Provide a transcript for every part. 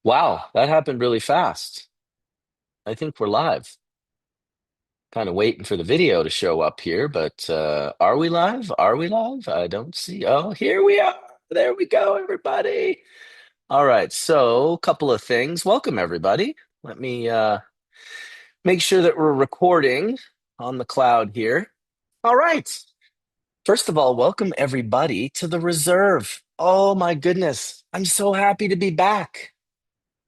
Wow, that happened really fast. I think we're live. Kind of waiting for the video to show up here, but are we live? Are we live? I don't see. Oh, here we are. There we go, everybody. All right, so a couple of things. Welcome, everybody. Let me make sure that we're recording on the cloud here. All right. First of all, welcome everybody to the reserve. Oh my goodness. I'm so happy to be back.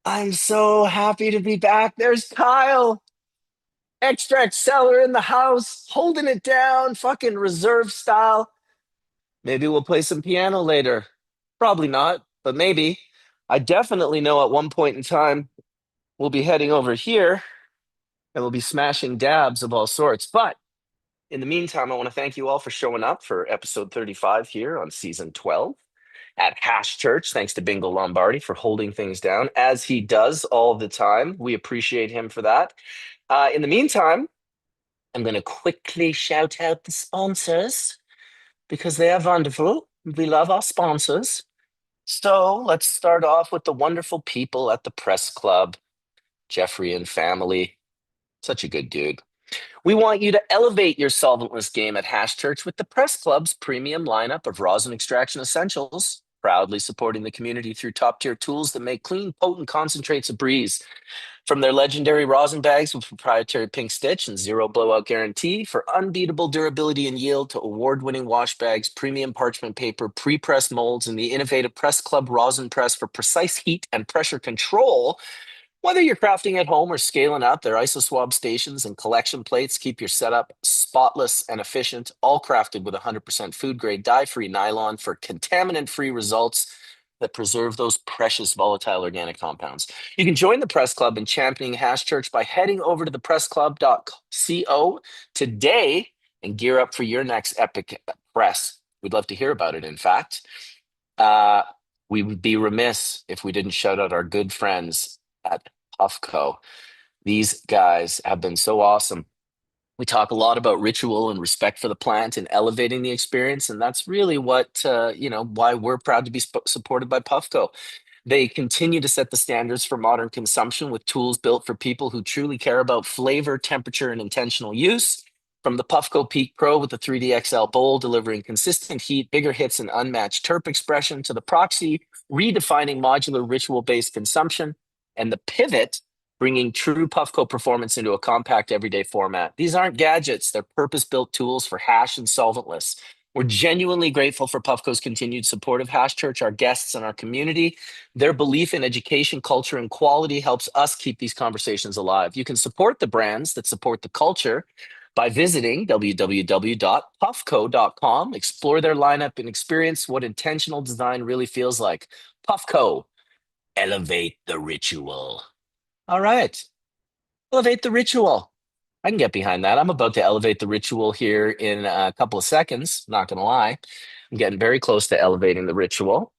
I'm so happy to be back. There's Kyle. Extract seller in the house, holding it down, fucking reserve style. Maybe we'll play some piano later. Probably not, but maybe. I definitely know at one point in time we'll be heading over here and we'll be smashing dabs of all sorts. But in the meantime, I want to thank you all for showing up for episode 35 here on season 12 at Hash Church. Thanks to Bingo Lombardi for holding things down as he does all the time. We appreciate him for that. In the meantime, I'm going to quickly shout out the sponsors because they are wonderful. We love our sponsors. So let's start off with the wonderful people at the Press Club, Jeffrey and family. Such a good dude. We want you to elevate your solventless game at Hash Church with the Press Club's premium lineup of rosin extraction essentials, proudly supporting the community through top tier tools that make clean, potent concentrates a breeze. From their legendary rosin bags with proprietary pink stitch and zero blowout guarantee for unbeatable durability and yield to award-winning wash bags, premium parchment paper, pre-pressed molds, and the innovative Press Club rosin press for precise heat and pressure control. Whether you're crafting at home or scaling up, their IsoSwab stations and collection plates keep your setup spotless and efficient, all crafted with 100% food-grade dye-free nylon for contaminant-free results that preserve those precious volatile organic compounds. You can join the Press Club in championing Hash Church by heading over to thepressclub.co today and gear up for your next epic press. We'd love to hear about it, in fact. Uh, we would be remiss if we didn't shout out our good friends at Puffco. These guys have been so awesome. We talk a lot about ritual and respect for the plant and elevating the experience, and that's really what why we're proud to be supported by Puffco. They continue to set the standards for modern consumption with tools built for people who truly care about flavor, temperature, and intentional use. From the Puffco Peak Pro with the 3D XL bowl delivering consistent heat, bigger hits, and unmatched terp expression, to the Proxy redefining modular ritual-based consumption, and the Pivot bringing true Puffco performance into a compact everyday format. These aren't gadgets, they're purpose-built tools for hash and solventless. We're genuinely grateful for Puffco's continued support of Hash Church, our guests, and our community. Their belief in education, culture, and quality helps us keep these conversations alive. You can support the brands that support the culture by visiting www.puffco.com, explore their lineup, and experience what intentional design really feels like. Puffco, elevate the ritual. All right, elevate the ritual. I can get behind that. I'm about to elevate the ritual here in a couple of seconds. Not going to lie. I'm getting very close to elevating the ritual.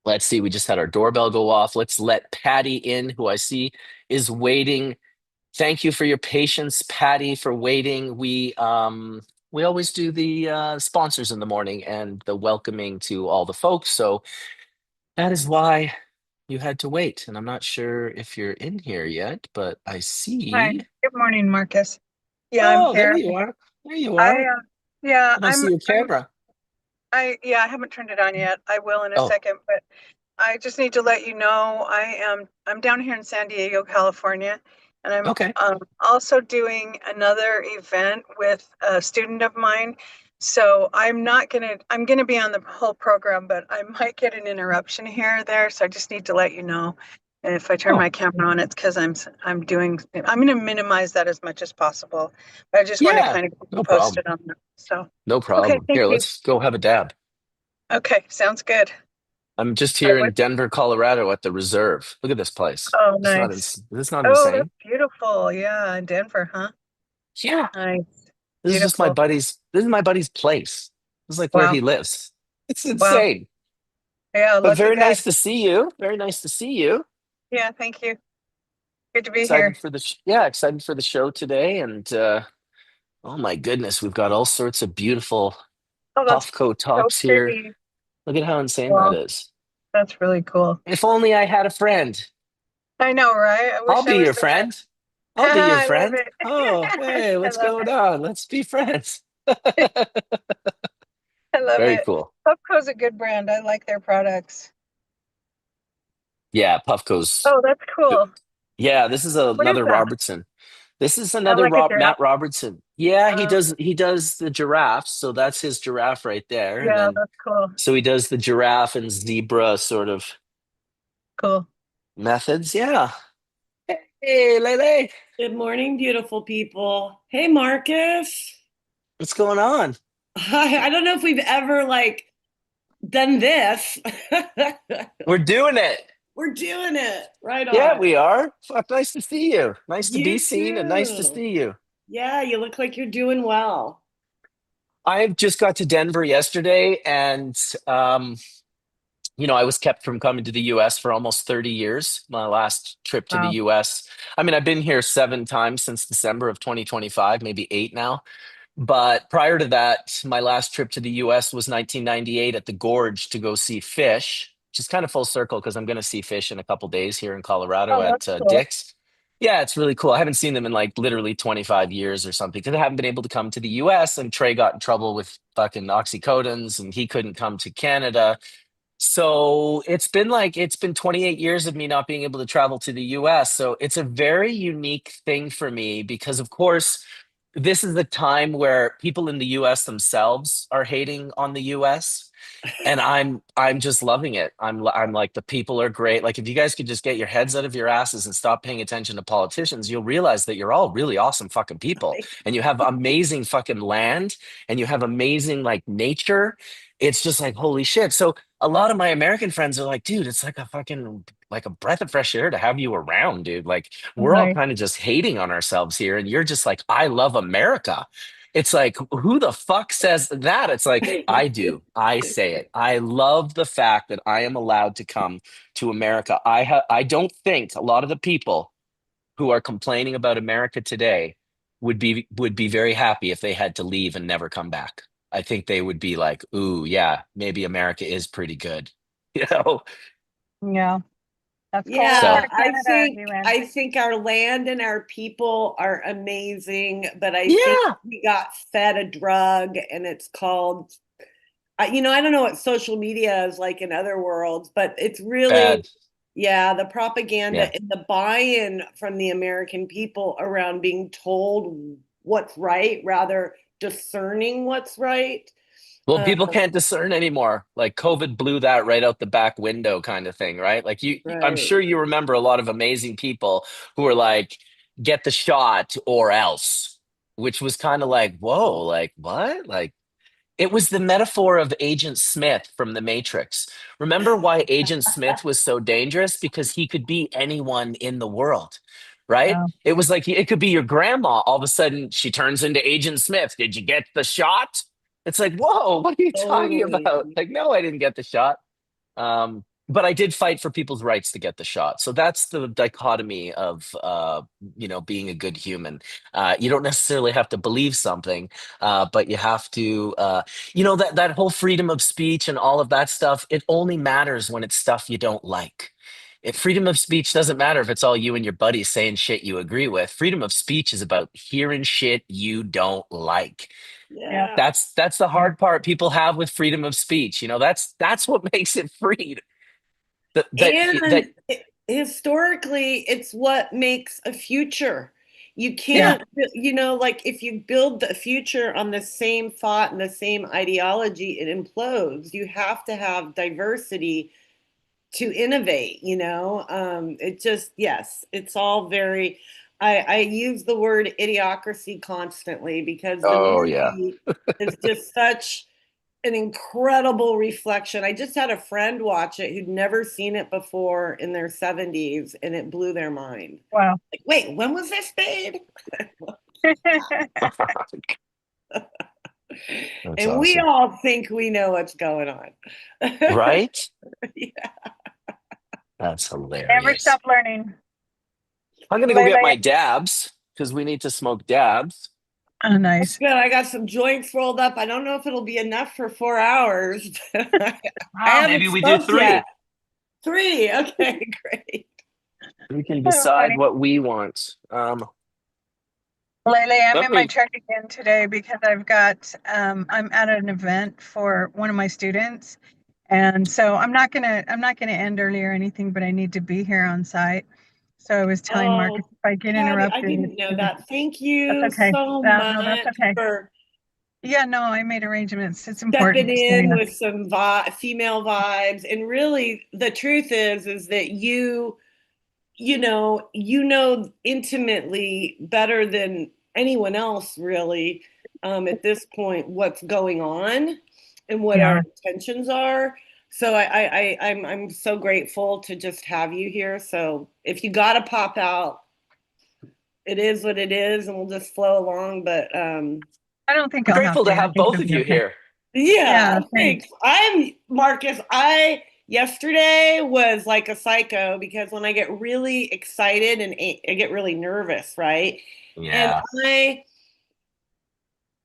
Let's see. We just had our doorbell go off. Let's let Patty in, who I see is waiting. Thank you for your patience, Patty, for waiting. We always do the sponsors in the morning and the welcoming to all the folks. So that is why you had to wait. And I'm not sure if you're in here yet, but I Hi. see. Good morning, Marcus. Yeah, I'm Oh, there here. you are. There you I are. yeah, I don't see your camera. I haven't turned it on yet. I will in a Oh, second, but I just need to let you know I'm down here in San Diego, California, and I'm okay. also doing another event with a student of mine. So I'm gonna be on the whole program, but I might get an interruption here or there. So I just need to let you know. And if I turn Oh, my camera on, it's because I'm gonna minimize that as much as possible. But I just want to yeah. kind of keep you No problem. posted on that. So No okay, problem. thank Here, you. let's go have a dab. Okay, sounds good. I'm just I here in went, Denver, Colorado at the Reserve. Look at this place. oh, It's not nice. is this not Oh, that's insane? beautiful. Yeah, in Denver, huh? Yeah. Nice. This is just my Beautiful. buddy's this is my buddy's place. This is like where Wow. he lives. It's Wow. insane. Yeah, But lucky very guy. nice to see you. Very nice to see you. Yeah, thank you. Good to be Excited here. for the excited for the show today and oh my goodness, we've got all sorts of beautiful Oh, that's Puffco so tops here. pretty. Look at how insane that Wow, is. That's really cool. If only I had a friend. I know, right? I I'll wish I be your was there. friend. I'll be your I love friend. it. Oh, hey, I what's love going it. on? Let's be friends. I love Very it. cool. Puffco's a good brand. I like their products. Yeah, Puffco's. Oh, that's cool. Yeah, this is What is another that? Robertson. This is I another like a giraffe. Matt Robertson. Yeah, he Oh, does the giraffes, so that's his giraffe right there. And yeah, then that's cool. so he does the giraffe and zebra sort of Cool. methods. Yeah. Hey, Lele, Good morning, beautiful people. Hey, Marcus. what's going on? I don't know if we've ever done this. We're doing it. We're doing it. Right Yeah, on. we are. Fuck, nice to see you. Nice to be You seen and nice to too. see you. Yeah, you look like you're doing well. I just got to Denver yesterday, and um, I was kept from coming to the US for almost 30 years. My last trip to the Wow. US. I mean, I've been here 7 times since December of 2025, maybe eight now. But prior to that, my last trip to the US was 1998 at the Gorge to go see fish, which is kind of full circle because I'm going to see fish in a couple days here in Colorado Oh, that's at cool. Dick's. Yeah, it's really cool. I haven't seen them in like literally 25 years or something because I haven't been able to come to the US, and Trey got in trouble with fucking oxycodons and he couldn't come to Canada. So it's been 28 years of me not being able to travel to the US. So it's a very unique thing for me because of course this is the time where people in the US themselves are hating on the US, and I'm just loving it. I'm like, the people are great. Like, if you guys could just get your heads out of your asses and stop paying attention to politicians, you'll realize that you're all really awesome fucking people, and you have amazing fucking land, and you have amazing like nature. It's just like holy shit. So a lot of my American friends are like, dude, it's like a fucking like a breath of fresh air to have you around, dude. Like, we're all Nice. kind of just hating on ourselves here, and you're just like, I love America. It's like, who the fuck says that? It's like, I do. I say it. I love the fact that I am allowed to come to America. I don't think a lot of the people who are complaining about America today would be very happy if they had to leave and never come back. I think they would be like, "Ooh, yeah, maybe America is pretty good." You know? Yeah, that's cool. What part Yeah, So, of Canada are you in? I think our land and our people are amazing, but I think yeah, we got fed a drug and it's called I don't know what social media is like in other worlds, but it's really, bad. yeah, the propaganda Yeah. and the buy-in from the American people around being told what's right, rather discerning what's right. Well, Uh, people can't discern anymore. Like, COVID blew that right out the back window, kind of thing, right? Like, I'm right. sure you remember a lot of amazing people who were like, get the shot or else, which was kind of like, whoa, like what? Like, it was the metaphor of Agent Smith from The Matrix. Remember why Agent Smith was so dangerous? Because he could be anyone in the world, right? Oh, It was like it could be your grandma. All of a sudden, she turns into Agent Smith. Did you get the shot? It's like, whoa, what are you talking about? Totally. Like, no, I didn't get the shot. But I did fight for people's rights to get the shot. So that's the dichotomy of, being a good human. You don't necessarily have to believe something, but you have to, that whole freedom of speech and all of that stuff. It only matters when it's stuff you don't like. If freedom of speech doesn't matter if it's all you and your buddies saying shit you agree with. Freedom of speech is about hearing shit you don't like. yeah. Yeah. That's the hard part people have with freedom of speech. That's what makes it free. That And historically, it's what makes a future. You Yeah. can't, like if you build the future on the same thought and the same ideology, it implodes. You have to have diversity to innovate, it just, yes, it's all very, I use the word idiocracy constantly because the Oh yeah. movie is just such an incredible reflection. I just had a friend watch it who'd never seen it before in their 70s, and it blew their mind. Wow. Like, wait, when was this made? That's And we awesome. all think we know what's going on. Right? Yeah. That's Never hilarious. stop learning. I'm gonna go get Lele. my dabs because we need to smoke dabs. Oh, nice. Good. I got some joints rolled up. I don't know if it'll be enough for 4 hours. I Oh, haven't maybe we do smoked yet. three. 3. Okay, great. We can So decide funny. what we want. Lele, I'm in my Okay. truck again today because I'm at an event for one of my students. And so I'm not gonna end early or anything, but I need to be here on site. So I was telling Marcus Oh, if I get Patty, I interrupted, didn't know that. Thank that's you okay. so No, that's much okay. for Yeah, no, I made arrangements. It's stepping important. So in yeah. with some female vibes. And really, the truth is that you know intimately better than anyone else really, at this point, what's going on and what our Yeah. intentions are. So I'm so grateful to just have you here. So if you got to pop out, it is what it is, and we'll just flow along. But I don't think I'm I'll have grateful to. to I have think both it'll of be you okay. here. yeah, Yeah, thanks. thanks. I'm Marcus. I yesterday was like a psycho because when I get really excited and I get really nervous, right? And Yeah. I,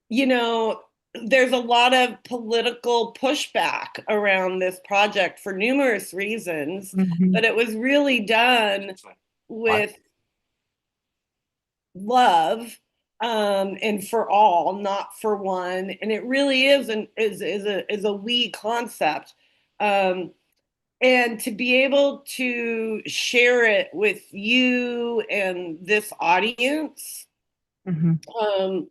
you know, there's a lot of political pushback around this project for numerous reasons, Hmm. but it was really done What? with love, and for all, not for one. And it really is a we concept. Um, and to be able to share it with you and this audience, Hmm. um,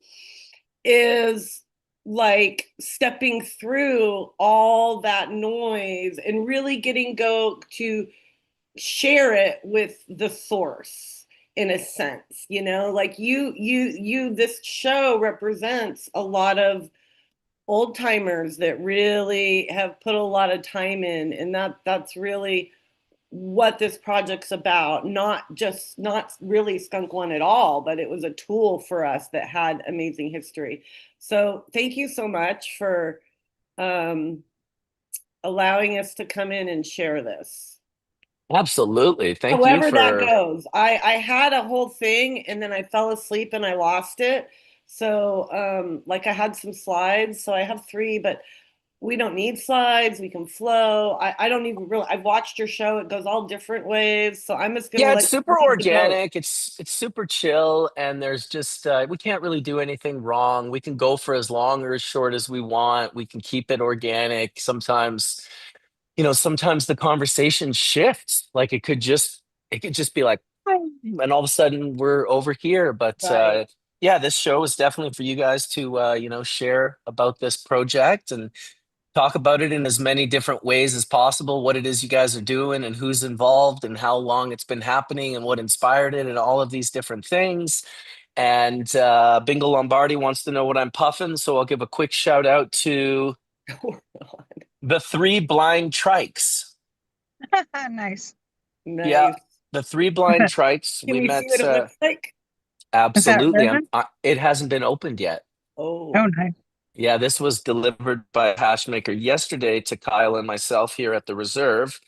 is like stepping through all that noise and really getting go to share it with the source, in a sense, like this show represents a lot of old timers that really have put a lot of time in, and that's really what this project's about. Not really skunk one at all, but it was a tool for us that had amazing history. So thank you so much for um, allowing us to come in and share this. Absolutely. Thank you However that for goes. I had a whole thing and then I fell asleep and I lost it. So like I had some slides, so I have 3, but we don't need slides. We can flow. I don't even really, I've watched your show. It goes all different ways. So I'm just gonna Yeah, it's let you super lead the boat. organic. It's super chill, and there's just we can't really do anything wrong. We can go for as long or as short as we want. We can keep it organic. Sometimes the conversation shifts. Like it could just be like, and all of a sudden we're over here. But Right. yeah, this show is definitely for you guys to share about this project and talk about it in as many different ways as possible, what it is you guys are doing and who's involved and how long it's been happening and what inspired it and all of these different things. And Bingo Lombardi wants to know what I'm puffing, so I'll give a quick shout out to the Three Blind Trikes. Nice. Yeah, Nice. the Three Blind Trikes. Can We we see met what it looks like? Is that absolutely. resin? It hasn't been opened yet. Oh, Oh, nice. Yeah, this was delivered by a hash maker yesterday to Kyle and myself here at the reserve,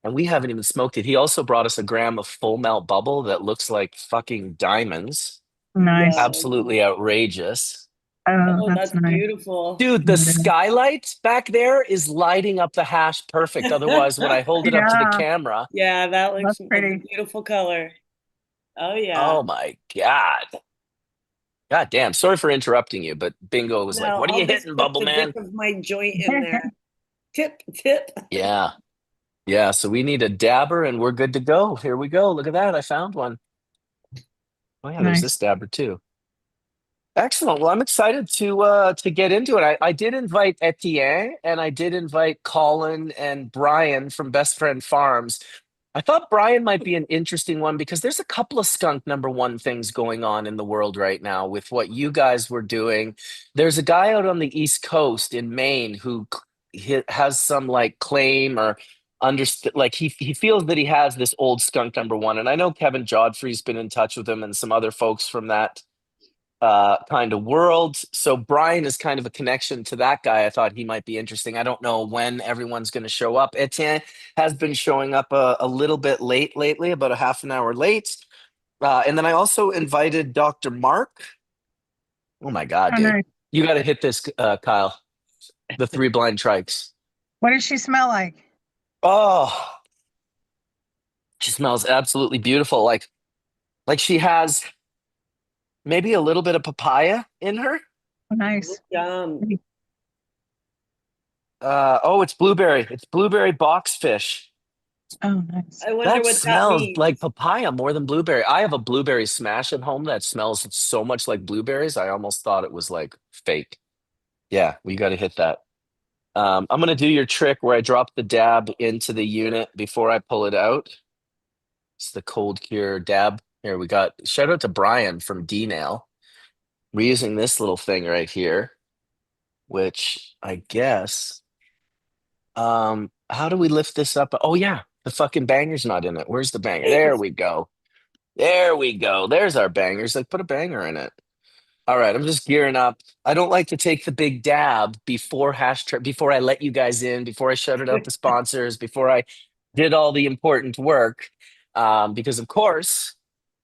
and we haven't even smoked it. He also brought us a gram of full melt bubble that looks like fucking diamonds. Nice. yum. Absolutely outrageous. Oh, Oh, that's that's nice. beautiful. Dude, the skylight back there is lighting up the hash perfect. Otherwise, when I hold it up to the Yeah, camera, Yeah, that looks, that's it's a pretty. beautiful color. Oh yeah. oh my God. God damn. Sorry for interrupting you, but Bingo was like, No, "What are you I'll just hitting, put Bubble the bit Man?" of my joint in there. Tip, tip. Yeah. Yeah, so we need a dabber and we're good to go. Here we go. Look at that. I found one. Oh yeah, there's this Nice. dabber too. Excellent. Well, I'm excited to get into it. I did invite Etienne and I did invite Colin and Brian from Best Friend Farms. I thought Brian might be an interesting one because there's a couple of skunk number one things going on in the world right now with what you guys were doing. There's a guy out on the East Coast in Maine who has some like claim or understand like he feels that he has this old skunk number one. And I know Kevin Godfrey's been in touch with him and some other folks from that kind of world. So Brian is kind of a connection to that guy. I thought he might be interesting. I don't know when everyone's going to show up. Etienne has been showing up a little bit late lately, about a half an hour late. And then I also invited Dr. Mark. Oh my God, Oh, dude. nice. You got to hit this, Kyle. The Three Blind Trikes. What does she smell like? Oh. She smells absolutely beautiful. Like she has maybe a little bit of papaya in her. Oh, nice. Yum. Oh, it's blueberry. It's blueberry boxfish. Oh, nice. I wonder That what that smells like means. papaya more than blueberry. I have a blueberry smash at home that smells so much like blueberries. I almost thought it was like fake. Yeah, we got to hit that. I'm gonna do your trick where I drop the dab into the unit before I pull it out. It's the cold cure dab. Here we got. Shout out to Brian from D-Nail. We're using this little thing right here, which I guess. How do we lift this up? Oh yeah, the fucking banger's not in it. Where's the banger? There we go. There we go. There's our bangers. Like put a banger in it. All right, I'm just gearing up. I don't like to take the big dab before before I let you guys in, before I shouted out the sponsors, before I did all the important work, because of course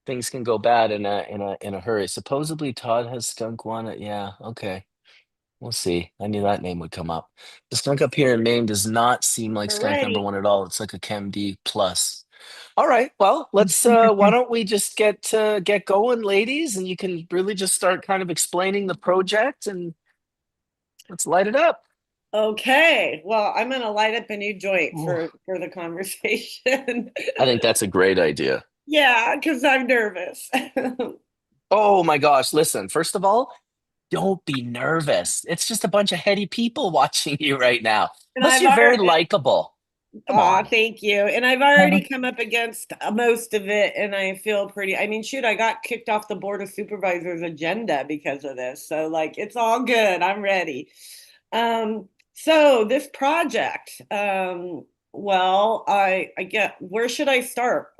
things can go bad in a hurry. Supposedly Todd has skunk one. Yeah, okay, we'll see. I knew that name would come up. The skunk up here in Maine does not seem like skunk number Hooray. one at all. It's like a Chem D plus. All right. Well, let's why don't we just get going, ladies, and you can really just start kind of explaining the project and let's light it up. Okay. Well, I'm gonna light up a new joint Ooh. for the conversation. I think that's a great idea. Yeah, because I'm nervous. Oh my gosh, listen, first of all, don't be nervous. It's just a bunch of heady people watching you right now. And Plus, I've you're very already, likable. Come aw, on. thank you. And I've already come up against most of it, and I feel pretty. I mean, shoot, I got kicked off the board of supervisors agenda because of this. So, like, it's all good. I'm ready. So this project, well, I get, where should I start?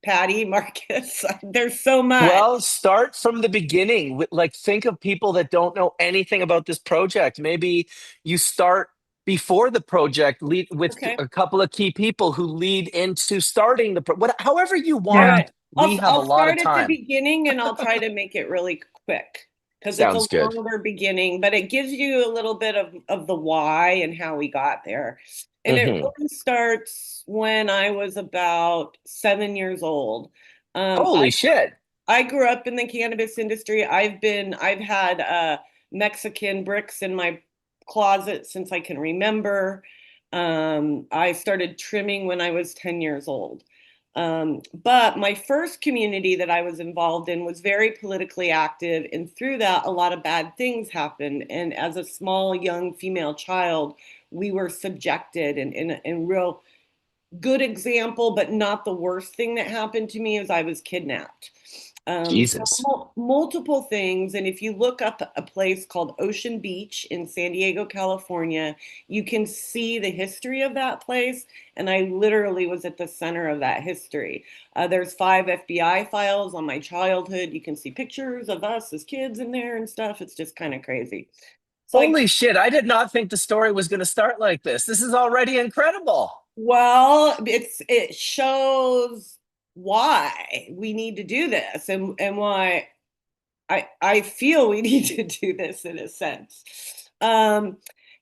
Patty, Marcus, there's so much. Well, start from the beginning. Like, think of people that don't know anything about this project. Maybe you start before the project, lead with Okay. a couple of key people who lead into starting however you All want. Yeah. right. We have a I'll lot of start at the time. beginning and I'll try to make it really quick because it's a Sounds good. longer beginning, but it gives you a little bit of the why and how we got there. And it Hmm. really starts when I was about 7 years old. Um, I Holy shit. I grew up in the cannabis industry. I've had Mexican bricks in my closet since I can remember. I started trimming when I was 10 years old. But my first community that I was involved in was very politically active, and through that, a lot of bad things happened. And as a small, young female child, we were subjected, and in real good example, but not the worst thing that happened to me is I was kidnapped. Jesus. Multiple things. And if you look up a place called Ocean Beach in San Diego, California, you can see the history of that place. And I literally was at the center of that history. There's 5 FBI files on my childhood. You can see pictures of us as kids in there and stuff. It's just kind of crazy. So I Holy shit. I did not think the story was going to start like this. This is already incredible. Well, it shows why we need to do this and why I feel we need to do this in a sense. Um,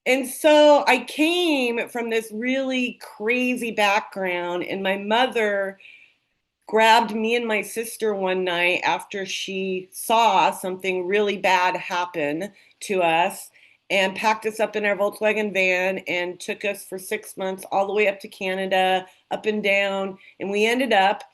and so I came from this really crazy background, and my mother grabbed me and my sister one night after she saw something really bad happen to us and packed us up in our Volkswagen van and took us for 6 months all the way up to Canada, up and down. And we ended up,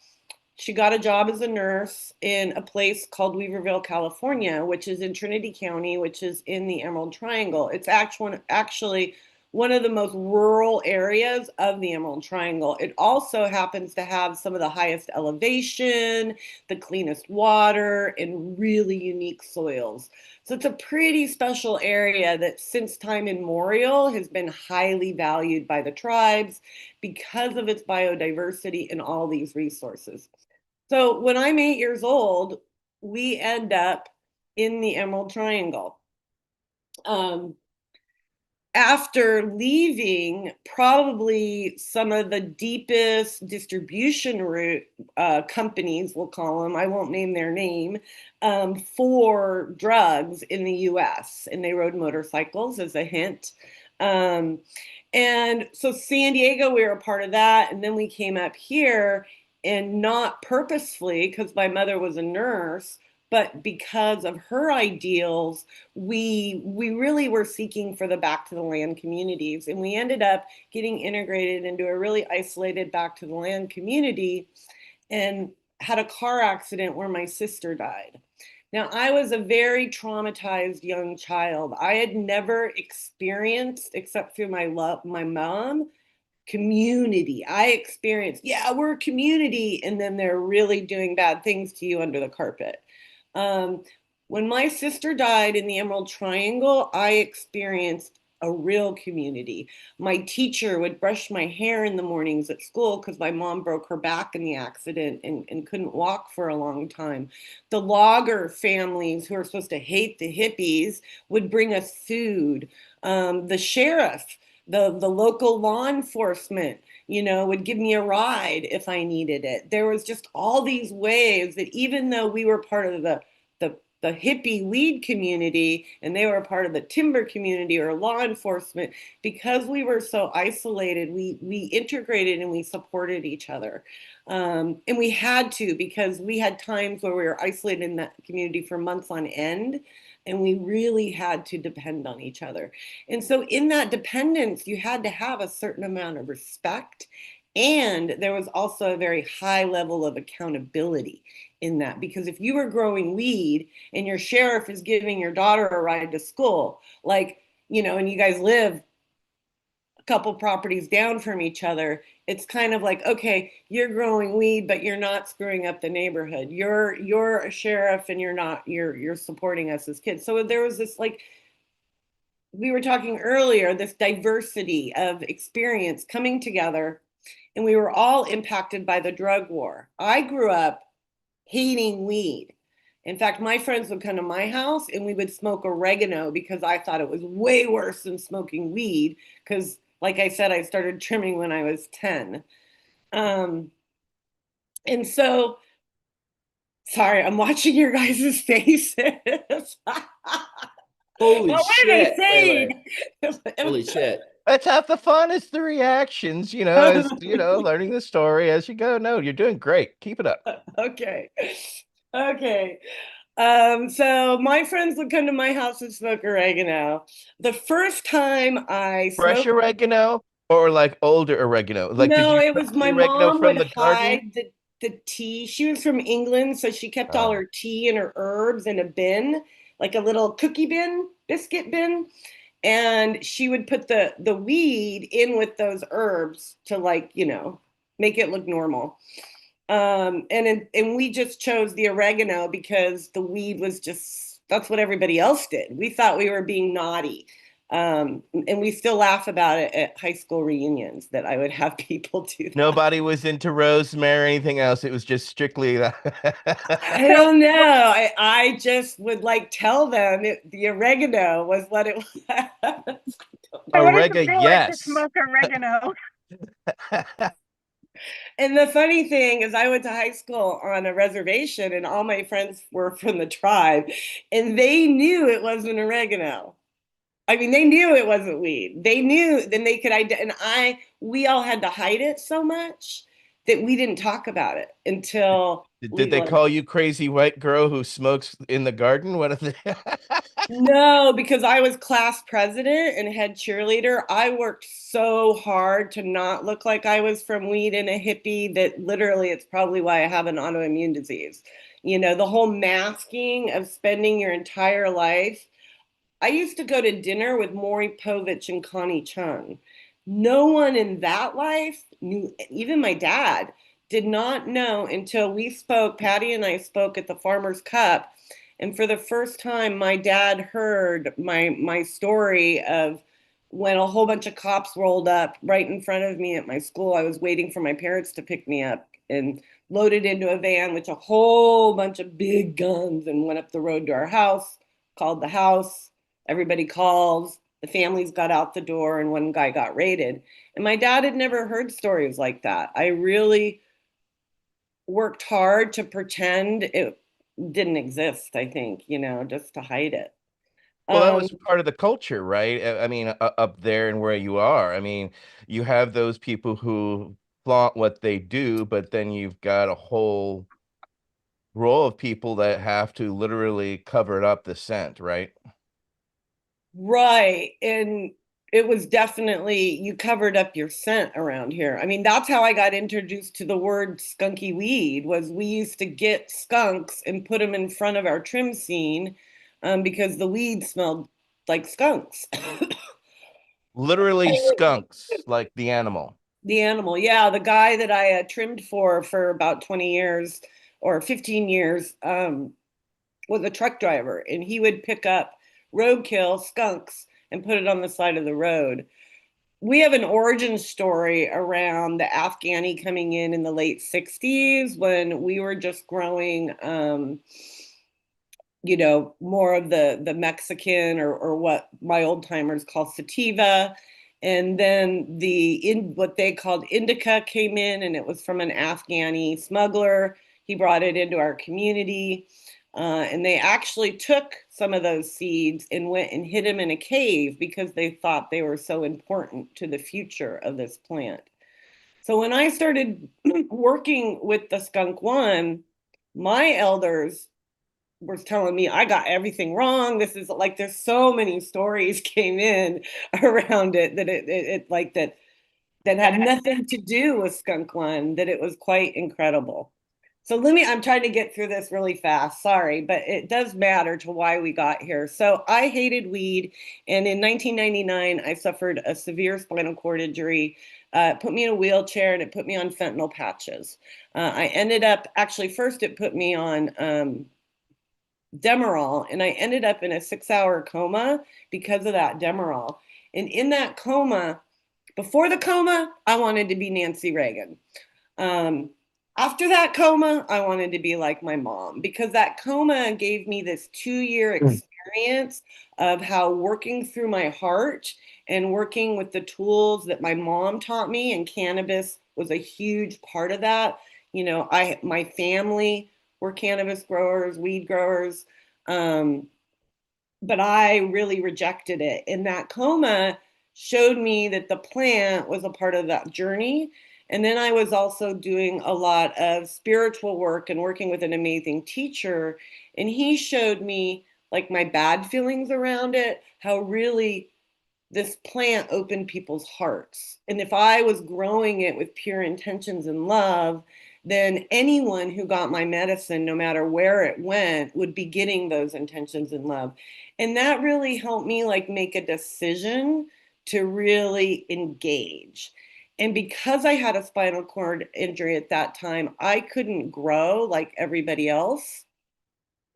she got a job as a nurse in a place called Weaverville, California, which is in Trinity County, which is in the Emerald Triangle. It's actually one of the most rural areas of the Emerald Triangle. It also happens to have some of the highest elevation, the cleanest water, and really unique soils. So it's a pretty special area that since time immemorial has been highly valued by the tribes because of its biodiversity and all these resources. So when I'm 8 years old, we end up in the Emerald Triangle. Um, After leaving probably some of the deepest distribution route companies, we'll call them, I won't name their name, for drugs in the US. And they rode motorcycles as a hint. Um, and so San Diego, we were a part of that. And then we came up here and not purposefully because my mother was a nurse, but because of her ideals, we really were seeking for the back to the land communities, and we ended up getting integrated into a really isolated back to the land community, and had a car accident where my sister died. Now, I was a very traumatized young child. I had never experienced, except through my mom, community. I experienced, yeah, we're a community, and then they're really doing bad things to you under the carpet. Um, when my sister died in the Emerald Triangle, I experienced a real community. My teacher would brush my hair in the mornings at school because my mom broke her back in the accident and couldn't walk for a long time. The logger families, who are supposed to hate the hippies, would bring us food. The sheriff, the local law enforcement, would give me a ride if I needed it. There was just all these ways that even though we were part of the hippie weed community and they were part of the timber community or law enforcement, because we were so isolated, we integrated and we supported each other. And we had to, because we had times where we were isolated in that community for months on end, and we really had to depend on each other. And so in that dependence, you had to have a certain amount of respect. And there was also a very high level of accountability in that, because if you were growing weed and your sheriff is giving your daughter a ride to school, like, and you guys live a couple properties down from each other, it's kind of like, okay, you're growing weed, but you're not screwing up the neighborhood. You're a sheriff and you're supporting us as kids. So there was this, like, we were talking earlier, this diversity of experience coming together, and we were all impacted by the drug war. I grew up hating weed. In fact, my friends would come to my house and we would smoke oregano because I thought it was way worse than smoking weed. Because, like I said, I started trimming when I was 10. Um, and so, sorry, I'm watching your guys' faces. Holy Well, what are they shit. Wait, wait. saying? Holy shit. That's half the fun is the reactions, as learning the story as you go. No, you're doing great. Keep it up. Okay. Okay. So my friends would come to my house and smoke oregano. The first time I Fresh smoked, oregano or like older oregano? Like, did no, you it grab was the my oregano mom would from the garden? hide the tea. She was from England, so she kept all Uh, her tea and her herbs in a bin, like a little cookie bin, biscuit bin. And she would put the weed in with those herbs to, like, make it look normal. And we just chose the oregano because the weed was just, that's what everybody else did. We thought we were being naughty. And we still laugh about it at high school reunions, that I would have people do that. Nobody was into rosemary or anything else. It was just strictly that. I don't know. I just would, like, tell them the oregano was what it was. So what does it Orega, feel like to yes. smoke oregano? And the funny thing is, I went to high school on a reservation, and all my friends were from the tribe, and they knew it wasn't oregano. I mean, they knew it wasn't weed. They knew, then they could and we all had to hide it so much that we didn't talk about it until Did we they like, call you crazy white girl who smokes in the garden? What are they? no, because I was class president and head cheerleader. I worked so hard to not look like I was from weed and a hippie that literally it's probably why I have an autoimmune disease. The whole masking of spending your entire life. I used to go to dinner with Maury Povich and Connie Chung. No one in that life knew, even my dad did not know until we spoke. Patty and I spoke at the Farmer's Cup. And for the first time, my dad heard my story of when a whole bunch of cops rolled up right in front of me at my school. I was waiting for my parents to pick me up and loaded into a van with a whole bunch of big guns and went up the road to our house, called the house. Everybody calls. The families got out the door, and one guy got raided. And my dad had never heard stories like that. I really worked hard to pretend it didn't exist, I think, just to hide it. Well, that Um, was part of the culture, right? I mean, up there and where you are. I mean, you have those people who flaunt what they do, but then you've got a whole row of people that have to literally cover it up the scent, right? Right. And it was definitely, you covered up your scent around here. I mean, that's how I got introduced to the word skunky weed, was we used to get skunks and put them in front of our trim scene, because the weed smelled like skunks. Literally skunks, like the animal. The animal, yeah, the guy that I trimmed for about 20 years or 15 years, was a truck driver, and he would pick up roadkill skunks and put it on the side of the road. We have an origin story around the Afghani coming in the late 60s, when we were just growing, more of the Mexican, or what my old timers call sativa. And then what they called indica came in, and it was from an Afghani smuggler. He brought it into our community. And they actually took some of those seeds and went and hid them in a cave because they thought they were so important to the future of this plant. So when I started working with the skunk one, my elders was telling me I got everything wrong. This is like, there's so many stories came in around it that it like that had nothing to do with skunk one, that it was quite incredible. So I'm trying to get through this really fast. Sorry, but it does matter to why we got here. So I hated weed. And in 1999, I suffered a severe spinal cord injury. It put me in a wheelchair, and it put me on fentanyl patches. I ended up, actually, first it put me on Demerol, and I ended up in a 6-hour coma because of that Demerol. And in that coma, before the coma, I wanted to be Nancy Reagan. Um, After that coma, I wanted to be like my mom, because that coma gave me this 2-year experience of how working through my heart and working with the tools that my mom taught me, and cannabis was a huge part of that. My family were cannabis growers, weed growers. Um, but I really rejected it. And that coma showed me that the plant was a part of that journey. And then I was also doing a lot of spiritual work and working with an amazing teacher. And he showed me like my bad feelings around it, how really this plant opened people's hearts. And if I was growing it with pure intentions and love, then anyone who got my medicine, no matter where it went, would be getting those intentions and love. And that really helped me like make a decision to really engage. And because I had a spinal cord injury at that time, I couldn't grow like everybody else.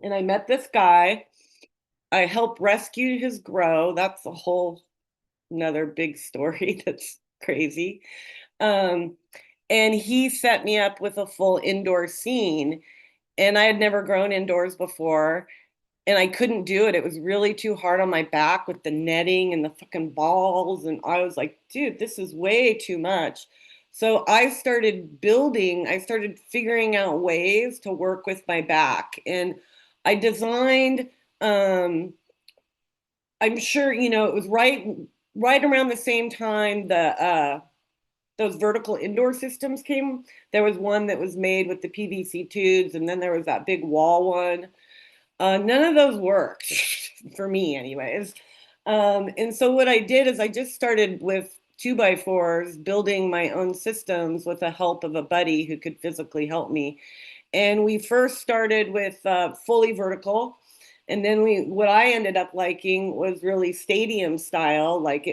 And I met this guy. I helped rescue his grow. That's a whole another big story that's crazy. Um, and he set me up with a full indoor scene. And I had never grown indoors before. And I couldn't do it. It was really too hard on my back with the netting and the fucking balls. And I was like, dude, this is way too much. So I started figuring out ways to work with my back. And I designed, um, I'm sure, it was right around the same time those vertical indoor systems came. There was one that was made with the PVC tubes, and then there was that big wall one. None of those worked for me, anyways. And so what I did is I just started with 2x4s, building my own systems with the help of a buddy who could physically help me. And we first started with fully vertical. And then what I ended up liking was really stadium style, what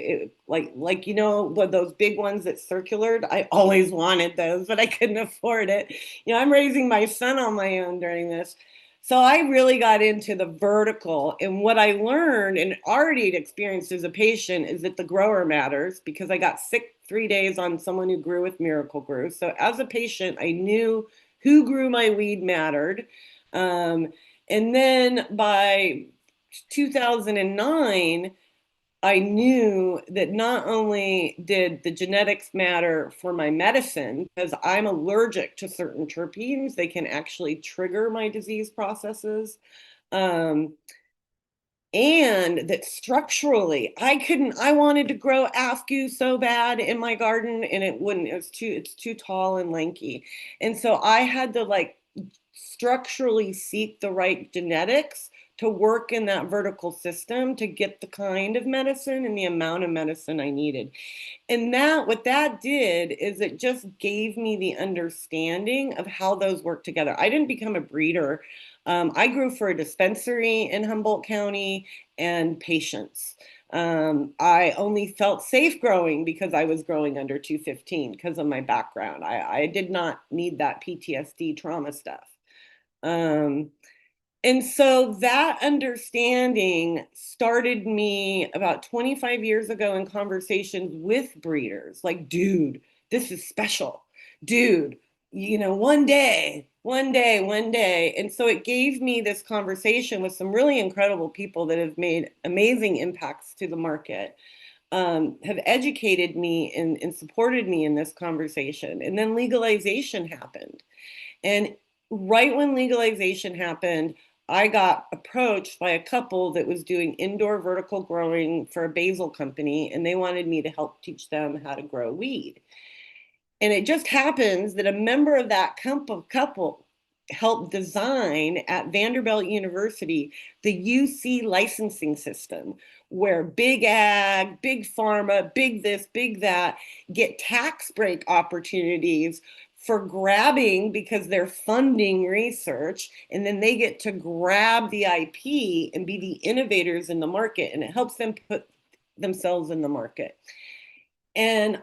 those big ones that circulared. I always wanted those, but I couldn't afford it. I'm raising my son on my own during this. So I really got into the vertical. And what I learned and already experienced as a patient is that the grower matters, because I got sick 3 days on someone who grew with Miracle Grew. So as a patient, I knew who grew my weed mattered. And then by 2009, I knew that not only did the genetics matter for my medicine, because I'm allergic to certain terpenes, they can actually trigger my disease processes. Um, and that structurally I wanted to grow askew so bad in my garden, and it wouldn't, it's too tall and lanky. And so I had to like structurally seek the right genetics to work in that vertical system to get the kind of medicine and the amount of medicine I needed. And that, what that did is it just gave me the understanding of how those work together. I didn't become a breeder. I grew for a dispensary in Humboldt County and patients. I only felt safe growing because I was growing under 215 because of my background. I did not need that PTSD trauma stuff. Um, and so that understanding started me about 25 years ago in conversations with breeders. Like, dude, this is special. Dude, you know, one day, one day, one day. And so it gave me this conversation with some really incredible people that have made amazing impacts to the market, have educated me and supported me in this conversation. And then legalization happened. And right when legalization happened, I got approached by a couple that was doing indoor vertical growing for a basil company, and they wanted me to help teach them how to grow weed. And it just happens that a member of that couple helped design at Vanderbilt University the UC licensing system, where big ag, big pharma, big this, big that get tax break opportunities for grabbing because they're funding research, and then they get to grab the IP and be the innovators in the market, and it helps them put themselves in the market. And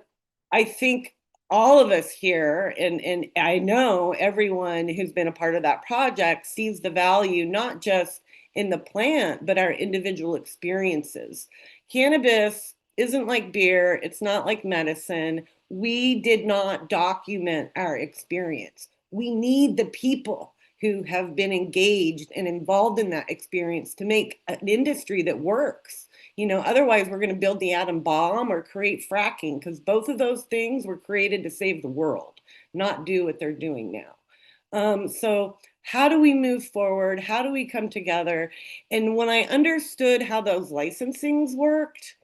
I think all of us here, and I know everyone who's been a part of that project sees the value, not just in the plant, but our individual experiences. Cannabis isn't like beer, it's not like medicine. We did not document our experience. We need the people who have been engaged and involved in that experience to make an industry that works. You know, otherwise we're going to build the atom bomb or create fracking, because both of those things were created to save the world, not do what they're doing now. So how do we move forward? How do we come together? And when I understood how those licensings worked,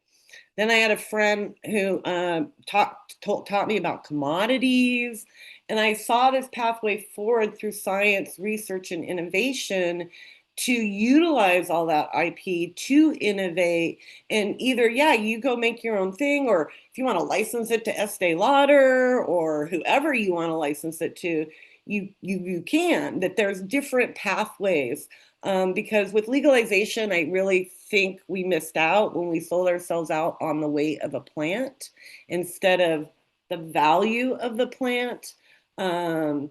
then I had a friend who taught me about commodities. And I saw this pathway forward through science, research, and innovation to utilize all that IP to innovate. And either, yeah, you go make your own thing, or if you want to license it to Estee Lauder or whoever you want to license it to, you can. That there's different pathways. Because with legalization, I really think we missed out when we sold ourselves out on the weight of a plant instead of the value of the plant. Um,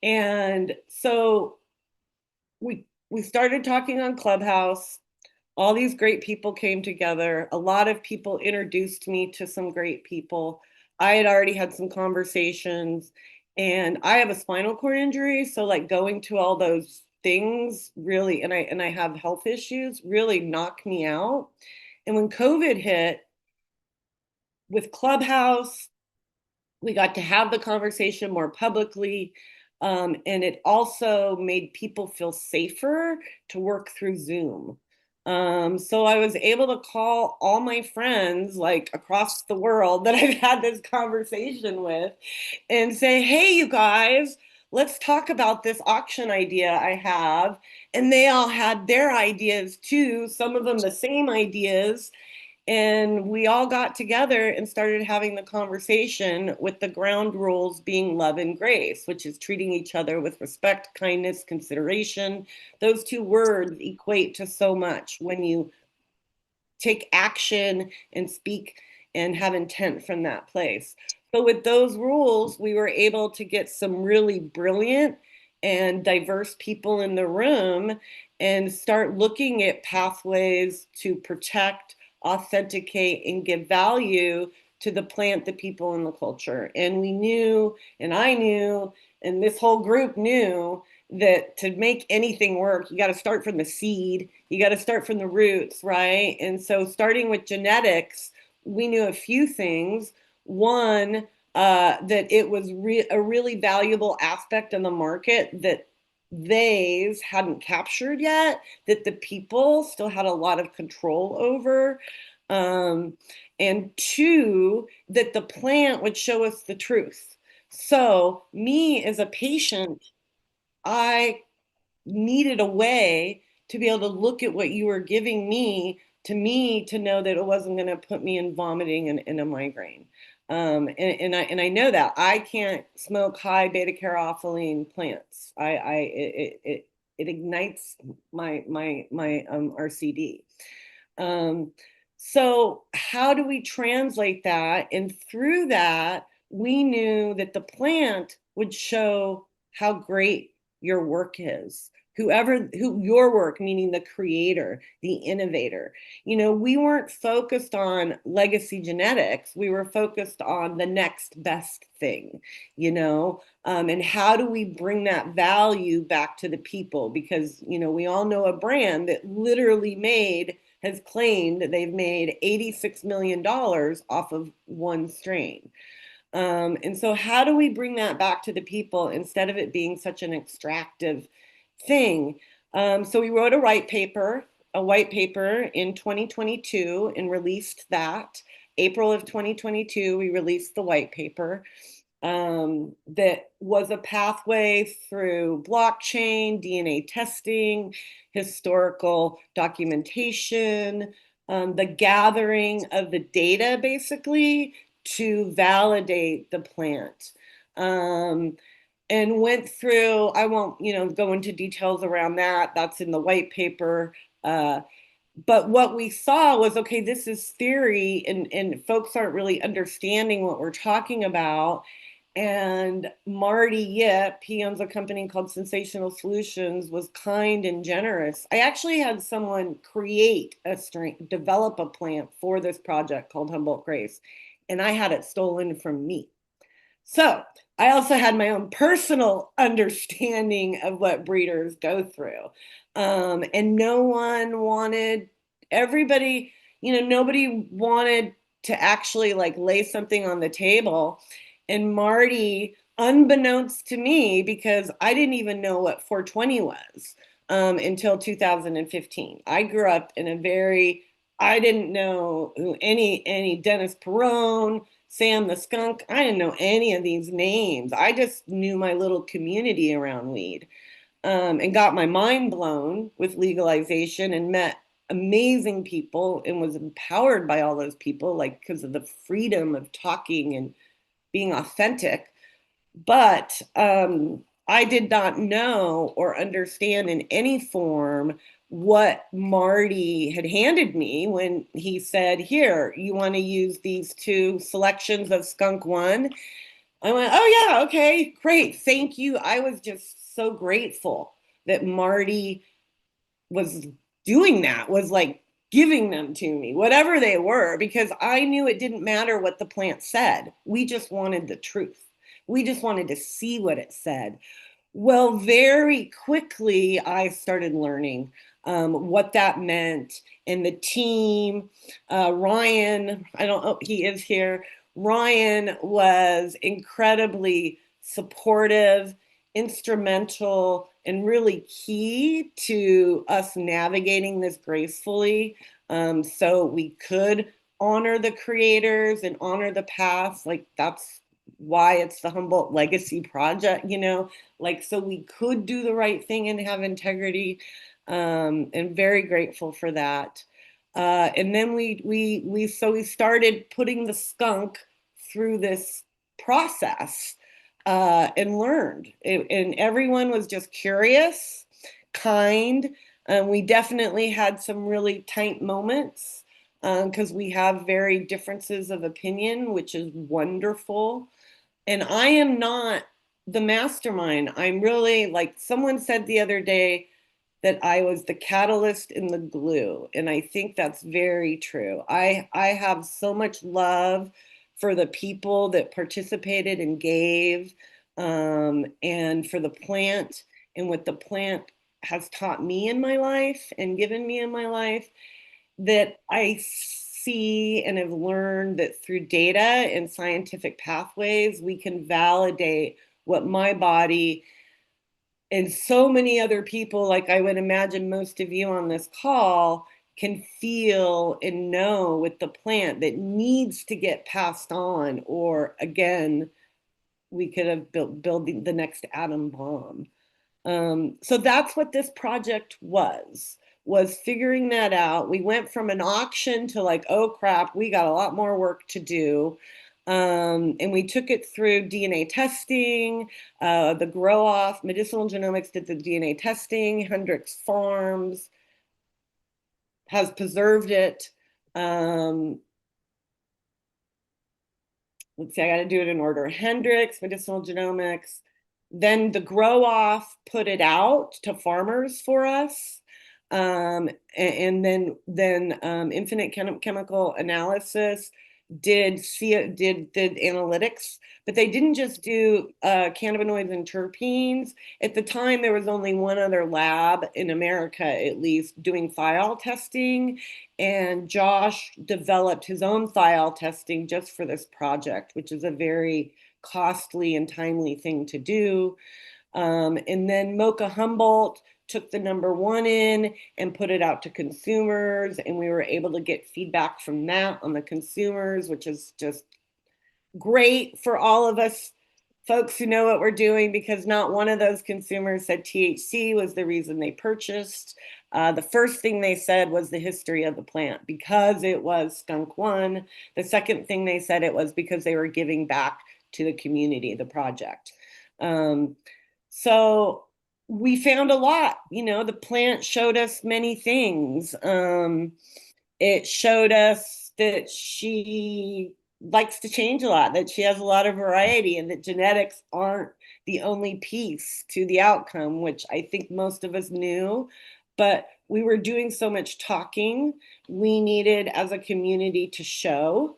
and so we started talking on Clubhouse. All these great people came together. A lot of people introduced me to some great people. I had already had some conversations, and I have a spinal cord injury, so like going to all those things really, and I have health issues, really knocked me out. And when COVID hit with Clubhouse, we got to have the conversation more publicly. And it also made people feel safer to work through Zoom. So I was able to call all my friends like across the world that I've had this conversation with and say, hey, you guys, let's talk about this auction idea I have. And they all had their ideas too, some of them the same ideas. And we all got together and started having the conversation with the ground rules being love and grace, which is treating each other with respect, kindness, consideration. Those two words equate to so much when you take action and speak and have intent from that place. But with those rules, we were able to get some really brilliant and diverse people in the room and start looking at pathways to protect, authenticate, and give value to the plant, the people, and the culture. And we knew, and I knew, and this whole group knew that to make anything work, you got to start from the seed, you got to start from the roots, right? And so, starting with genetics, we knew a few things. One, that it was a really valuable aspect in the market that theys hadn't captured yet, that the people still had a lot of control over. And two, that the plant would show us the truth. So me as a patient, I needed a way to be able to look at what you were giving me to know that it wasn't going to put me in vomiting and a migraine. And I know that I can't smoke high beta caryophyllene plants. It ignites my RCD. Um, so how do we translate that? And through that, we knew that the plant would show how great your work is. Who your work, meaning the creator, the innovator. You know, we weren't focused on legacy genetics. We were focused on the next best thing, you know, and how do we bring that value back to the people? Because, you know, we all know a brand that literally has claimed that they've made $86 million off of one strain. And so how do we bring that back to the people instead of it being such an extractive thing? So we wrote a white paper in 2022 and released that. April of 2022, we released the white paper. That was a pathway through blockchain, DNA testing, historical documentation, the gathering of the data basically to validate the plant. And went through, I won't, go into details around that. That's in the white paper. But what we saw was, okay, this is theory and folks aren't really understanding what we're talking about. And Marty Yip, he owns a company called Sensational Solutions, was kind and generous. I actually had someone create a strain, develop a plant for this project called Humboldt Grace, and I had it stolen from me. So I also had my own personal understanding of what breeders go through. And no one wanted, everybody, nobody wanted to actually like lay something on the table. And Marty, unbeknownst to me, because I didn't even know what 420 was until 2015. I grew up in I didn't know who any Dennis Perone, Sam the Skunk. I didn't know any of these names. I just knew my little community around weed, and got my mind blown with legalization and met amazing people and was empowered by all those people, like because of the freedom of talking and being authentic. But I did not know or understand in any form what Marty had handed me when he said, here, you want to use these two selections of Skunk One? I went, oh, yeah, okay, great, thank you. I was just so grateful that Marty was doing that, was like giving them to me, whatever they were, because I knew it didn't matter what the plant said. We just wanted the truth. We just wanted to see what it said. Well, very quickly, I started learning what that meant. And the team, Ryan, I don't know, he is here. Ryan was incredibly supportive, instrumental, and really key to us navigating this gracefully, so we could honor the creators and honor the past. Like, that's why it's the Humboldt Legacy Project, like, so we could do the right thing and have integrity, and very grateful for that. And then we started putting the skunk through this process, and learned. And everyone was just curious, kind. We definitely had some really tight moments because we have very differences of opinion, which is wonderful. And I am not the mastermind. I'm really, like someone said the other day, that I was the catalyst and the glue. And I think that's very true. I have so much love for the people that participated and gave, and for the plant and what the plant has taught me in my life and given me in my life, that I see and have learned that through data and scientific pathways, we can validate what my body And so many other people, like I would imagine most of you on this call, can feel and know with the plant that needs to get passed on, or again, we could have built the next atom bomb. So that's what this project was figuring that out. We went from an auction to like, oh crap, we got a lot more work to do. And we took it through DNA testing, the grow off, medicinal genomics did the DNA testing, Hendricks Farms has preserved it. Let's see, I got to do it in order. Hendricks, medicinal genomics, then the grow off put it out to farmers for us. And then Infinite Chemical Analysis did analytics, but they didn't just do cannabinoids and terpenes. At the time, there was only one other lab in America, at least, doing thiol testing. And Josh developed his own thiol testing just for this project, which is a very costly and timely thing to do. And then Mocha Humboldt took the #1 in and put it out to consumers, and we were able to get feedback from that on the consumers, which is just great for all of us folks who know what we're doing, because not one of those consumers said THC was the reason they purchased. The first thing they said was the history of the plant, because it was skunk one. The second thing they said it was because they were giving back to the community, the project. So we found a lot. The plant showed us many things. It showed us that she likes to change a lot, that she has a lot of variety, and that genetics aren't the only piece to the outcome, which I think most of us knew. But we were doing so much talking, we needed as a community to show.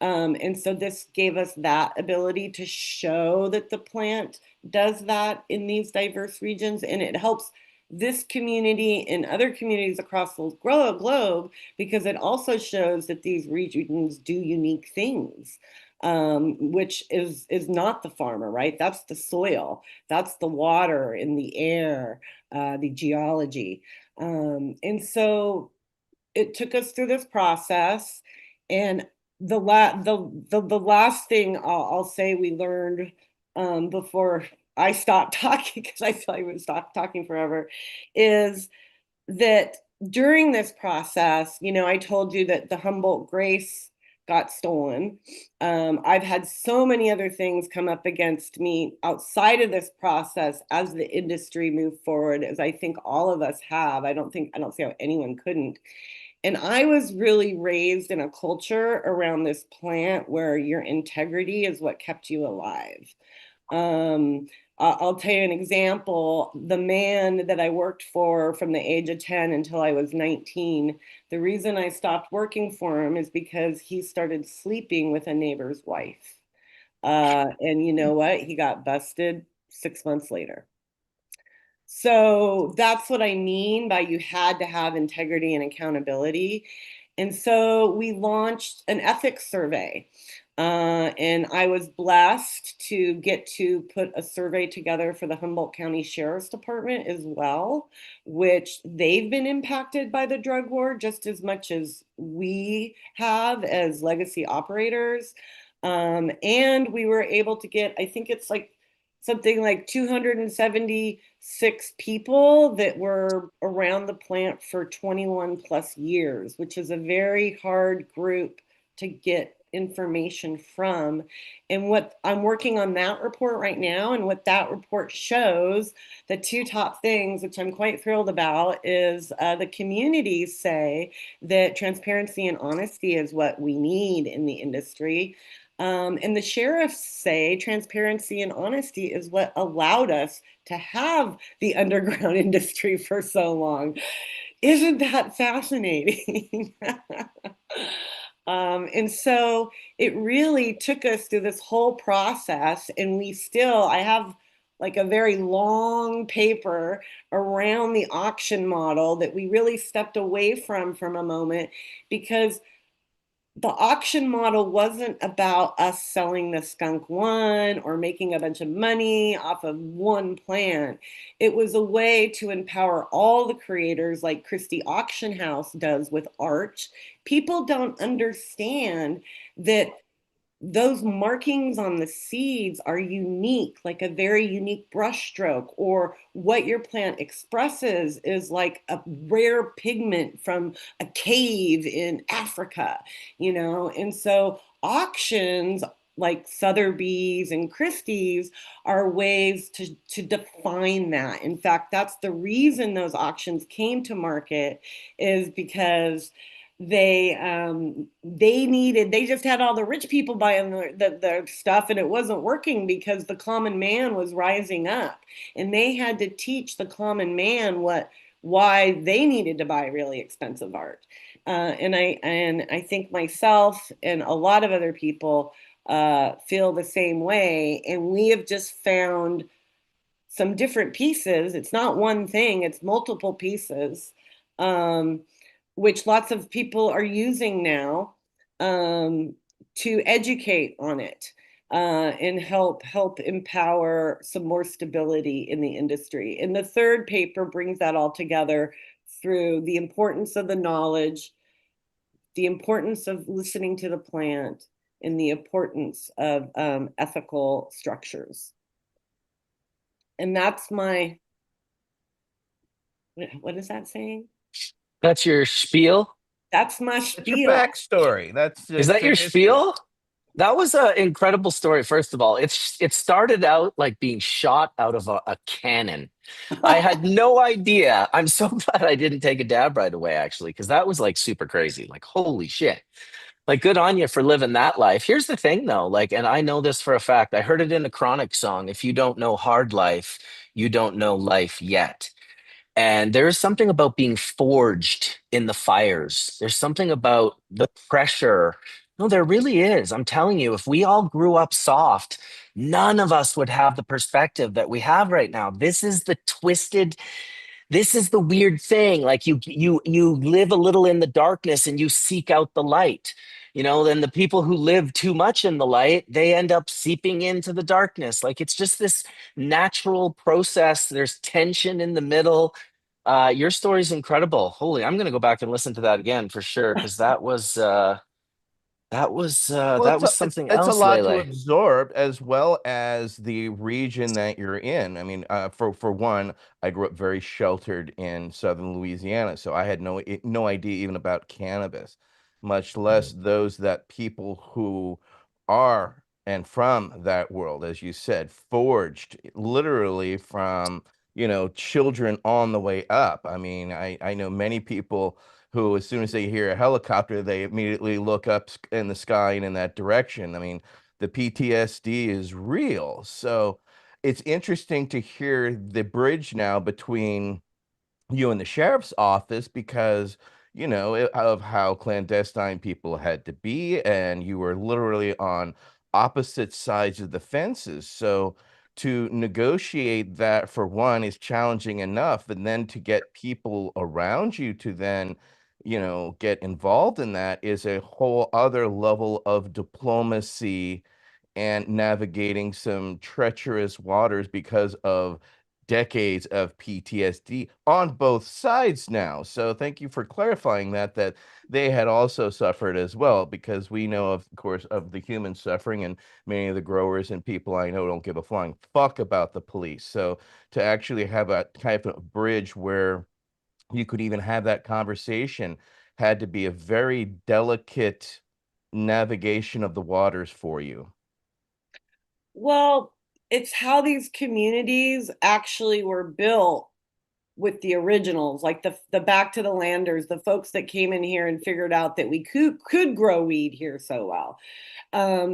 And so this gave us that ability to show that the plant does that in these diverse regions, and it helps this community and other communities across the globe, because it also shows that these regions do unique things, which is not the farmer, right? That's the soil, that's the water in the air, the geology. And so it took us through this process. And the last thing I'll say we learned before I stopped talking, because I thought I would stop talking forever, is that during this process, I told you that the Humboldt Grace got stolen. I've had so many other things come up against me outside of this process as the industry moved forward, as I think all of us have. I don't see how anyone couldn't. And I was really raised in a culture around this plant where your integrity is what kept you alive. I'll tell you an example. The man that I worked for from the age of 10 until I was 19, the reason I stopped working for him is because he started sleeping with a neighbor's wife. And you know what? He got busted 6 months later. So that's what I mean by you had to have integrity and accountability. And so we launched an ethics survey. And I was blessed to get to put a survey together for the Humboldt County Sheriff's Department as well, which they've been impacted by the drug war just as much as we have as legacy operators. And we were able to get, I think it's like something like 276 people that were around the plant for 21 plus years, which is a very hard group to get information from. And what I'm working on that report right now, and what that report shows, the two top things, which I'm quite thrilled about, is the communities say that transparency and honesty is what we need in the industry. And the sheriffs say transparency and honesty is what allowed us to have the underground industry for so long. Isn't that fascinating? And so it really took us through this whole process, and I have like a very long paper around the auction model that we really stepped away from a moment, because the auction model wasn't about us selling the skunk one or making a bunch of money off of one plant. It was a way to empower all the creators, like Christie Auction House does with art. People don't understand that those markings on the seeds are unique, like a very unique brushstroke, or what your plant expresses is like a rare pigment from a cave in Africa, you know? And so auctions like Sotheby's and Christie's are ways to define that. In fact, that's the reason those auctions came to market, is because they just had all the rich people buying their stuff, and it wasn't working because the common man was rising up, and they had to teach the common man why they needed to buy really expensive art. And I think myself and a lot of other people feel the same way, and we have just found some different pieces. It's not one thing, it's multiple pieces, um, which lots of people are using now, um, to educate on it, and help empower some more stability in the industry. And the third paper brings that all together through the importance of the knowledge, the importance of listening to the plant, and the importance of ethical structures. And that's my, what is that saying? That's your spiel? That's my That's your spiel. backstory. That's Is that the your history. spiel? That was an incredible story. First of all, it started out like being shot out of a cannon. I had no idea. I'm so glad I didn't take a dab right away, actually, because that was like super crazy. Like, holy shit. Like, good on you for living that life. Here's the thing, though. Like, and I know this for a fact. I heard it in a Chronic song. If you don't know hard life, you don't know life yet. And there's something about being forged in the fires. There's something about the pressure. No, there really is. I'm telling you, if we all grew up soft, none of us would have the perspective that we have right now. This is the twisted, this is the weird thing. Like you live a little in the darkness and you seek out the light. You know, then the people who live too much in the light, they end up seeping into the darkness. Like it's just this natural process. There's tension in the middle. Your story's incredible. Holy, I'm gonna go back and listen to that again for sure, because Well, that was something it's a else, lot to Lele. absorb, as well as the region that you're in. I mean, for one, I grew up very sheltered in southern Louisiana, so I had no idea even about cannabis, much less those that people who are and from that world, as you said, forged literally from, children on the way up. I mean, I know many people who, as soon as they hear a helicopter, they immediately look up in the sky and in that direction. I mean, the PTSD is real. So it's interesting to hear the bridge now between you and the sheriff's office, because of how clandestine people had to be, and you were literally on opposite sides of the fences. So to negotiate that, for one, is challenging enough, and then to get people around you to then get involved in that is a whole other level of diplomacy and navigating some treacherous waters because of decades of PTSD on both sides now. So thank you for clarifying that they had also suffered as well, because we know, of course, of the human suffering, and many of the growers and people I know don't give a flying fuck about the police. So to actually have a kind of bridge where you could even have that conversation had to be a very delicate navigation of the waters for you. Well, it's how these communities actually were built with the originals, like the back to the landers, the folks that came in here and figured out that we could grow weed here so well.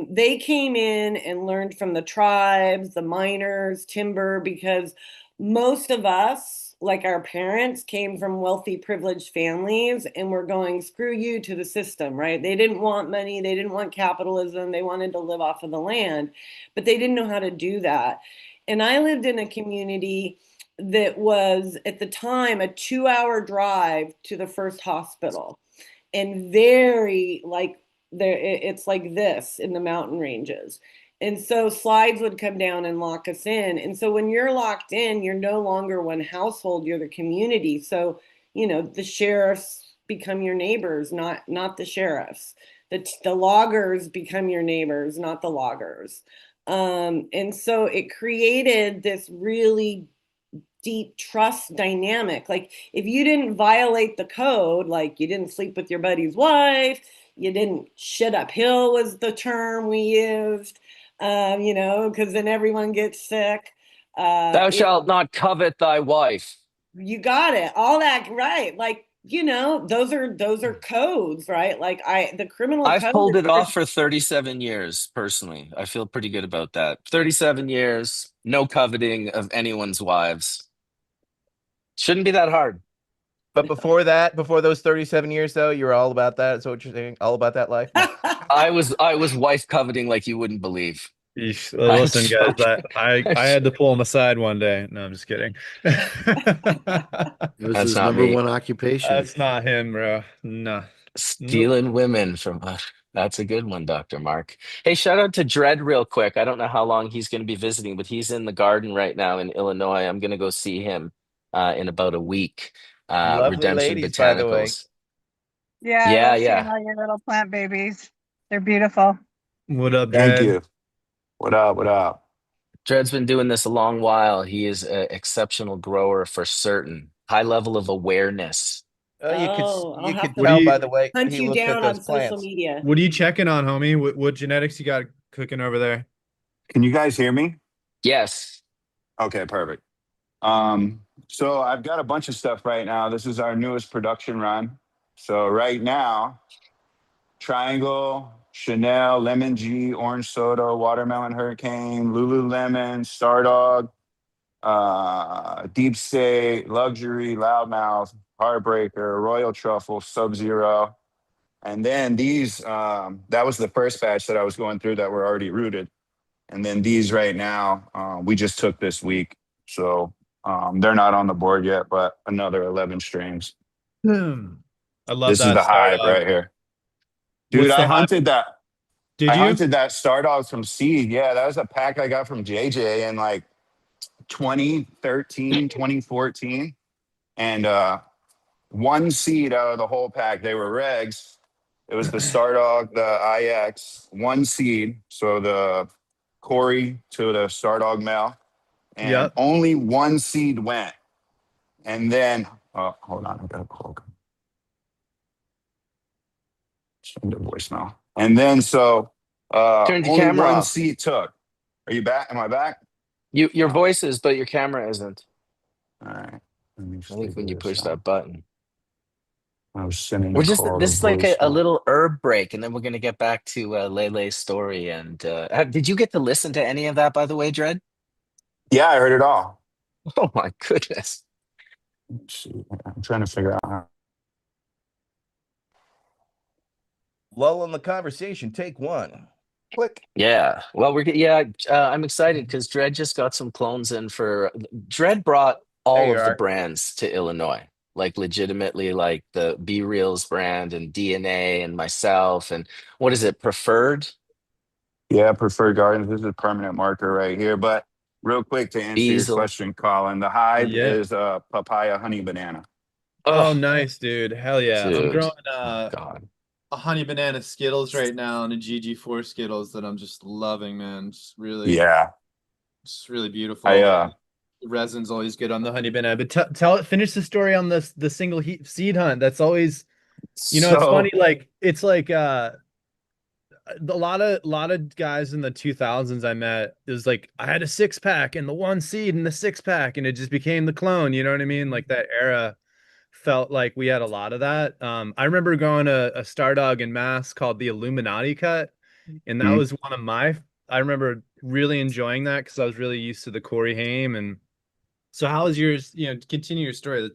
They came in and learned from the tribes, the miners, timber, because most of us, like our parents, came from wealthy, privileged families, and we're going, screw you to the system, right? They didn't want money, they didn't want capitalism, they wanted to live off of the land, but they didn't know how to do that. And I lived in a community that was, at the time, a 2 hour drive to the first hospital, and very like it's like this in the mountain ranges. And so slides would come down and lock us in. And so when you're locked in, you're no longer one household, you're the community. So, the sheriffs become your neighbors, not the sheriffs. The loggers become your neighbors, not the loggers. And so it created this really deep trust dynamic. Like if you didn't violate the code, like you didn't sleep with your buddy's wife, you didn't shit uphill was the term we used, because then everyone gets sick. Thou shalt not covet thy wife. You got it. All that right. Like, those are codes, right? Like the criminal I've code pulled is it off for 37 years, personally. I feel pretty good about that. 37 years, no coveting of anyone's wives. Shouldn't be that hard. But before that, before those 37 years, though, you were all about that. Is that what you're saying? All about that life? No. I was wife coveting like you wouldn't believe. Yeesh. I'm Listen, guys, joking. I had to pull him aside one day. No, I'm just kidding. It was That's his not number me. one occupation. That's not him, bro. No. Nope. Stealing women from that's a good one, Dr. Mark. Hey, shout out to Dredd real quick. I don't know how long he's going to be visiting, but he's in the garden right now in Illinois. I'm going to go see him in about a week. Lovely Redemption ladies, by the way. Botanicals. Yeah, I Yeah, love seeing yeah. all your little plant babies. They're beautiful. What up, Thank Dred? you. What up? What up? Dredd's been doing this a long while. He is an exceptional grower for certain. High level of awareness. Oh, I'll You have could to What do tell you by the way hunt he you looks at down those on social plants. media. what are you checking on, homie? What genetics you got cooking over there? Can you guys hear me? Yes. Okay, perfect. So I've got a bunch of stuff right now. This is our newest production run. So right now, Triangle, Chanel, Lemon G, Orange Soda, Watermelon Hurricane, Lululemon, Stardog, Deep State, Luxury, Loudmouth, Heartbreaker, Royal Truffle, Sub Zero. And then these, that was the first batch that I was going through that were already rooted. And then these right now, we just took this week. So they're not on the board yet, but another 11 strains. I love This is that the Star hive Dog. right here. Dude, What's I the hype? hunted that. Did I you? hunted that Star Dog from seed. Yeah, that was a pack I got from JJ in like 2013, 2014. And one seed out of the whole pack, they were regs. It was the Star Dog, the IX, one seed. So the Corey to the Star Dog male. And Yep. only one seed went. And then, hold on, I got a call. Send a voicemail. And then, so Turn your only camera one off. seed took. Are you back? Am I back? Your Oh, voice is, but your camera isn't. all right. Let me I think when figure you this push out. that button. I was sending We're a just call to this is like a voicemail. little herb break, and then we're gonna get back to Lele's story. And did you get to listen to any of that, by the way, Dred? Yeah, I heard it all. Oh my goodness. Let's see. I'm trying to figure out how. Lull in the conversation. Take one. Click. Yeah. Well, I'm excited because Dred just got some clones in for Dred brought There all you of the are. brands to Illinois. Like legitimately, like the B Reals brand and DNA and myself and what is it, preferred Yeah, preferred gardens. This is a permanent marker right here. But real quick to answer your Beazle. question, Colin, the hive Yeah. is papaya honey banana. Oh, Oh, nice, dude. Hell yeah. I'm dude. growing Oh God. a honey banana Skittles right now and a GG4 Skittles that I'm just loving, man. Yeah. Just really I beautiful. The resin's always good on the honey banana. But finish the story on the single seed hunt. That's always, it's funny. so Like it's like a lot of guys in the 2000s I met, it was like I had a 6-pack and the one seed and the 6-pack and it just became the clone. You know what I mean? Like that era felt like we had a lot of that. I remember going to a Star Dog in Mass called the Illuminati cut, and that mm, was one of my. I remember really enjoying that because I was really used to the Corey Haim. And so, how was yours? Continue your story.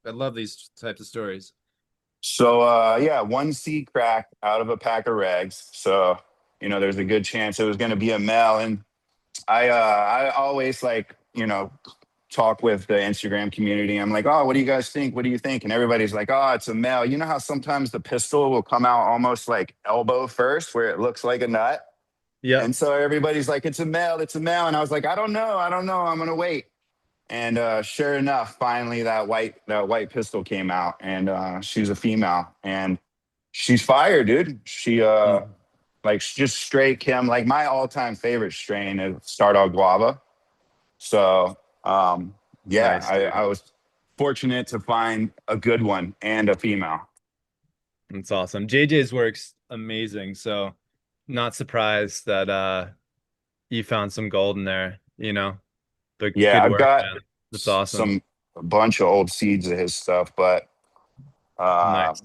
I love these types of stories. yeah, one seed crack out of a pack of regs. So, there's a good chance it was gonna be a male. And I always like, talk with the Instagram community. I'm like, oh, what do you guys think? What do you think? And everybody's like, oh, it's a male. You know how sometimes the pistol will come out almost like elbow first, where it looks like a nut? Yep. And so everybody's like, it's a male, it's a male. And I was like, I don't know, I'm gonna wait. And sure enough, finally that white pistol came out, and she's a female, and she's fire, dude. She like just straight Kim. Like my all-time favorite strain is Stardog Guava. So yeah, Nice, dude. I was fortunate to find a good one and a female. That's awesome. JJ's work's amazing. So not surprised that you found some gold in there, you know. But Yeah, good I've work, got man. That's awesome. a bunch of old seeds of his stuff, but uh, Nice.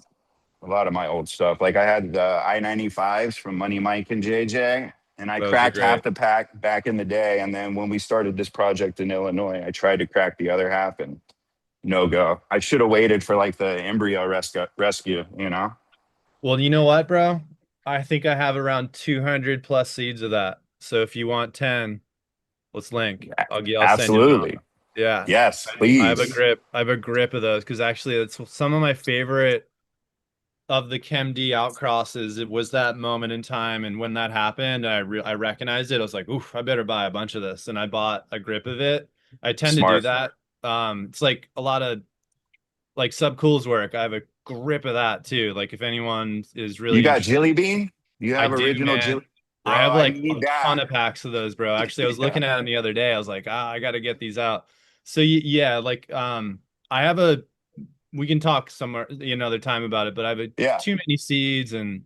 a lot of my old stuff. Like I had the I-95s from Money Mike and JJ, and I Those are cracked half great. the pack back in the day. And then when we started this project in Illinois, I tried to crack the other half, and no go. I should have waited for like the embryo rescue, you know? Well, you know what, bro? I think I have around 200 plus seeds of that. So if you want 10, let's link. I'll send you them out. Absolutely. Yeah. Yes, I have a please. grip. I have a grip of those because actually it's some of my favorite of the ChemD outcrosses. It was that moment in time, and when that happened, I recognized it. I was like, "Oof, I better buy a bunch of this," and I bought a grip of it. I tend to do Smart. that. It's like a lot of like Subcool's work. I have a grip of that too. Like if anyone is You really got interested, Jilly Bean? You I have do, original man. Jilly? I Bro, have I like need a ton that. of packs of those, bro. Actually, I was Yeah. looking at them the other day. I was like, I got to get these out. So yeah, like I have a we can talk somewhere another time about it, but I have Yeah. too many seeds, and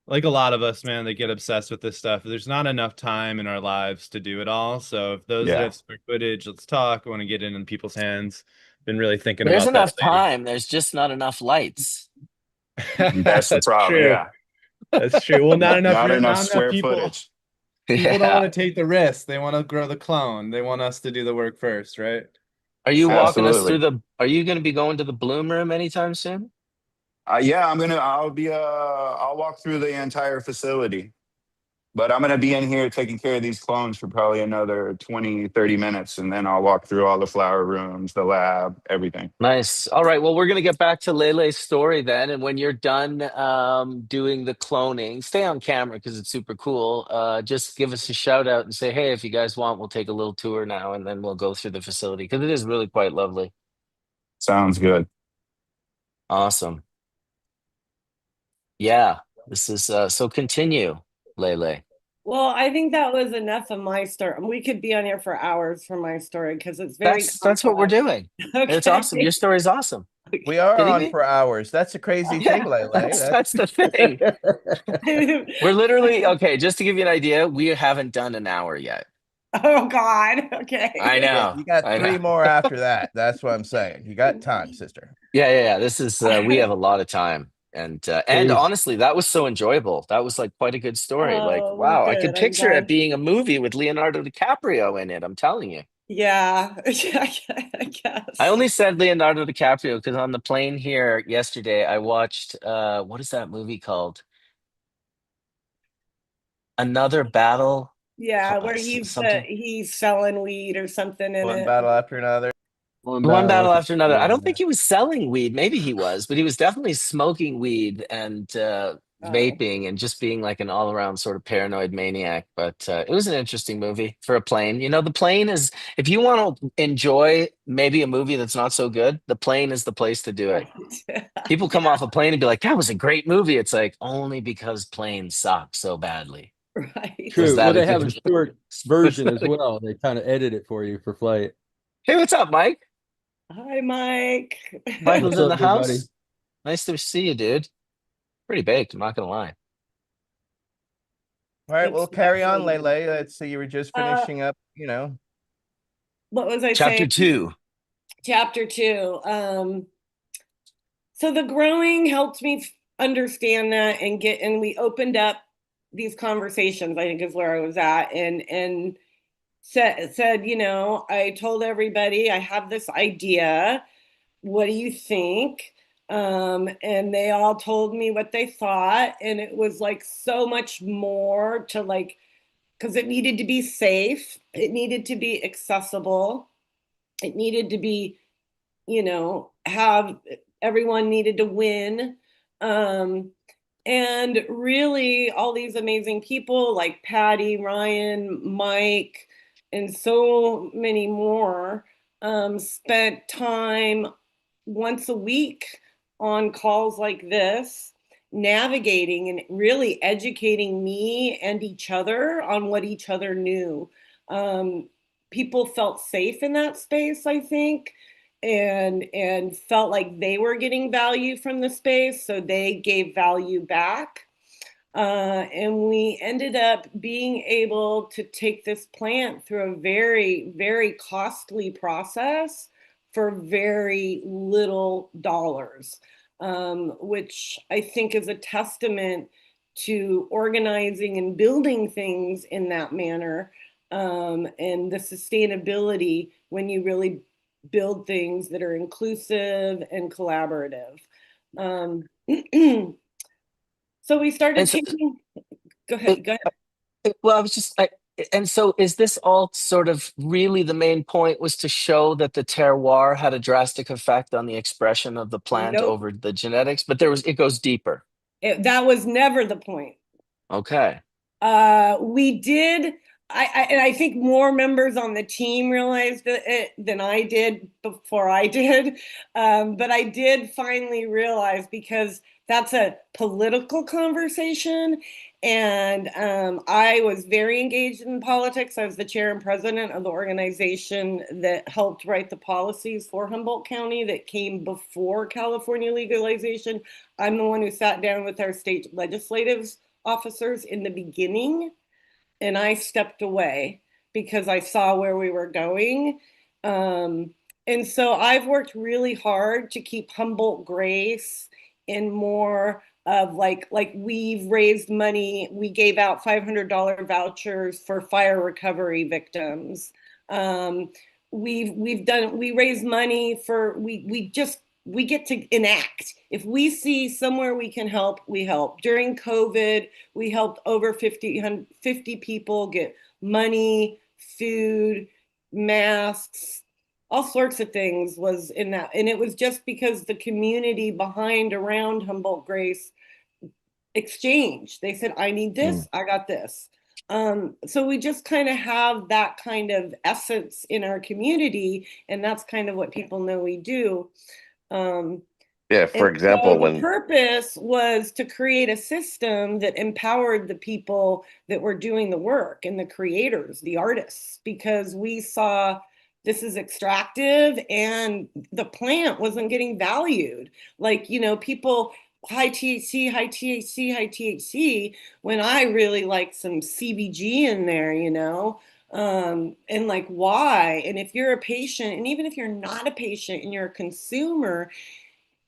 like a lot of us, man, they get obsessed with this stuff. There's not enough time in our lives to do it all. So if those that Yeah. have square footage, let's talk. I want to get it in people's hands. Been really thinking There's about that enough time. There's just not enough lights. lately. That's the That's problem. true. Yeah. That's true. Well, Not enough not enough square people. footage. People don't Yeah. want to take the risk. They want to grow the clone. They want us to do the work first, right? Are you So, walking us through Absolutely. the, are you going to be going to the bloom room anytime soon? Yeah, I'll walk through the entire facility, but I'm gonna be in here taking care of these clones for probably another 20, 30 minutes. And then I'll walk through all the flower rooms, the lab, everything. Nice. All right. Well, we're going to get back to Lele's story then. And when you're done doing the cloning, stay on camera because it's super cool. Just give us a shout out and say, hey, if you guys want, we'll take a little tour now and then we'll go through the facility because it is really quite lovely. Sounds good. Awesome. Yeah. This is so continue, Lele. Well, I think that was enough of my story. We could be on here for hours for my story because it's very That's what we're complex. doing. It's awesome. Your Okay. story's awesome. We are Kidding on me? for hours. That's a crazy thing, Yeah, Lele. that's the thing. We're literally okay, just to give you an idea, we haven't done an hour yet. Oh God. I Okay. Yeah, know. you got I know. 3 more after that. That's what I'm saying. You got time, sister. Yeah. This is we have a lot of time. And Hey, honestly, that was so enjoyable. That was like quite a good story. Like, Oh, well, wow, I could good. I'm picture it glad. being a movie with Leonardo DiCaprio in it. I'm telling you. Yeah. I I guess. only said Leonardo DiCaprio because on the plane here yesterday, I watched what is that movie called? Another Battle, Yeah, where something. he's selling weed or something in One it. battle after another. one One battle battle after after another. I don't another. think he was selling weed. Maybe he was, but he was definitely smoking weed and Oh, vaping and just being like an all-around sort of paranoid maniac. But it was an interesting movie for a plane. You know, the plane is, if you want to enjoy maybe a movie that's not so good, the plane is the place to do it. right. People come off a plane and be like, that was a great movie. It's like only because planes suck so badly. Right. Was True. Well, that a they have a good short was version that as well. They kind of edit it for you for flight. Hey, what's up, Mike? Hi, Mike. Michael's What's in up, the big buddy? house. Nice to see you, dude. Pretty baked, I'm not gonna lie. All right, It's well, carry on, lovely. Lele. Let's see. You were just Uh, finishing up. what was I Chapter saying? 2. Chapter two. So the growing helped me understand that and we opened up these conversations, I think is where I was at, and said, I told everybody I have this idea. What do you think? And they all told me what they thought, and it was like so much more to like because it needed to be safe, it needed to be accessible, It needed to be, have everyone needed to win. And really all these amazing people like Patty, Ryan, Mike, and so many more spent time once a week on calls like this, navigating and really educating me and each other on what each other knew. People felt safe in that space, I think, and felt like they were getting value from the space, so they gave value back. And we ended up being able to take this plant through a very, very costly process for very little dollars, which I think is a testament to organizing and building things in that manner, and the sustainability when you really build things that are inclusive and collaborative. Um, so we started And so, taking, go it, ahead, go ahead. well, I was just, and so is this all sort of really the main point was to show that the terroir had a drastic effect on the expression of the plant Nope. over the genetics, but it goes deeper. That was never the point. Okay. We did, and I think more members on the team realized it than I did before I did. But I did finally realize, because that's a political conversation. And I was very engaged in politics. I was the chair and president of the organization that helped write the policies for Humboldt County that came before California legalization. I'm the one who sat down with our state legislatives officers in the beginning, and I stepped away because I saw where we were going. And so I've worked really hard to keep Humboldt Grace in more of like we've raised money. We gave out $500 vouchers for fire recovery victims. We raised money for, we get to enact. If we see somewhere we can help, we help. During COVID, we helped over 50 people get money, food, masks, all sorts of things was in that. And it was just because the community behind around Humboldt Grace exchanged. They said, I need this, I got this. So we just kind of have that kind of essence in our community, and that's kind of what people know we do. Yeah, for And so example, the when purpose was to create a system that empowered the people that were doing the work and the creators, the artists, because we saw this is extractive and the plant wasn't getting valued. Like, people, high THC, high THC, high THC, when I really like some CBG in there, and like why? And if you're a patient, and even if you're not a patient and you're a consumer,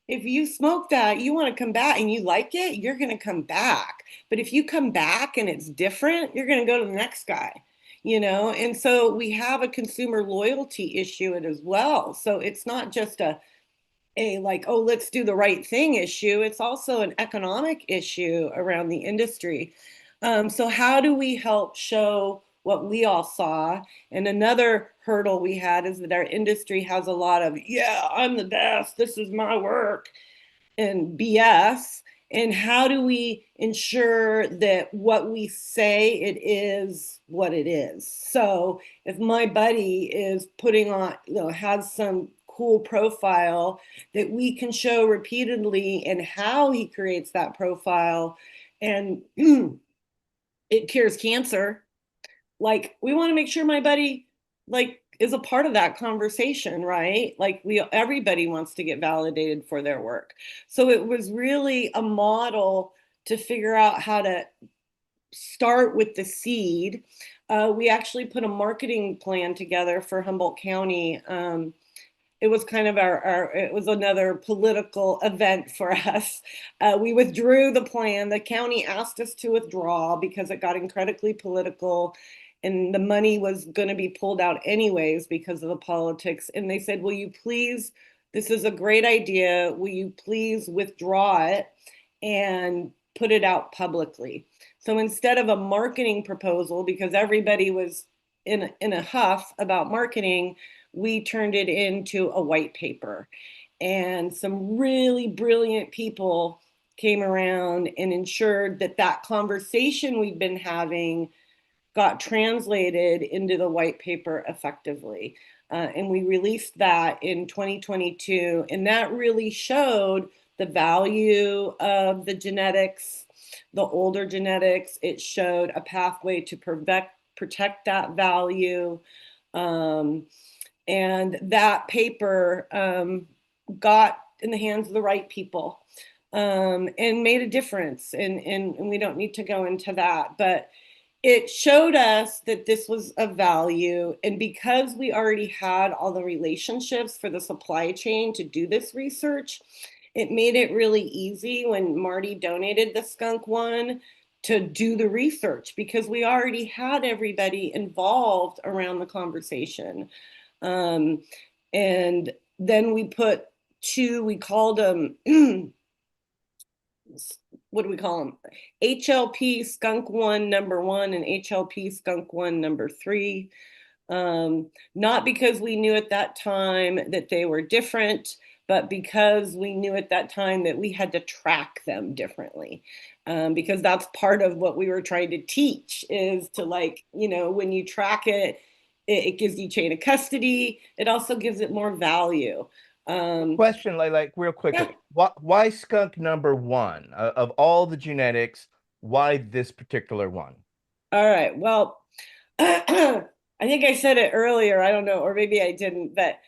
if you smoke that, you want to come back and you like it, you're going to come back. But if you come back and it's different, you're going to go to the next guy, And so we have a consumer loyalty issue as well. So it's not just a like, oh, let's do the right thing issue. It's also an economic issue around the industry. So how do we help show what we all saw? And another hurdle we had is that our industry has a lot of, yeah, I'm the best, this is my work, and BS. And how do we ensure that what we say it is what it is? So if my buddy is putting on, has some cool profile, that we can show repeatedly and how he creates that profile, and it cures cancer. Like, we want to make sure my buddy is a part of that conversation, right? Like, everybody wants to get validated for their work. So it was really a model to figure out how to start with the seed. We actually put a marketing plan together for Humboldt County. It was kind of it was another political event for us. We withdrew the plan. The county asked us to withdraw because it got incredibly political, and the money was going to be pulled out anyways because of the politics. And they said, will you please, this is a great idea, will you please withdraw it and put it out publicly? So instead of a marketing proposal, because everybody was in a huff about marketing, we turned it into a white paper. And some really brilliant people came around and ensured that that conversation we've been having got translated into the white paper effectively. And we released that in 2022. And that really showed the value of the genetics, the older genetics. It showed a pathway to protect that value. And that paper got in the hands of the right people and made a difference. And we don't need to go into that. But it showed us that this was of value. And because we already had all the relationships for the supply chain to do this research, it made it really easy when Marty donated the skunk one to do the research, because we already had everybody involved around the conversation. And then we put two, we called them, what do we call them? HLP Skunk One #1 and HLP Skunk One #3. Not because we knew at that time that they were different, but because we knew at that time that we had to track them differently. Because that's part of what we were trying to teach, is to, like, you know, when you track it, it gives you chain of custody. It also gives it more value. Question, like real quickly, Yeah. why skunk #1 of all the genetics? Why this particular one? All right. Well, I think I said it earlier. I don't know, or maybe I didn't. But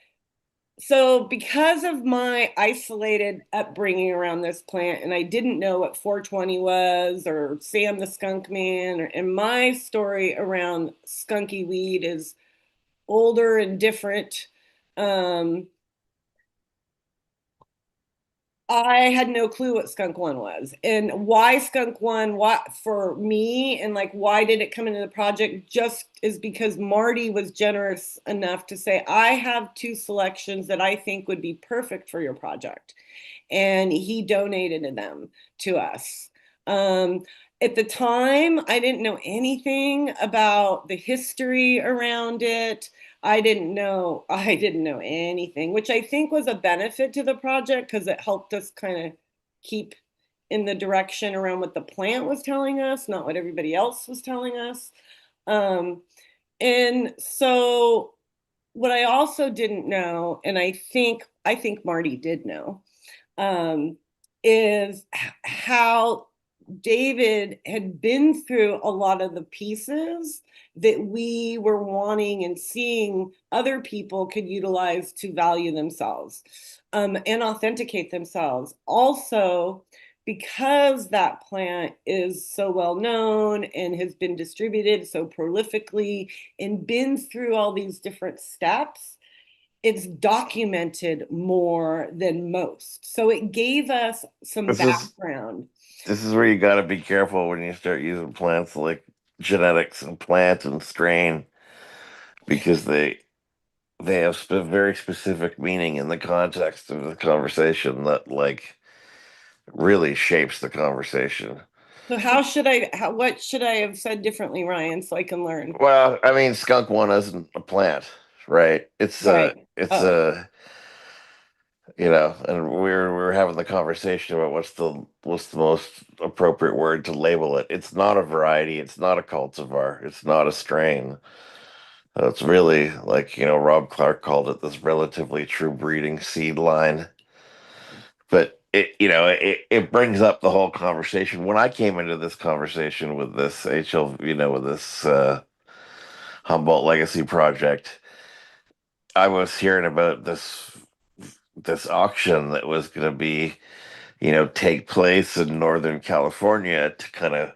so, because of my isolated upbringing around this plant, and I didn't know what 420 was, or Sam the Skunk Man, and my story around skunky weed is older and different. I had no clue what Skunk One was, and why Skunk One, what for me, and like why did it come into the project, just is because Marty was generous enough to say, I have two selections that I think would be perfect for your project. And he donated them to us. Um, at the time, I didn't know anything about the history around it. I didn't know anything, which I think was a benefit to the project, because it helped us kind of keep in the direction around what the plant was telling us, not what everybody else was telling us. And so what I also didn't know, and I think Marty did know, um, is how David had been through a lot of the pieces that we were wanting and seeing other people could utilize to value themselves, and authenticate themselves. Also, because that plant is so well known and has been distributed so prolifically and been through all these different steps, it's documented more than most. So it gave us some This is background. this is where you got to be careful when you start using plants like genetics and plant and strain, because they have very specific meaning in the context of the conversation that like really shapes the conversation. So what should I have said differently, Ryan, so I can learn? Well, I mean, skunk one isn't a plant, right? Right. It's Oh, a and we were having the conversation about what's the most appropriate word to label it. It's not a variety. It's not a cultivar. It's not a strain. It's really like, Rob Clark called it this relatively true breeding seed line. But it brings up the whole conversation. When I came into this conversation with this HL, with this Humboldt Legacy Project, I was hearing about this auction that was going to be, take place in Northern California to kind of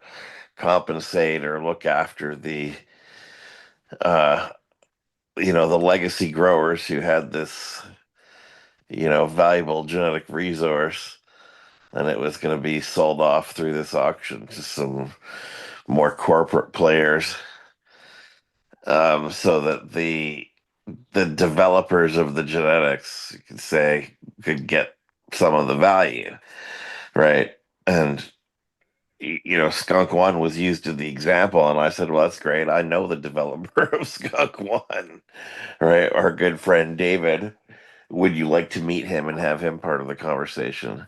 compensate or look after uh, the legacy growers who had this, valuable genetic resource, and it was going to be sold off through this auction to some more corporate players, so that the developers of the genetics, you could say, could get some of the value, right? And Skunk One was used as the example, and I said, "Well, that's great. I know the developer of Skunk One, right? Our good friend David. Would you like to meet him and have him part of the conversation?"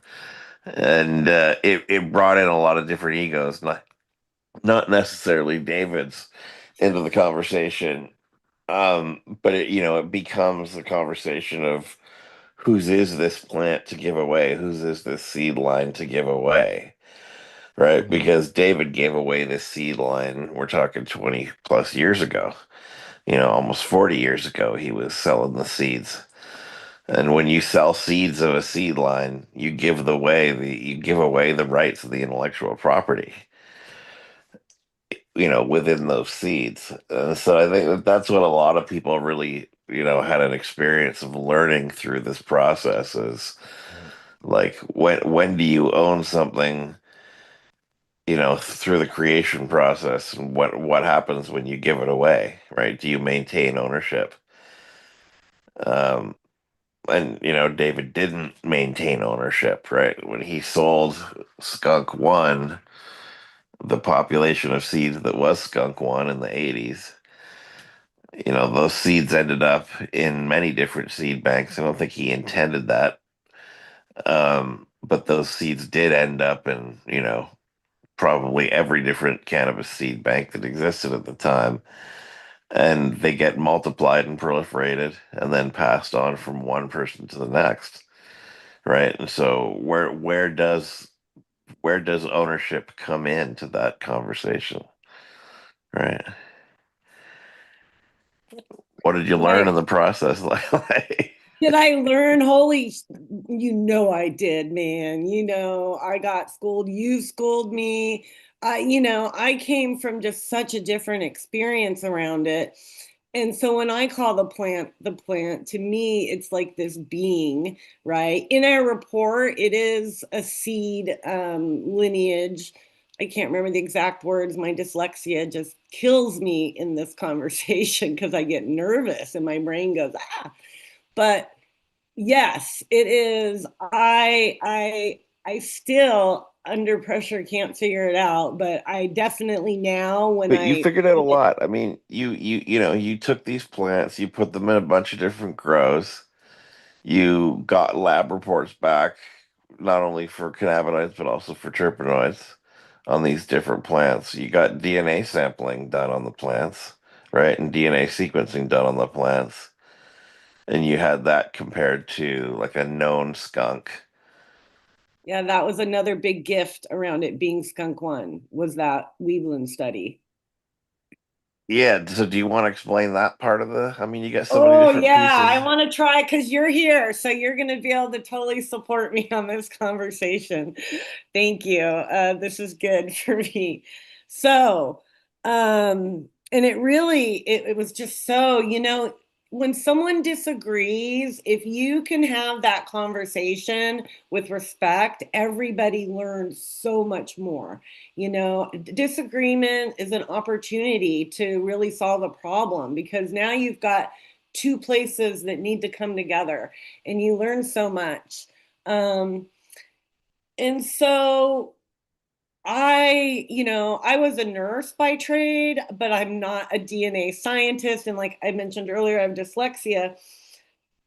And it brought in a lot of different egos, not necessarily David's, into the conversation. But it becomes the conversation of whose is this plant to give away? Whose is this seed line to give away? Right? Mhm. Because David gave away this seed line, we're talking 20 plus years ago, almost 40 years ago, he was selling the seeds. And when you sell seeds of a seed line, you give away the rights of the intellectual property, within those seeds. So I think that's what a lot of people really, had an experience of learning through this process is Right. like when do you own something, through the creation process, and what happens when you give it away, right? Do you maintain ownership? Um, and David didn't maintain ownership, right? When he sold Skunk One, the population of seeds that was Skunk One in the 80s, those seeds ended up in many different seed banks. I don't think he intended that. But those seeds did end up in, probably every different cannabis seed bank that existed at the time. And they get multiplied and proliferated and then passed on from one person to the next. Right. And so where does ownership come into that conversation? Right. What did you learn Right. in the process? Like, Did I learn? Holy, I did, man. I got schooled. You schooled me. I came from just such a different experience around it. And so when I call the plant, to me, it's like this being, right? In our report, it is a seed lineage. I can't remember the exact words. My dyslexia just kills me in this conversation because I get nervous and my brain goes, ah. But yes, it is. I still under pressure can't figure it out, but I definitely now when but you I figured out a lot. I mean, you took these plants, you put them in a bunch of different grows. You got lab reports back, not only for cannabinoids but also for terpenoids on these different plants. You got DNA sampling done on the plants, right? And DNA sequencing done on the plants. And you had that compared to like a known skunk. yeah, that was another big gift around it being skunk one was that Weebland study. Yeah, so do you want to explain that part of the? I mean, you got so many Oh different yeah, pieces. I want to try because you're here, so you're going to be able to totally support me on this conversation. Thank you. This is good for me. So, and it was just so, when someone disagrees, if you can have that conversation with respect, everybody learns so much more. Disagreement is an opportunity to really solve a problem because now you've got two places that need to come together and you learn so much. And so I was a nurse by trade, but I'm not a DNA scientist. And like I mentioned earlier, I have dyslexia.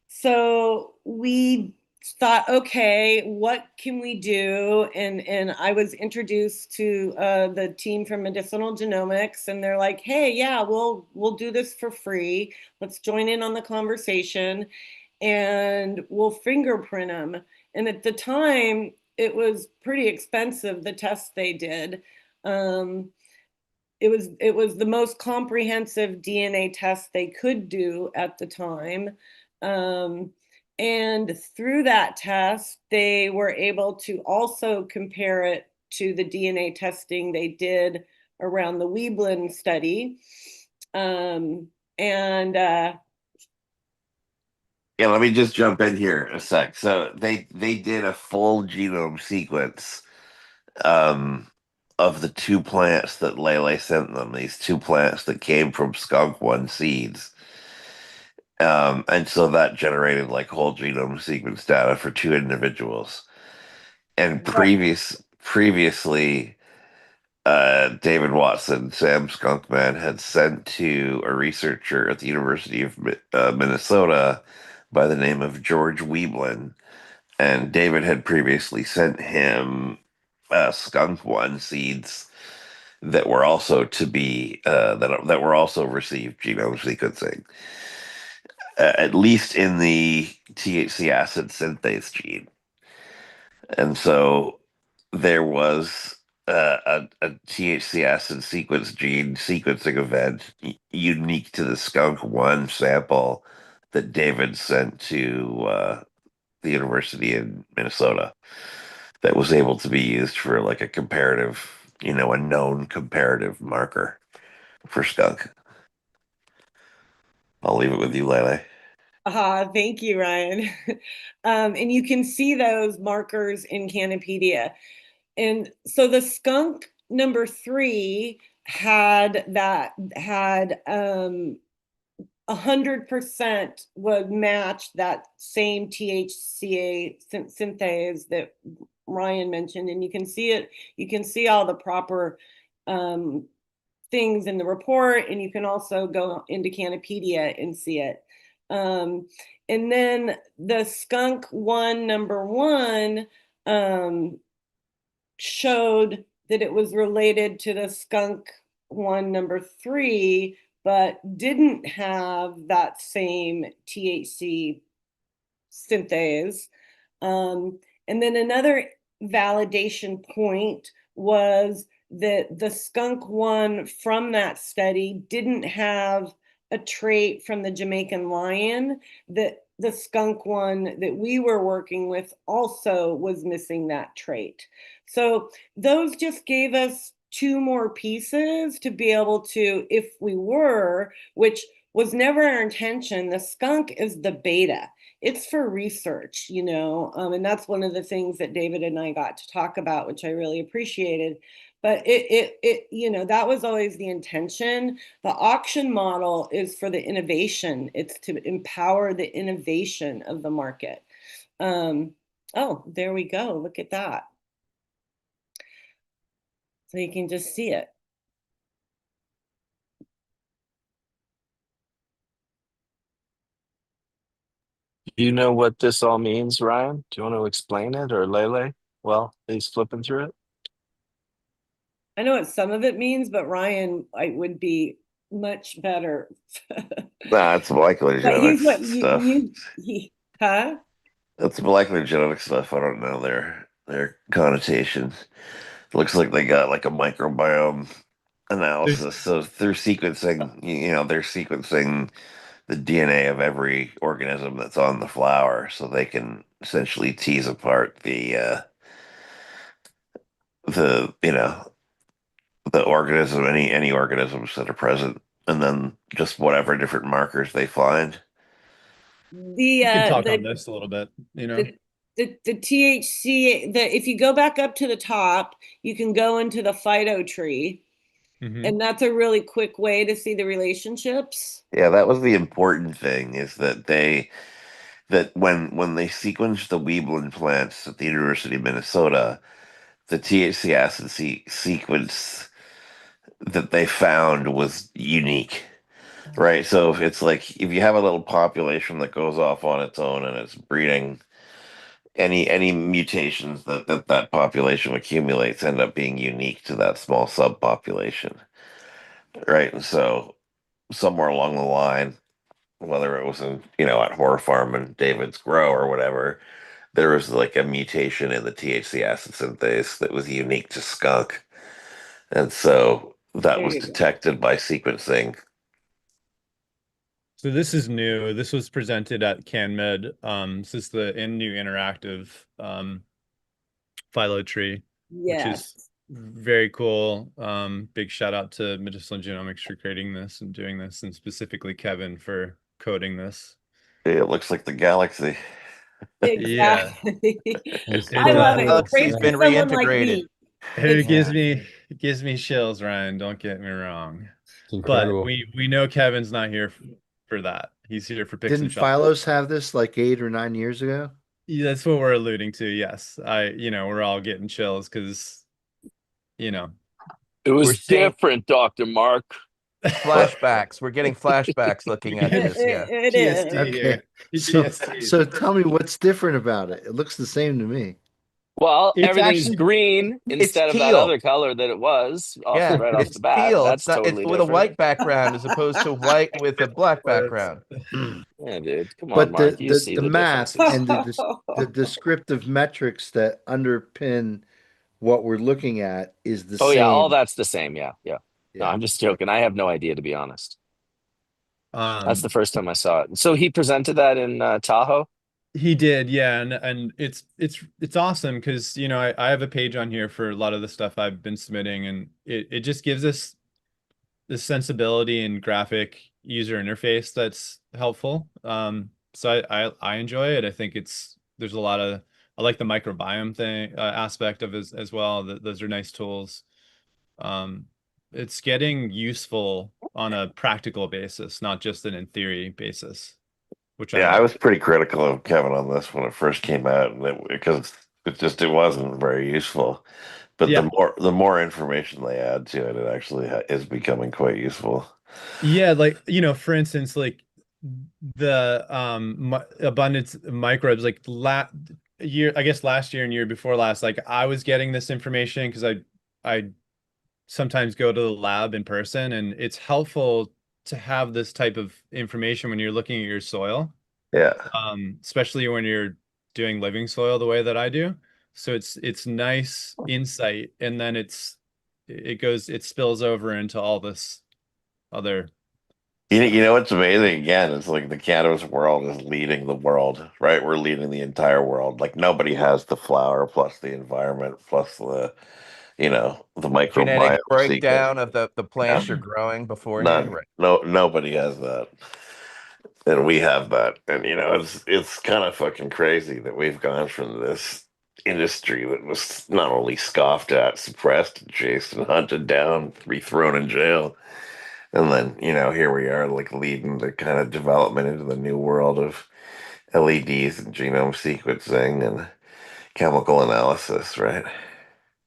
So we thought, okay, what can we do? And I was introduced to the team from Medicinal Genomics, and they're like, hey, yeah, we'll do this for free. Let's join in on the conversation, and we'll fingerprint them. And at the time, it was pretty expensive, the tests they did. Um, it was the most comprehensive DNA test they could do at the time. Um, and through that test, they were able to also compare it to the DNA testing they did around the Weebland study. And Yeah, let me just jump in here a sec. So they did a full genome sequence um of the two plants that Lele sent them, these two plants that came from skunk one seeds. And so that generated like whole genome sequence data for two individuals. And right, previously David Watson, Sam Skunkman, had sent to a researcher at the University of Minnesota by the name of George Weeblin. And David had previously sent him skunk one seeds that were also to be that were also received genome sequencing, at least in the THC acid synthase gene. And so there was a THC acid sequence gene sequencing event unique to the skunk one sample that David sent to the university in Minnesota that was able to be used for like a comparative, a known comparative marker for skunk. I'll leave it with you, Lele. Thank you, Ryan. And you can see those markers in Canopedia. And so the skunk number 3 had 100% would match that same THCA synthase that Ryan mentioned, and you can see it. You can see all the proper things in the report, and you can also go into Canopedia and see it. And then the skunk one number 1 showed that it was related to the skunk one number 3, but didn't have that same THC synthase. And then another validation point was that the skunk one from that study didn't have a trait from the Jamaican lion, that the skunk one that we were working with also was missing that trait. So those just gave us 2 more pieces to be able to, if we were, which was never our intention, the skunk is the beta. It's for research, and that's one of the things that David and I got to talk about, which I really appreciated. But that was always the intention. The auction model is for the innovation. It's to empower the innovation of the market. Oh, there we go. Look at that. So you can just see it. Do you know what this all means, Ryan? Do you want to explain it, or Lele? Well, he's flipping through it. I know what some of it means, but Ryan, I would be much better. Nah, it's molecular But he's genetics what stuff. huh? It's molecular genetics stuff. I don't know their connotations. It looks like they got like a microbiome There's analysis. So through sequencing, they're sequencing the DNA of every organism that's on the flower, so they can essentially tease apart the the organism, any organisms that are present, and then just whatever different markers they find. The we can uh talk on the this a little bit, the the THC, if you go back up to the top, you can go into the phyto tree, Mhm. and that's a really quick way to see the relationships. Yeah, that was the important thing, is that when they sequenced the Weeblin plants at the University of Minnesota, the THC acid sequence that they found was unique, right? So if it's like if you have a little population that goes off on its own and it's breeding, any mutations that population accumulates end up being unique to that small subpopulation, right? And so somewhere along the line, whether it was in at Horror Farm and David's Grow or whatever, there was like a mutation in the THC acid synthase that was unique to skunk, and so that There was you go. detected by sequencing. So this is new. This was presented at CanMed. This is the new interactive phyllo tree, which is Yes. very cool. Big shout out to Medicinal Genomics for creating this and doing this, and specifically Kevin for coding this. It looks like the galaxy. Yeah, Exactly. It's I it so love it. cool. Praise Galaxy's for Yeah. been someone like reintegrated. me. it It's gives Yeah. me chills, Ryan. Don't get me wrong, It's but incredible. we know Kevin's not here for that. He's here for picks Didn't and shovels. Philos have this like 8 or 9 years ago? Yeah, that's what we're alluding to. Yes, we're all getting chills because you know It We're was seeing different, Dr. Mark. flashbacks. We're getting flashbacks looking at Getting this. Yeah. It PTSD is. Okay. here. So PTSD. so tell me what's different about it. It looks the same to me. Well, It's everything's actually green It's instead of that teal. other color that it was Yeah, right off the it's bat. teal. That's It's totally with a different. white background as opposed to white with a black background. Yeah, dude. Come on, But Mark. You see the the math differences. and the descriptive metrics that underpin what we're looking at is the Oh yeah, all same. that's the same. Yeah, yeah. No, Yeah. I'm just joking. I have no idea, to be honest. That's the um first time I saw it. So he presented that in Tahoe. He did, yeah, and it's awesome because I have a page on here for a lot of the stuff I've been submitting, and it just gives us this sensibility and graphic user interface that's helpful. So I enjoy it. I think there's a lot of I like the microbiome thing aspect of it as well. Those are nice tools. Um, it's getting useful on a practical basis, not just an in theory basis, which I Yeah, I like. was pretty critical of Kevin on this when it first came out, and because it wasn't very useful. But Yeah. the more information they add to it, it actually is becoming quite useful. Yeah, like, for instance, like the mi abundance of microbes, like la year, I guess last year and year before last, like I was getting this information because I sometimes go to the lab in person, and it's helpful to have this type of information when you're looking at your soil, Yeah. especially when you're doing living soil the way that I do. So it's nice insight, and then it spills over into all this other You stuff. know what's amazing? Again, it's like the cannabis world is leading the world, right? We're leading the entire world. Like nobody has the flower plus the environment plus the microbiome Genetic sequence. breakdown of the Yeah. plants you're growing beforehand, None. right? No, nobody has that. And we have that. And it's kind of fucking crazy that we've gone from this industry that was not only scoffed at, suppressed, chased and hunted down, be thrown in jail. And then, here we are like leading the kind of development into the new world of LEDs and genome sequencing and chemical analysis, right?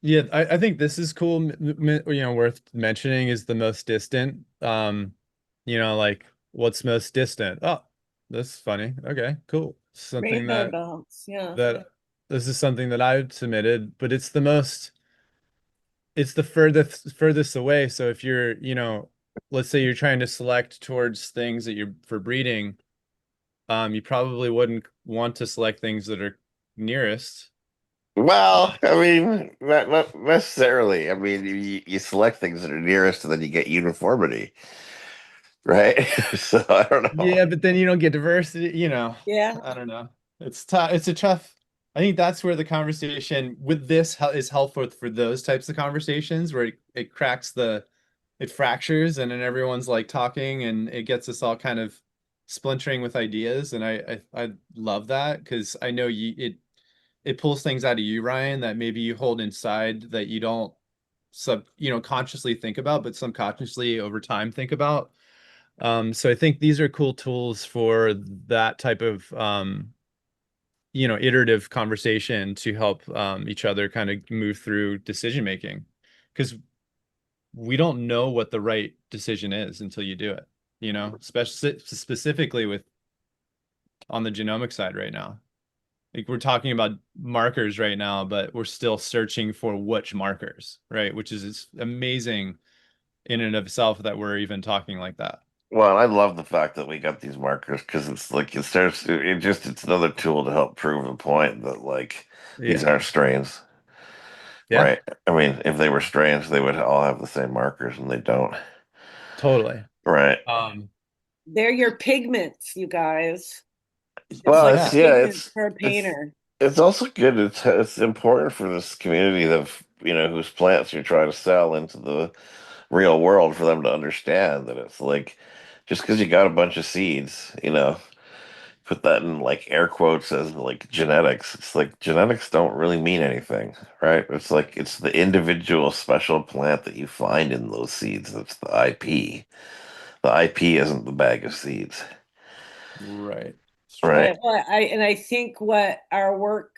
Yeah, I think this is cool, worth mentioning is the most distant. Like what's most distant? Oh, that's funny. Okay, cool. Something Rainbow that belts. Yeah. that this is something that I've submitted, but it's the furthest away. So if you're, let's say you're trying to select towards things that you're for breeding, you probably wouldn't want to select things that are nearest. Well, I mean, not necessarily. I mean, you select things that are nearest and then you get uniformity, right? So I don't know. Yeah, but then you don't get diversity, Yeah. I don't know. It's tough. It's a tough. I think that's where the conversation with this is helpful for those types of conversations where it cracks it fractures, and then everyone's like talking, and it gets us all kind of splintering with ideas. And I love that because I know it pulls things out of you, Ryan, that maybe you hold inside that you don't consciously think about, but subconsciously over time think about. So I think these are cool tools for that type of iterative conversation to help each other kind of move through decision making. Because we don't know what the right decision is until you do it, specifically with on the genomic side right now. Like we're talking about markers right now, but we're still searching for which markers, right? Which is it's amazing in and of itself that we're even talking like that. Well, I love the fact that we got these markers because it's like it's another tool to help prove the point that like these Yeah. aren't strains, Yeah, right? I mean, if they were strains, they would all have the same markers, and they don't, totally. right? Um, They're your pigments, you guys. It's Well, like it's yeah, yeah, pigments for a it's painter. it's also good. It's important for this community of whose plants you're trying to sell into the real world for them to understand that it's like just because you got a bunch of seeds, put that in like air quotes as like genetics. It's like genetics don't really mean anything, right? It's like it's the individual special plant that you find in those seeds that's the IP. The IP isn't the bag of seeds, right. It's true. right? But I think what our work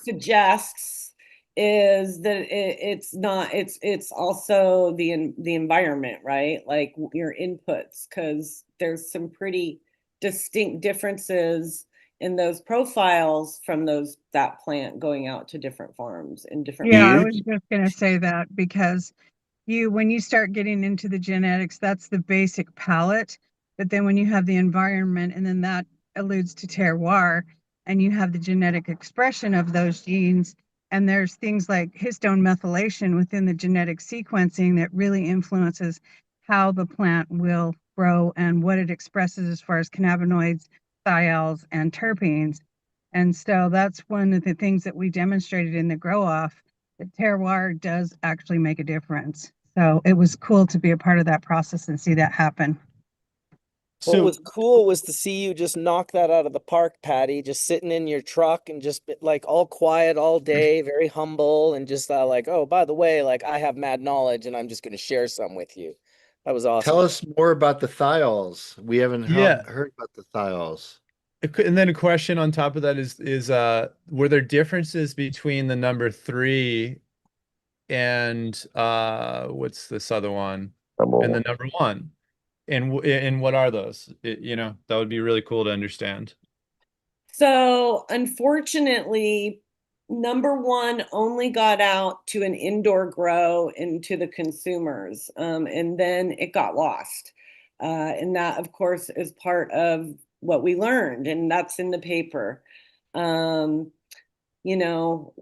suggests is that it's not, it's also the environment, right? Like your inputs, because there's some pretty distinct differences in those profiles from that plant going out to different farms in different Yeah, I markets. was just going to say that because when you start getting into the genetics, that's the basic palette. But then when you have the environment, and then that alludes to terroir, and you have the genetic expression of those genes, and there's things like histone methylation within the genetic sequencing that really influences how the plant will grow and what it expresses as far as cannabinoids, thiols, and terpenes. And so that's one of the things that we demonstrated in the grow off, that terroir does actually make a difference. So it was cool to be a part of that process and see that happen. What was So cool was to see you just knock that out of the park, Patty, just sitting in your truck and just like all quiet all day, very humble, and just like, oh, by the way, like I have mad knowledge and I'm just going to share some with you. That was Tell awesome. us more about the thiols. We haven't yeah, heard about the thiols. and then a question on top of that is were there differences between the number 3 and what's this other one Number and the one. number 1? And what are those? That would be really cool to understand. So unfortunately, number one only got out to an indoor grow and to the consumers, and then it got lost. And that, of course, is part of what we learned, and that's in the paper. Um, you know,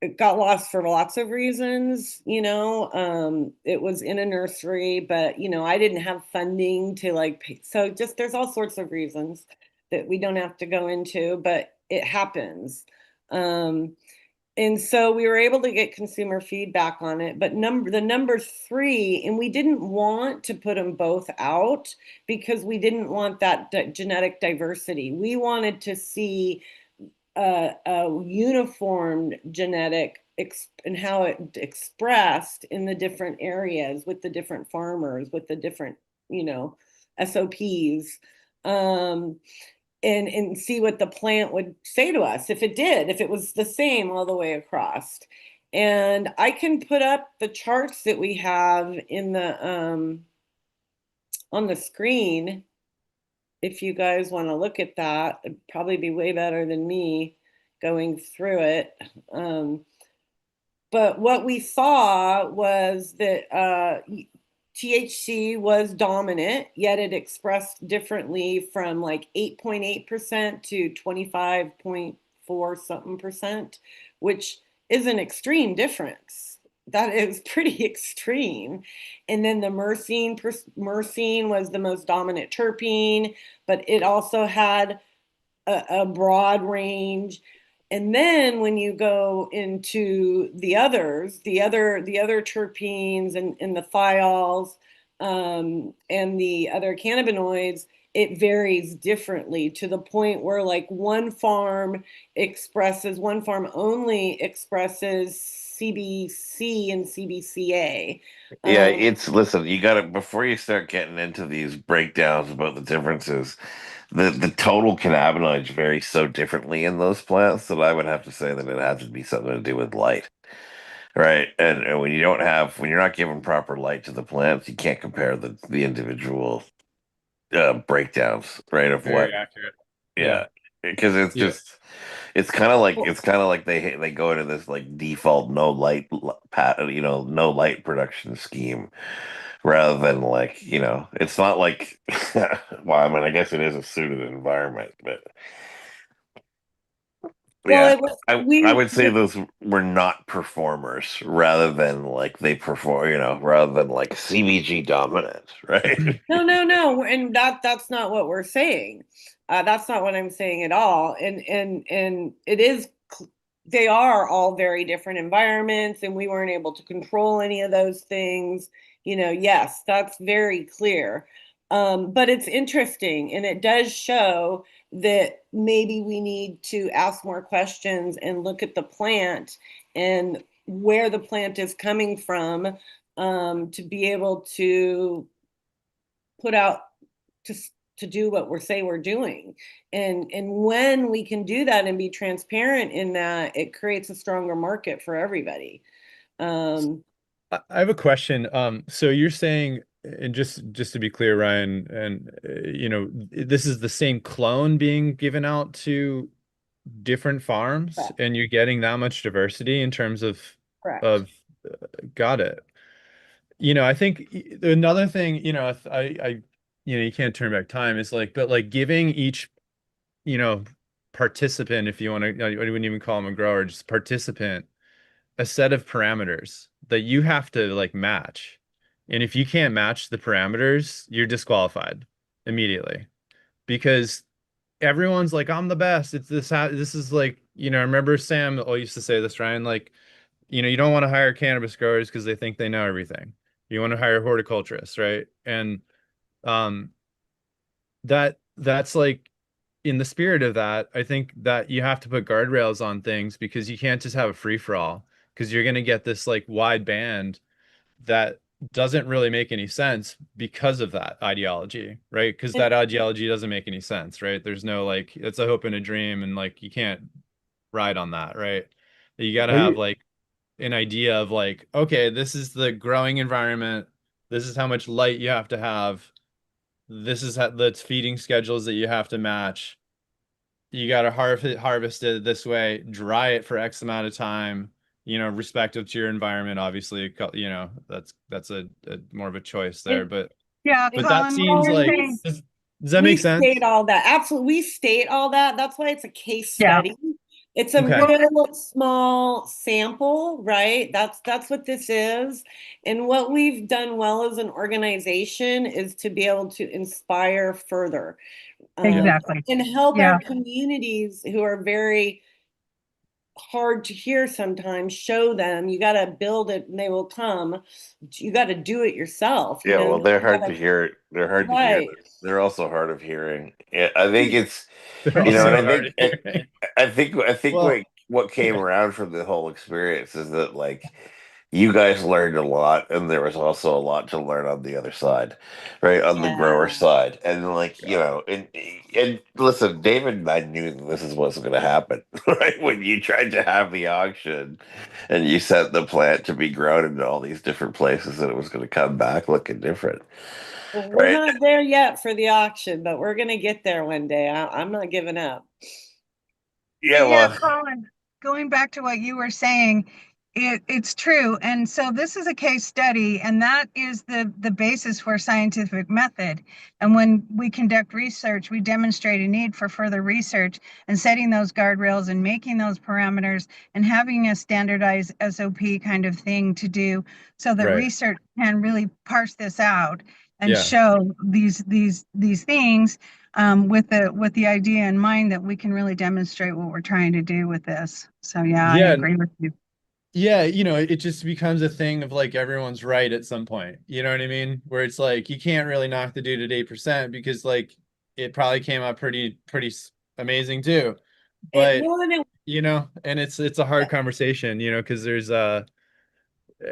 it got lost for lots of reasons. It was in a nursery, but I didn't have funding to like pay. So just there's all sorts of reasons that we don't have to go into, but it happens. um, and so we were able to get consumer feedback on it, but the number 3, and we didn't want to put them both out because we didn't want that genetic diversity. We wanted to see a uniform genetic and how it expressed in the different areas with the different farmers, with the different, SOPs, and see what the plant would say to us if it was the same all the way across. And I can put up the charts that we have in the on the screen if you guys want to look at that. It'd probably be way better than me going through it. But what we saw was that THC was dominant, yet it expressed differently from like 8.8% to 25.4 something percent, which is an extreme difference. That is pretty extreme. And then the myrcene was the most dominant terpene, but it also had a broad range. And then when you go into the others, the other terpenes and the thiols, and the other cannabinoids, it varies differently to the point where like one farm only expresses CBC and CBCA. Yeah, Um, listen, you got to, before you start getting into these breakdowns about the differences, the total cannabinoids vary so differently in those plants that I would have to say that it has to be something to do with light, right? And when you're not giving proper light to the plants, you can't compare the individual breakdowns, right? Of Very what, accurate. Yeah. yeah, because it's Yeah. just it's kind of like they go into this like default no light no light production scheme rather than like it's not like well, I mean, I guess it is a suited environment, but well, yeah, it was I would say those were not performers rather than like they perform, rather than like CBG dominant, right? No, and that's not what we're saying. That's not what I'm saying at all. And it is. They are all very different environments, and we weren't able to control any of those things. Yes, that's very clear. But it's interesting, and it does show that maybe we need to ask more questions and look at the plant and where the plant is coming from, to be able to put out to to do what we're doing. And when we can do that and be transparent in that, it creates a stronger market for everybody. I have a question. So you're saying, and just to be clear, Ryan, and this is the same clone being given out to different farms, Correct. and you're getting that much diversity in terms of Correct. of got it. I think another thing, you can't turn back time. Is like, but like giving each, you know, participant, if you want to, I wouldn't even call them a grower, just participant, a set of parameters that you have to like match. And if you can't match the parameters, you're disqualified immediately because everyone's like, I'm the best. It's this is like, I remember Sam used to say this, Ryan, like, you don't want to hire cannabis growers because they think they know everything. You want to hire horticulturists, right? And um that's like in the spirit of that, I think that you have to put guardrails on things because you can't just have a free for all because you're going to get this like wide band that doesn't really make any sense because of that ideology, right? Because that ideology doesn't make any sense, right? There's no like, it's a hope and a dream, and like you can't ride on that, right? You got to Are have you like an idea of like, okay, this is the growing environment. This is how much light you have to have. This is how the feeding schedules that you have to match. You got to harvest it this way, dry it for X amount of time, respective to your environment. Obviously, that's a more of a choice there, And, but Yeah, that Colin, what seems you're and like, saying. does that we make sense? state all that. Absolutely. We state all that. That's why it's a case Yeah. study. It's a Okay. real small sample, right? That's what this is. And what we've done well as an organization is to be able to inspire further, Yeah. Exactly. and help Yeah. our communities who are very hard to hear sometimes, show them you got to build it and they will come. You got to do it yourself, Yeah, well, they're you hard to gotta, hear. They're hard to hear. right. They're also hard of hearing. Yeah, I think it's, They're and also I hard think, of hearing. I think Well, what came around from the whole experience is that like you guys learned a lot, and there was also a lot to learn on the other side, right? On the grower Yeah. side, and like yeah. and listen, David and I knew that this is what's going to happen, right? When you tried to have the auction, and you sent the plant to be grown in all these different places, and it was going to come back looking different, Well, we're right? not there yet for the auction, but we're gonna get there one day. I'm not giving up. Yeah, Yeah, well, Colin, going back to what you were saying, it's true. And so this is a case study, and that is the basis for scientific method. And when we conduct research, we demonstrate a need for further research and setting those guardrails and making those parameters and having a standardized SOP kind of thing to do so that Right. research can really parse this out and Yeah. show these things with the idea in mind that we can really demonstrate what we're trying to do with this. So yeah, I Yeah. agree with you. Yeah, it just becomes a thing of like everyone's right at some point. You know what I mean? Where it's like you can't really knock the dude at 8% because like it probably came out pretty amazing too. It But won. and it's a hard conversation, because there's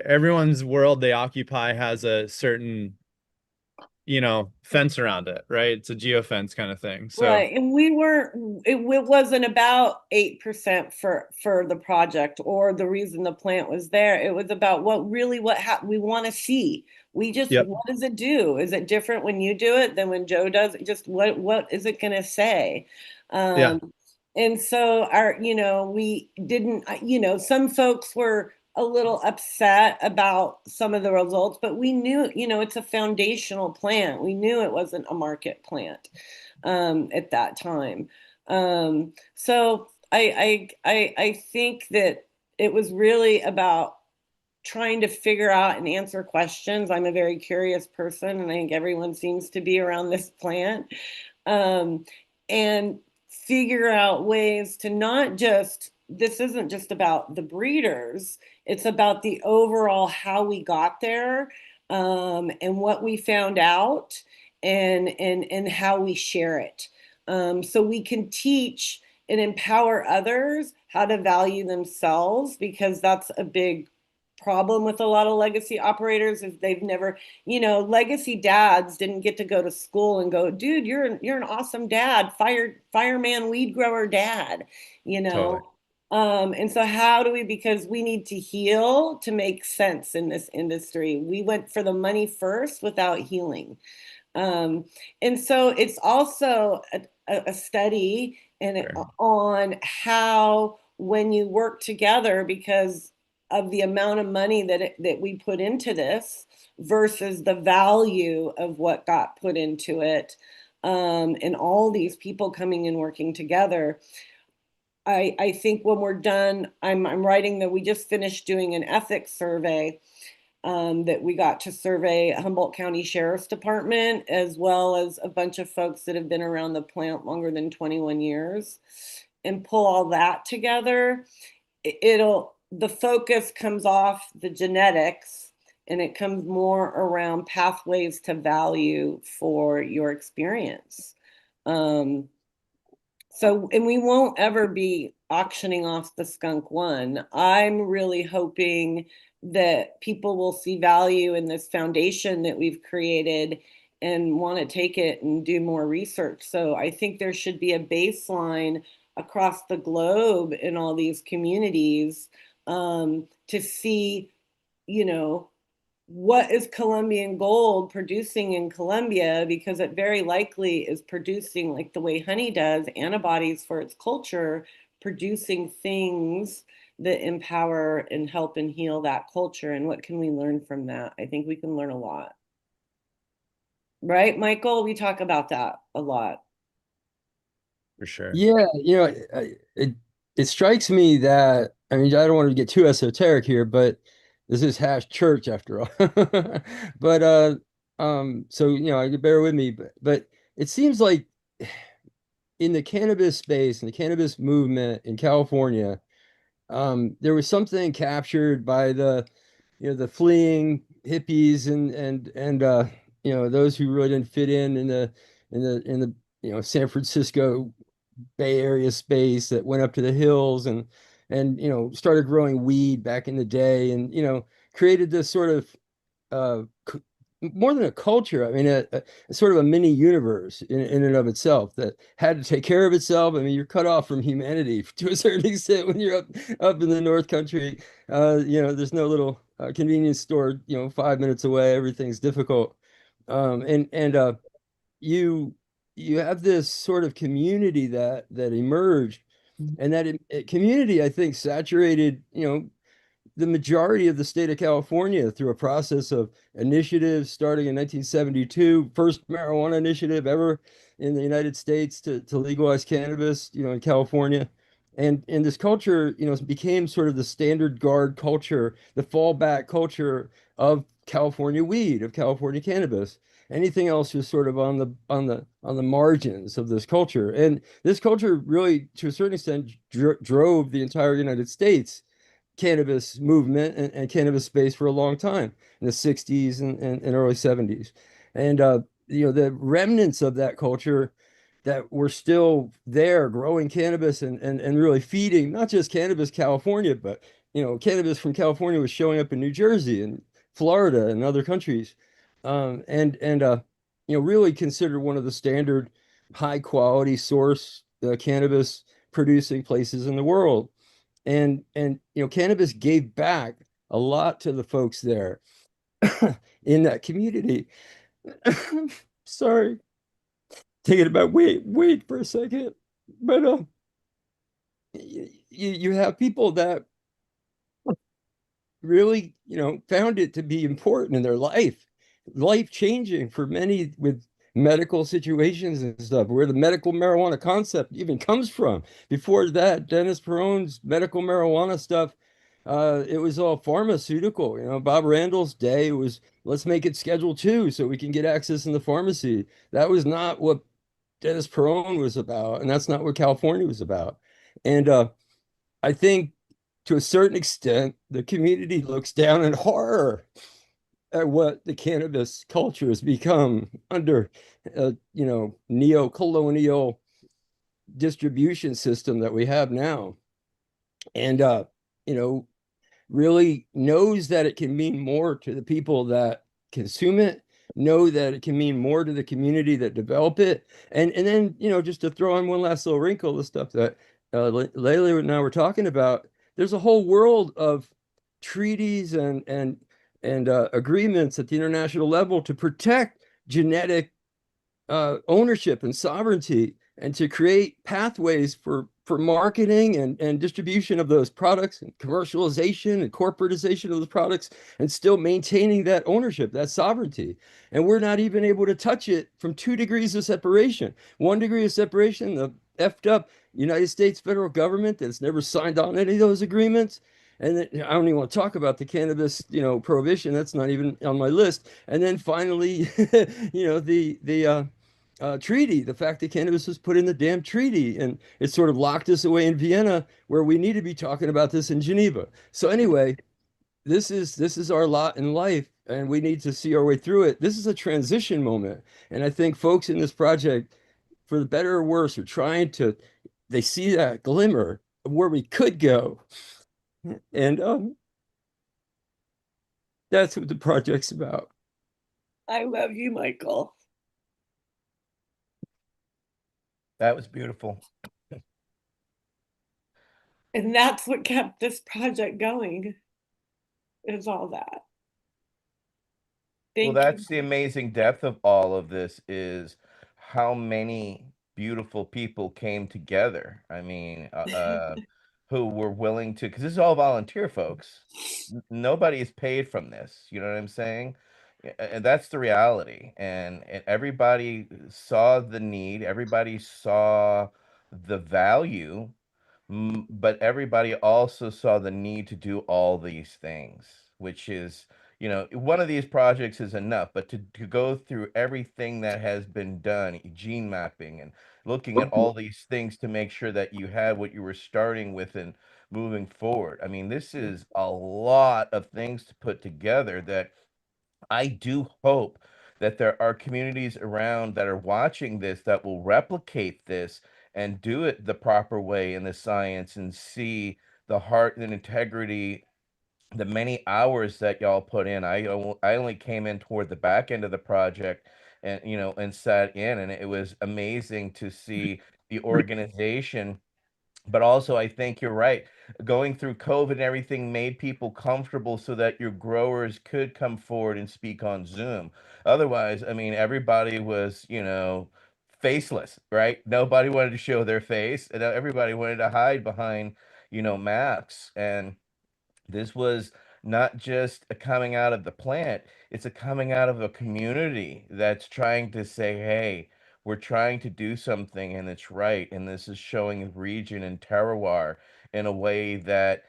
everyone's world they occupy has a certain, fence around it, right? It's a geofence kind of thing. So, Right, and we weren't. It wasn't about 8% for the project or the reason the plant was there. It was about what we want to see. We just yep. What does it do? Is it different when you do it than when Joe does it? Just what is it going to say? Yeah. And so we didn't. Some folks were a little upset about some of the results, but we knew, it's a foundational plant. We knew it wasn't a market plant at that time. So I think that it was really about trying to figure out and answer questions. I'm a very curious person, and I think everyone seems to be around this plant. Um, and figure out ways to not just, this isn't just about the breeders, it's about the overall how we got there, and what we found out, and how we share it, so we can teach and empower others how to value themselves, because that's a big problem with a lot of legacy operators is they've never, legacy dads didn't get to go to school and go, dude, you're an awesome dad, fireman, weed grower dad, Totally. and so how do we, because we need to heal to make sense in this industry. We went for the money first without healing. Um, and so it's also a study on how when you work together, because of the amount of money that we put into this versus the value of what got put into it, and all these people coming and working together. I think when we're done, I'm writing that we just finished doing an ethics survey, that we got to survey Humboldt County Sheriff's Department, as well as a bunch of folks that have been around the plant longer than 21 years, and pull all that together. The focus comes off the genetics and it comes more around pathways to value for your experience. And we won't ever be auctioning off the skunk one. I'm really hoping that people will see value in this foundation that we've created and want to take it and do more research. So I think there should be a baseline across the globe in all these communities, to see, what is Colombian gold producing in Colombia, because it very likely is producing, like the way honey does, antibodies for its culture, producing things that empower and help and heal that culture. And what can we learn from that? I think we can learn a lot. Right, Michael? We talk about that a lot. For sure. Yeah, it strikes me that, I mean, I don't want to get too esoteric here, but this is hash church after all. But so you bear with me, but it seems like in the cannabis space, in the cannabis movement in California, there was something captured by the fleeing hippies and those who really didn't fit in the San Francisco Bay Area space, that went up to the hills and started growing weed back in the day, and created this sort of more than a culture. I mean, a sort of a mini universe in and of itself that had to take care of itself. I mean, you're cut off from humanity to a certain extent when you're up in the North Country. There's no little convenience store 5 minutes away. Everything's difficult, and you you have this sort of community that emerged, and that community, I think, saturated the majority of the state of California through a process of initiatives starting in 1972, first marijuana initiative ever in the United States to legalize cannabis, in California. And this culture, became sort of the standard guard culture, the fallback culture of California weed, of California cannabis. Anything else was sort of on the margins of this culture. And this culture really, to a certain extent, drove the entire United States cannabis movement and cannabis space for a long time in the 60s and early 70s. And the remnants of that culture that were still there growing cannabis and really feeding not just cannabis California, but cannabis from California was showing up in New Jersey and Florida and other countries. Really considered one of the standard high quality source cannabis producing places in the world. And cannabis gave back a lot to the folks there in that community. Sorry, taking about wait for a second. But you have people that really found it to be important in their life changing for many, with medical situations and stuff, where the medical marijuana concept even comes from. Before that, Dennis Peron's medical marijuana stuff, it was all pharmaceutical. Bob Randall's day was, let's make it Schedule 2 so we can get access in the pharmacy. That was not what Dennis Peron was about, and that's not what California was about. And I think to a certain extent, the community looks down in horror at what the cannabis culture has become under neo-colonial distribution system that we have now. And really knows that it can mean more to the people that consume it, know that it can mean more to the community that develop it. And then, just to throw on one last little wrinkle, the stuff that Layla and I were talking about, there's a whole world of treaties and agreements at the international level to protect genetic ownership and sovereignty, and to create pathways for marketing and distribution of those products, and commercialization and corporatization of those products, and still maintaining that ownership, that sovereignty. And we're not even able to touch it from 2 degrees of separation. 1 degree of separation, the effed up United States federal government that's never signed on any of those agreements. And then, I don't even want to talk about the cannabis, prohibition. That's not even on my list. And then finally, the treaty, the fact that cannabis was put in the damn treaty, and it sort of locked us away in Vienna, where we need to be talking about this in Geneva. So anyway, this is our lot in life, and we need to see our way through it. This is a transition moment, and I think folks in this project, for the better or worse, are trying to, they see that glimmer of where we could go, and that's what the project's about. I love you, Michael. That was beautiful. And that's what kept this project going, is all that. Well, Thank you. that's the amazing depth of all of this, is how many beautiful people came together. I mean, who were willing to, because this is all volunteer folks. Nobody is paid from this. You know what I'm saying? And that's the reality. And everybody saw the need, everybody saw the value, but everybody also saw the need to do all these things, which is, one of these projects is enough, but to go through everything that has been done, gene mapping and looking at all these things to make sure that you had what you were starting with and moving forward. I mean, this is a lot of things to put together that I do hope that there are communities around that are watching this that will replicate this and do it the proper way in the science, and see the heart and integrity, the many hours that y'all put in. I only came in toward the back end of the project, and and sat in, and it was amazing to see the organization. But also, I think you're right. Going through COVID and everything made people comfortable so that your growers could come forward and speak on Zoom. Otherwise, I mean, everybody was, faceless, right? Nobody wanted to show their face, and everybody wanted to hide behind, masks. And this was not just a coming out of the plant, it's a coming out of a community that's trying to say, hey, we're trying to do something and it's right. And this is showing region and terroir in a way that,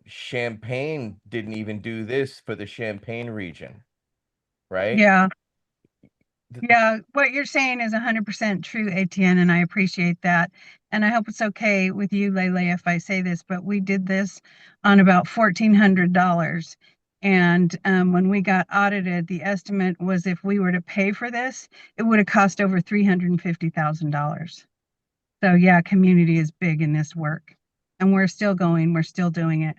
Champagne didn't even do this for the Champagne region, right? Yeah. Th- Yeah, what you're saying is 100% true, ATN, and I appreciate that. And I hope it's okay with you, Lele, if I say this, but we did this on about $1,400. And when we got audited, the estimate was if we were to pay for this, it would have cost over $350,000. So yeah, community is big in this work. And we're still going, we're still doing it.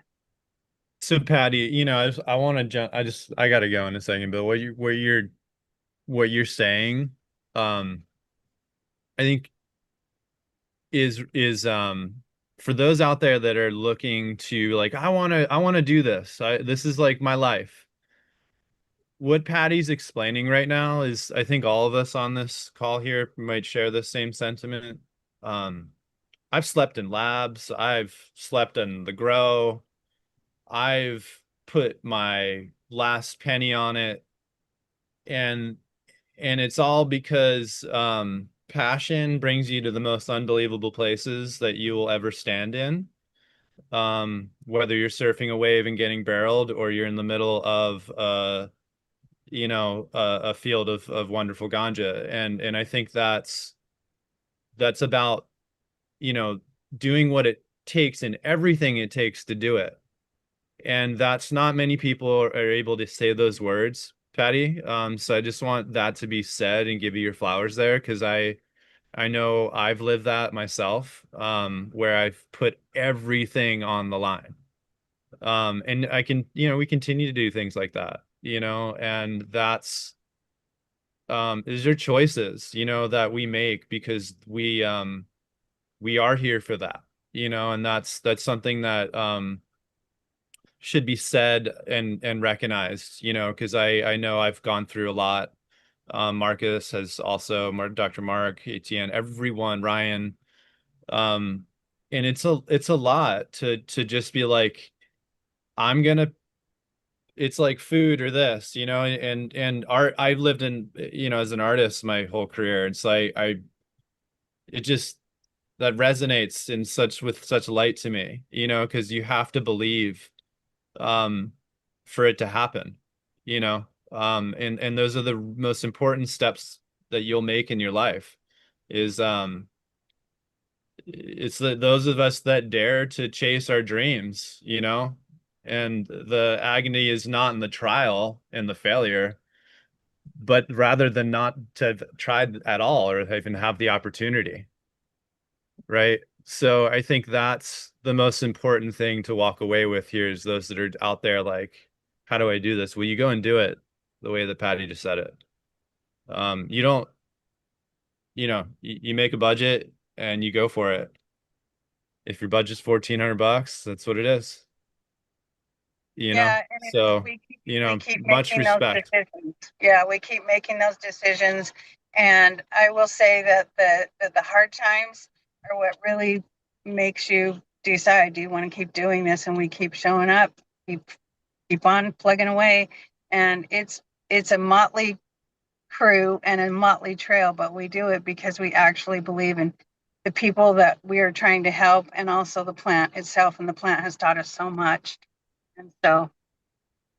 So Patty, I want to jump. I gotta go in a second, but what you're saying, I think is for those out there that are looking to, like, I want to do this. This is like my life. What Patty's explaining right now is, I think all of us on this call here might share the same sentiment. Um, I've slept in labs, I've slept in the grow, I've put my last penny on it, and it's all because passion brings you to the most unbelievable places that you will ever stand in. Whether you're surfing a wave and getting barreled, or you're in the middle of a field of wonderful ganja. And I think that's about, you know, doing what it takes and everything it takes to do it. And that's not many people are able to say those words, Patty. So I just want that to be said and give you your flowers there, because I know I've lived that myself, where I've put everything on the line. And I can, we continue to do things like that, and that's these are choices, that we make because we are here for that, and that's something that should be said and recognized, because I know I've gone through a lot. Marcus has also, Dr. Mark, Etienne, everyone, Ryan, um, and it's a lot to just be like, I'm gonna, it's like food or this, and art. I've lived in, as an artist my whole career. It's like it just that resonates in such with such light to me, because you have to believe um for it to happen, and those are the most important steps that you'll make in your life is it's those of us that dare to chase our dreams, and the agony is not in the trial and the failure, but rather than not to have tried at all or even have the opportunity, right? So I think that's the most important thing to walk away with here is those that are out there like, how do I do this? Well, you go and do it the way that Patty just said it. You don't, you make a budget and you go for it. If your budget's $1,400, that's what it is, Yeah, and So, we keep much making those respect. decisions. Yeah, we keep making those decisions. And I will say that the hard times are what really makes you decide, do you want to keep doing this? And we keep showing up, keep on plugging away. And it's a motley crew and a motley trail, but we do it because we actually believe in the people that we are trying to help and also the plant itself. And the plant has taught us so much. And so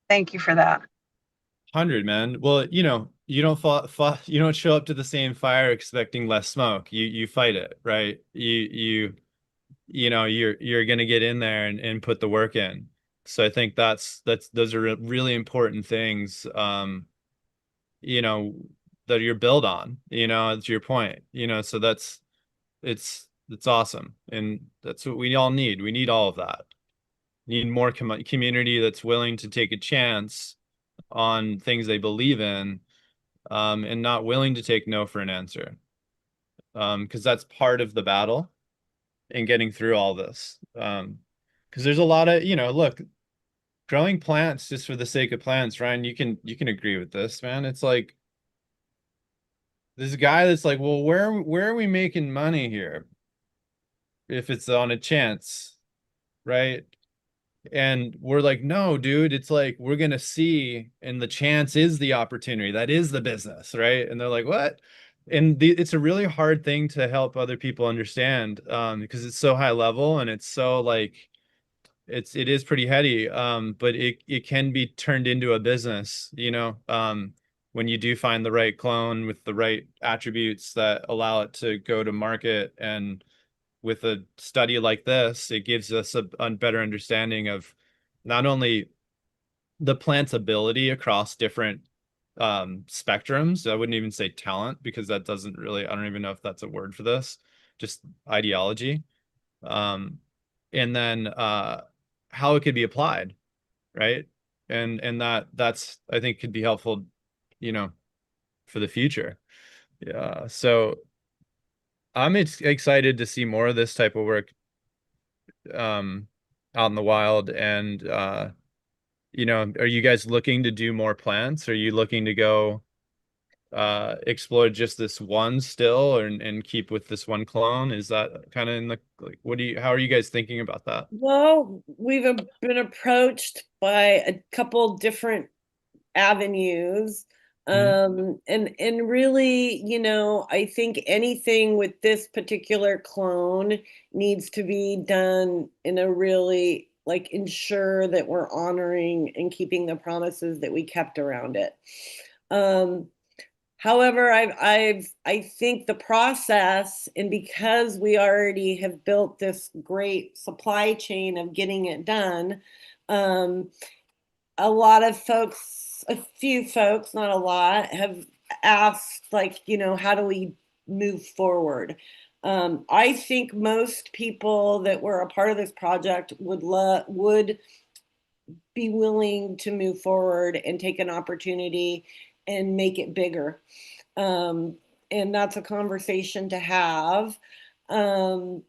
thank you for that. 100, man. Well, you don't you don't show up to the same fire expecting less smoke. You fight it, right? You're gonna get in there and put the work in. So I think those are really important things, you know, that you're built on, to your point, so it's awesome. And that's what we all need. We need all of that. Need more community that's willing to take a chance on things they believe in, and not willing to take no for an answer. Because that's part of the battle in getting through all this. Because there's a lot of, look, growing plants just for the sake of plants, Ryan, you can agree with this, man. It's like this guy that's like, well, where are we making money here if it's on a chance, right? And we're like, no, dude, it's like we're gonna see, and the chance is the opportunity. That is the business, right? And they're like, what? And it's a really hard thing to help other people understand, because it's so high level and it's so like it is pretty heady, but it can be turned into a business, when you do find the right clone with the right attributes that allow it to go to market. And with a study like this, it gives us a better understanding of not only the plant's ability across different spectrums. I wouldn't even say talent because that doesn't really, I don't even know if that's a word for this, just ideology. Um, and then how it could be applied, right? And that's I think could be helpful, you know, for the future. Yeah. So I'm excited to see more of this type of work um out in the wild. And are you guys looking to do more plants? Are you looking to go explore just this one still and keep with this one clone? Is that kind of in the like how are you guys thinking about that? Well, we've been approached by a couple different avenues. Mhm. And really, I think anything with this particular clone needs to be done in a really like ensure that we're honoring and keeping the promises that we kept around it. Um, However, I think the process, and because we already have built this great supply chain of getting it done, um, a lot of folks, a few folks, not a lot, have asked, like, how do we move forward? I think most people that were a part of this project would be willing to move forward and take an opportunity and make it bigger. And that's a conversation to have. When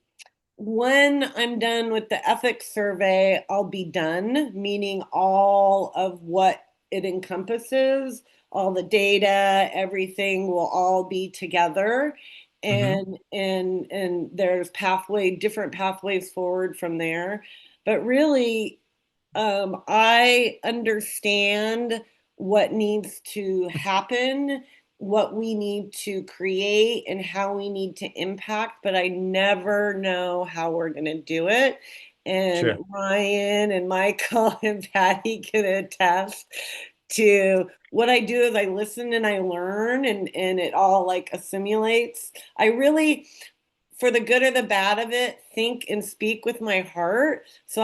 I'm done with the ethics survey, I'll be done, meaning all of what it encompasses, all the data, everything will all be together. And there's different pathways forward from there. But really, I understand what needs to happen, what we need to create, and how we need to impact, but I never know how we're going to do it. And Sure. Ryan and Michael and Patty can attest to what I do is I listen and I learn, and it all like assimilates. I really, for the good or the bad of it, think and speak with my heart. So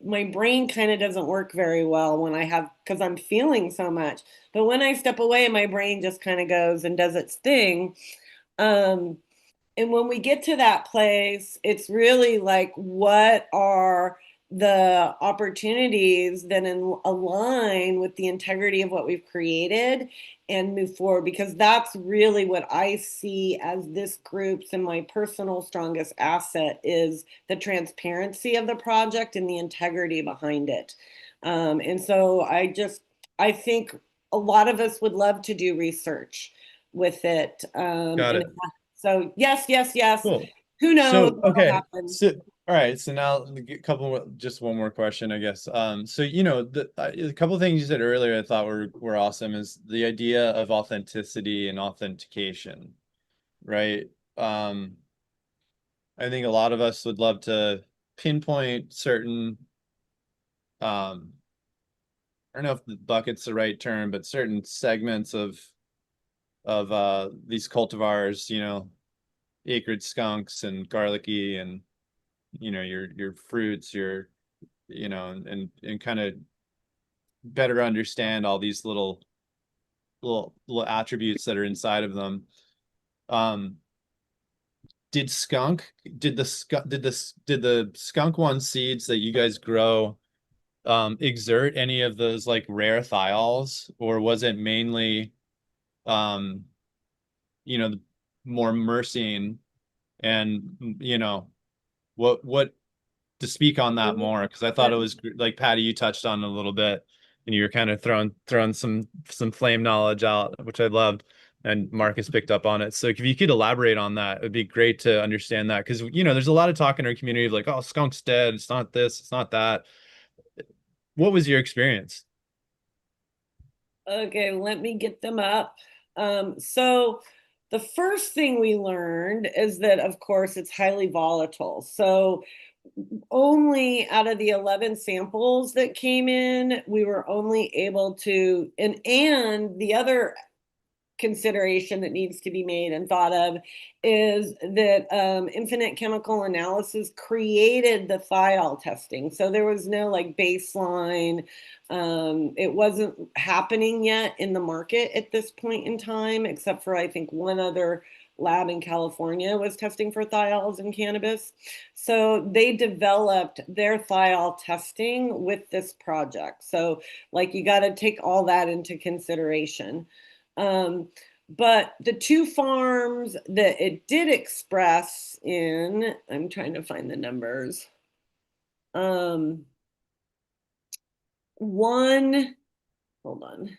my brain kind of doesn't work very well when I have, because I'm feeling so much. But when I step away, my brain just kind of goes and does its thing. Um, and when we get to that place, it's really like, what are the opportunities that align with the integrity of what we've created and move forward? Because that's really what I see as this group's and my personal strongest asset is the transparency of the project and the integrity behind it. And so I think a lot of us would love to do research with it. Got And it. so yes, yes, yes. Cool. Who knows So, what'll okay. happen? So, all right. So now a couple more, just one more question, I guess. So, a couple of things you said earlier I thought were awesome is the idea of authenticity and authentication, right? Um, I think a lot of us would love to pinpoint certain, um, I don't know if the bucket's the right term, but certain segments of these cultivars, acrid skunks and garlicky and your fruits, and kind of better understand all these little attributes that are inside of them. Um, did skunk did the skunk did the skunk one seeds that you guys grow exert any of those like rare thiols, or was it mainly um you know more myrcene? And what to speak on that more, because I thought it was like Patty, you touched on a little bit, and you were kind of throwing some flame knowledge out, which I loved, and Marcus picked up on it. So if you could elaborate on that, it'd be great to understand that, because there's a lot of talk in our community of like, oh, skunk's dead, it's not this, it's not that. What was your experience? Okay, let me get them up. So the first thing we learned is that, of course, it's highly volatile. So only out of the 11 samples that came in, we were only able to, and the other consideration that needs to be made and thought of is that infinite chemical analysis created the thiol testing. So there was no like baseline. It wasn't happening yet in the market at this point in time, except for I think one other lab in California was testing for thiols in cannabis. So they developed their thiol testing with this project. So like you got to take all that into consideration. But the two farms that it did express in, I'm trying to find the numbers. One, hold on.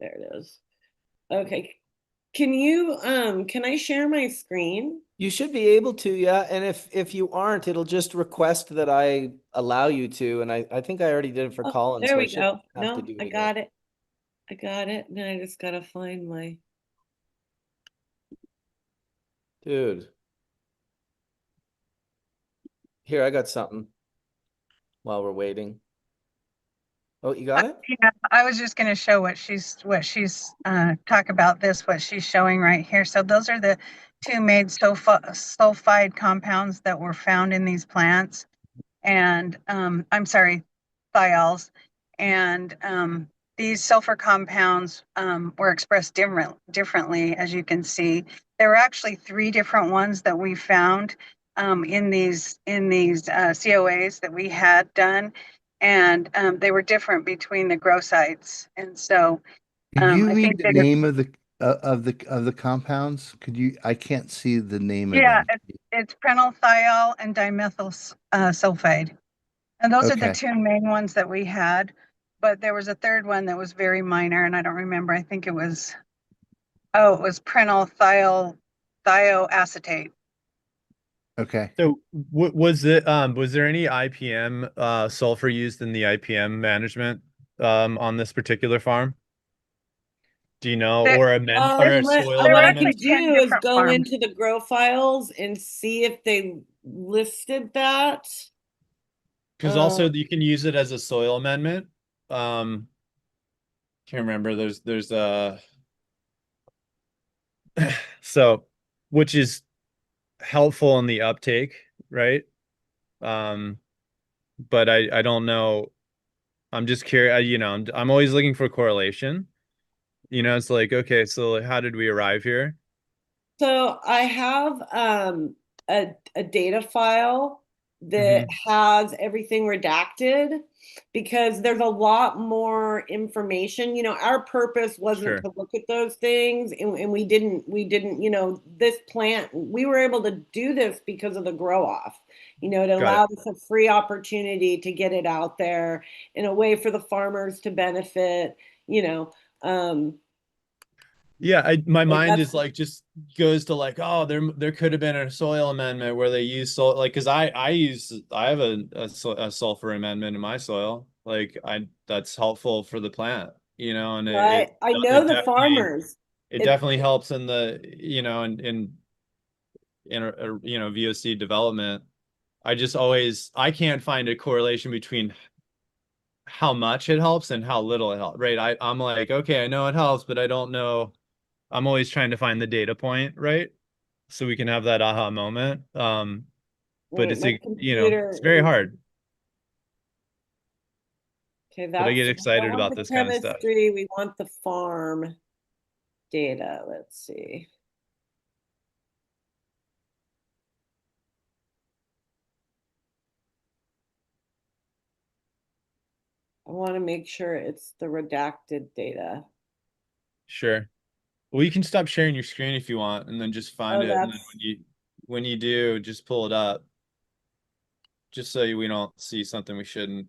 There it is. Okay. Can I share my screen? You should be able to, yeah. And if you aren't, it'll just request that I allow you to. And I think I already did it for Oh, Colin, there so I we shouldn't go. have to No, do I it again. got it. I got it. Now I just gotta find my. Dude, here, I got something while we're waiting. Oh, you got it? Yeah, I was just going to show what she's talk about this, what she's showing right here. So those are the two made sulfide compounds that were found in these plants. And I'm sorry, thiols. And these sulfur compounds were expressed differently, as you can see. there were actually 3 different ones that we found in these COAs that we had done, and they were different between the grow sites. And so Could you I read think the that name of the compounds? Could you? I can't see the name of yeah, them. it's prenylthiol and dimethyl sulfide. And those are the Okay. 2 main ones that we had. But there was a third one that was very minor, and I don't remember. I think it was, oh, it was prenylthiol thioacetate. Okay. So was there any IPM sulfur used in the IPM management on this particular farm? Do you know, There, or or a soil there What were I could amendment? actually 10 do is different go farms. into the grow files and see if they listed that. Because also you can use it as a soil amendment. Can't remember. There's so which is helpful in the uptake, right? Um, but I don't know. I'm just curious. I'm always looking for correlation. It's like, okay, so like, how did we arrive here? So I have a data file that Hmm. has everything redacted because there's a lot more information. Our purpose wasn't Sure, to look at those things, and we didn't, this plant, we were able to do this because of the grow off. It got it. allowed us a free opportunity to get it out there in a way for the farmers to benefit, you know. Um, Yeah, my so mind that's is like just goes to like, oh, there could have been a soil amendment where they use like because I have a sulfur amendment in my soil. Like that's helpful for the plant, and I know the farmers. it It, definitely helps in the in VOC development. I can't find a correlation between how much it helps and how little it helps, right? I'm like, okay, I know it helps, but I don't know. I'm always trying to find the data point, right? So we can have that aha moment. But wait, my it's computer very is hard, okay. but I get We don't excited want about the this kind of stuff. chemistry. We want the farm data. Let's see. I want to make sure it's the redacted data. Sure. Well, you can stop sharing your screen if you want, and then just find Oh, it. And then that's when you do, just pull it up, just so we don't see something we shouldn't.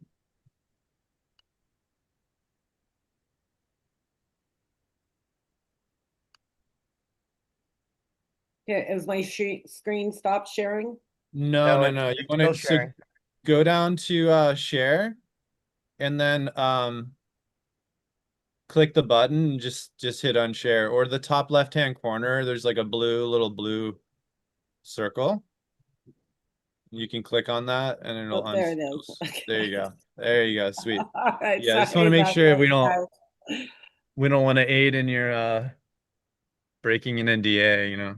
okay. Is my screen stopped sharing? No, No, no, it's no. You it's want still to sharing. go down to share, and then click the button and just hit unshare, or the top left hand corner there's like a little blue circle. You can click on that and it'll Oh, there it is. there Okay. you go, there you go, sweet. All right. Yeah, I just want Sorry to make about sure that, guys. we don't want to aid in your breaking an NDA,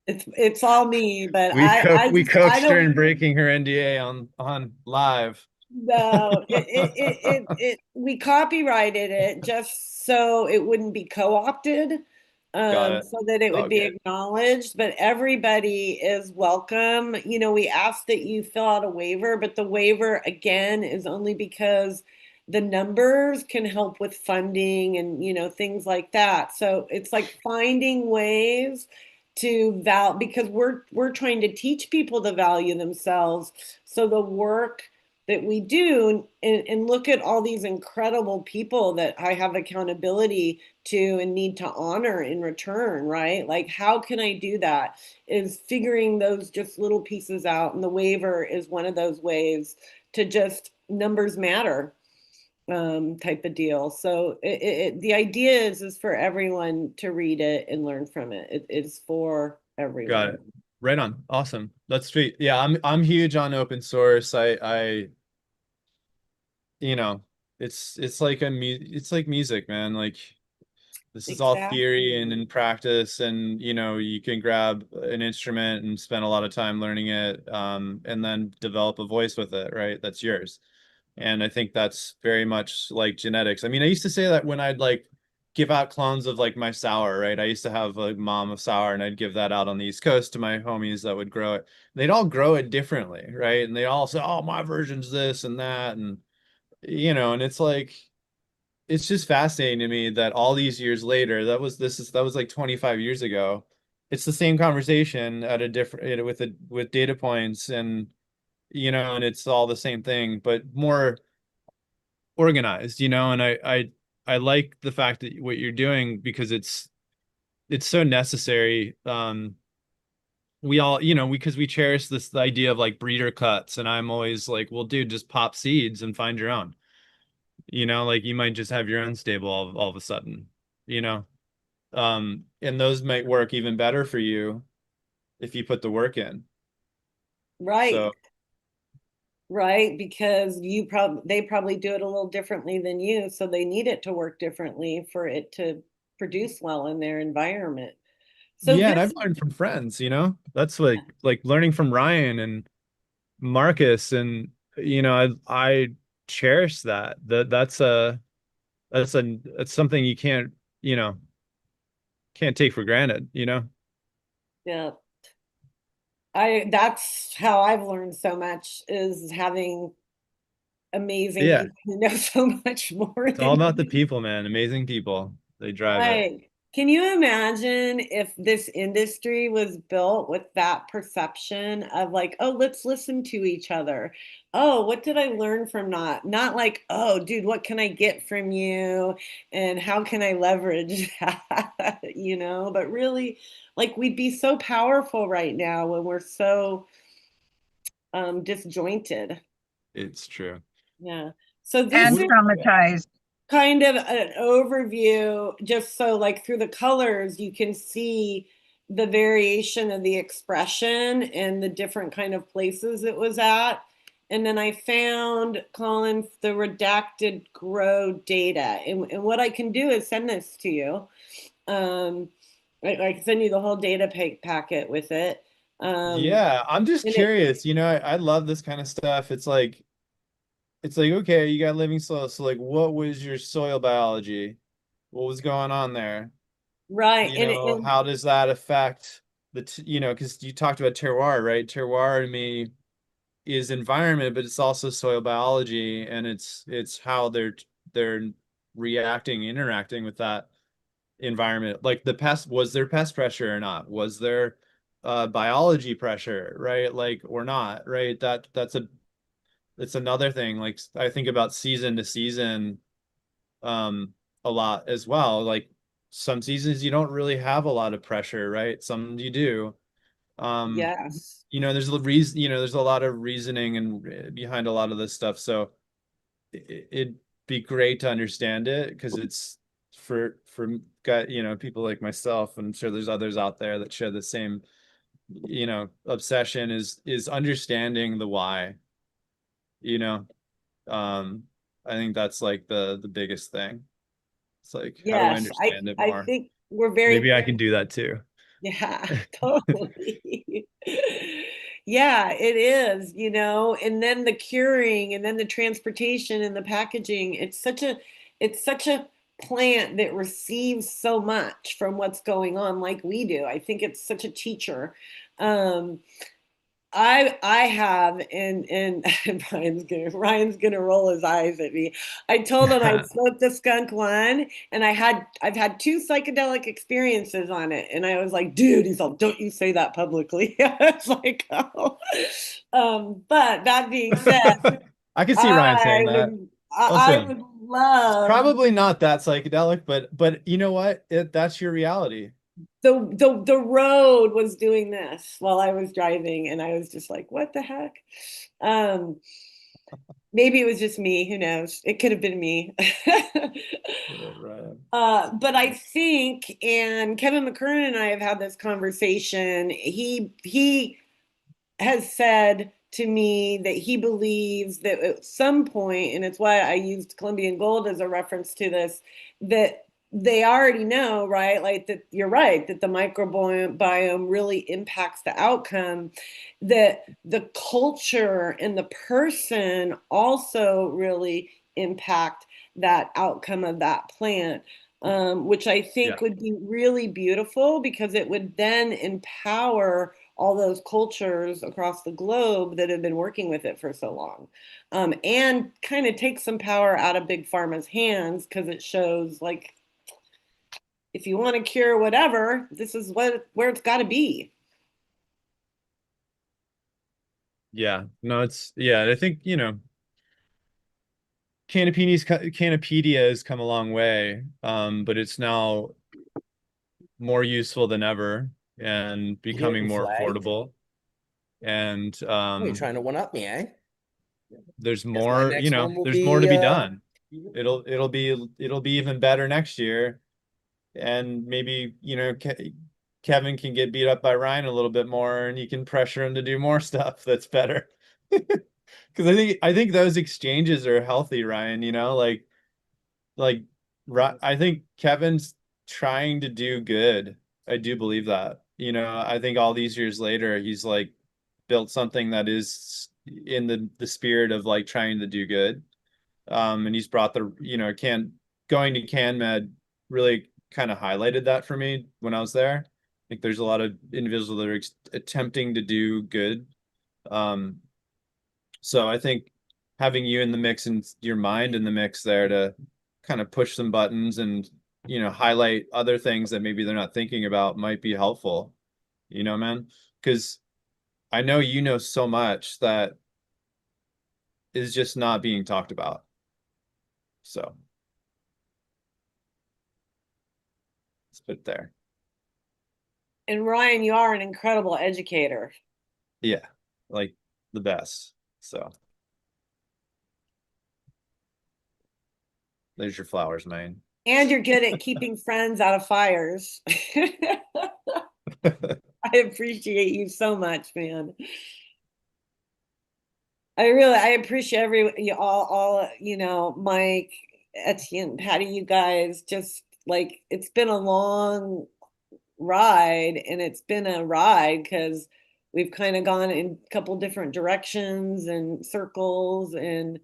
It's all me, but I we just I coached her don't in breaking her NDA on live. No, we copyrighted it just so it wouldn't be co-opted, Got it. so that it would Oh, be good. acknowledged, but everybody is welcome. We ask that you fill out a waiver, but the waiver again is only because the numbers can help with funding and things like that. So it's like finding ways to because we're trying to teach people to value themselves. So the work that we do and look at all these incredible people that I have accountability to and need to honor in return, right? Like, how can I do that? Is figuring those just little pieces out. And the waiver is one of those ways to just numbers matter type of deal. So the idea is for everyone to read it and learn from it. It is for Got everyone. it. Right on. Awesome. That's sweet. Yeah, I'm huge on open source. I it's like it's like music, man. Like this is all theory and Exactly. in practice, and you can grab an instrument and spend a lot of time learning it, and then develop a voice with it, right? That's yours. And I think that's very much like genetics. I mean, I used to say that when I'd like give out clones of like my sour, right? I used to have a mom of sour, and I'd give that out on the East Coast to my homies that would grow it. They'd all grow it differently, right? And they all say, "Oh, my version's this and that," and and it's like it's just fascinating to me that all these years later, that was like 25 years ago. It's the same conversation at a different with data points, and and it's all the same thing, but more organized, and I like the fact that what you're doing, because it's so necessary. We all, because we cherish this idea of like breeder cuts, and I'm always like, well, dude, just pop seeds and find your own. Like you might just have your own stable all of a sudden, you know. And those might work even better for you if you put the work in. Right. So Right, because they probably do it a little differently than you, so they need it to work differently for it to produce well in their environment. So yeah, and this I've learned from friends, that's like learning from Ryan and Marcus, and I cherish that. That's something you can't take for granted. Yeah, that's how I've learned so much, is having amazing Yeah, people who know so much more it's all than about the you. people, man. Amazing people. They drive it. Right. Can you imagine if this industry was built with that perception of like, oh, let's listen to each other. Oh, what did I learn from not like, oh, dude, what can I get from you? And how can I leverage that? But really, like, we'd be so powerful right now when we're so disjointed. It's true. Yeah. So this And is traumatized. kind of an overview, just so like through the colors you can see the variation of the expression and the different kind of places it was at. And then I found, Colin, the redacted grow data, and what I can do is send this to you. I can send you the whole data packet with it. Yeah, I'm just And it curious. I love this kind of stuff. It's like, okay, you got living soil. So like, what was your soil biology? What was going on there? right, and How does that affect because you talked about terroir, right? Terroir to me is environment, but it's also soil biology, and it's how they're reacting, interacting with that environment. Like was there pest pressure or not? Was there biology pressure, right? Like, or not, right? It's another thing. Like I think about season to season a lot as well. Like some seasons you don't really have a lot of pressure, right? Some you do. Um, yes, there's a reason, there's a lot of reasoning and behind a lot of this stuff. So it'd be great to understand it, because it's for people like myself, and I'm sure there's others out there that share the same, obsession, is understanding the why, you know. Um, I think that's like the biggest thing. It's like, how do I yes, understand it I more? think we're very Maybe I can do that too. yeah, totally. Yeah, it is, and then the curing and then the transportation and the packaging. It's such a plant that receives so much from what's going on like we do. I think it's such a teacher. Um, I have, and Ryan's gonna roll his eyes at me. I told him I'd smoked the skunk one, and I've had two psychedelic experiences on it, and I was like, dude, he's all, don't you say that publicly. It's like, oh. But that being said, I can see Ryan I saying that. would I Listen, would it's love probably not that psychedelic, but you know what? That's your reality. the road was doing this while I was driving, and I was just like, what the heck? Um, Maybe it was just me. Who knows? It could have been me. Right. But I think, and Kevin McKernan and I have had this conversation. He has said to me that he believes that at some point, and it's why I used Colombian gold as a reference to this, that they already know, right? Like that you're right, that the microbiome really impacts the outcome, that the culture and the person also really impact that outcome of that plant. which I think would be really beautiful because it would then empower all those cultures across the globe that have been working with it for so long. And kind of take some power out of Big Pharma's hands because it shows like, if you want to cure whatever, this is where it's got to be. Yeah, no, I think, Canopedia has come a long way, but it's now more useful than ever and becoming Getting more flagged? affordable. And Oh, you're trying to one up me, eh? there's Guess my more, next one will there's more be to be done. It'll be even better next year. And maybe, Kevin can get beat up by Ryan a little bit more and you can pressure him to do more stuff that's better. Because I think those exchanges are healthy, Ryan, like I think Kevin's trying to do good. I do believe that. I think all these years later, he's like built something that is in the spirit of like trying to do good. And he's brought going to CanMed really kind of highlighted that for me when I was there. I think there's a lot of individuals that are attempting to do good. Um, so I think having you in the mix and your mind in the mix there to kind of push some buttons and, highlight other things that maybe they're not thinking about might be helpful, man. Because I know you know so much that is just not being talked about. So let's put it there. And Ryan, you are an incredible educator. Yeah, like the best. So there's your flowers, man. And you're good at keeping friends out of fires. I appreciate you so much, man. I appreciate Mike, Etienne, Patty, you guys. Just like it's been a long ride, and it's been a ride because we've kind of gone in a couple different directions and circles, and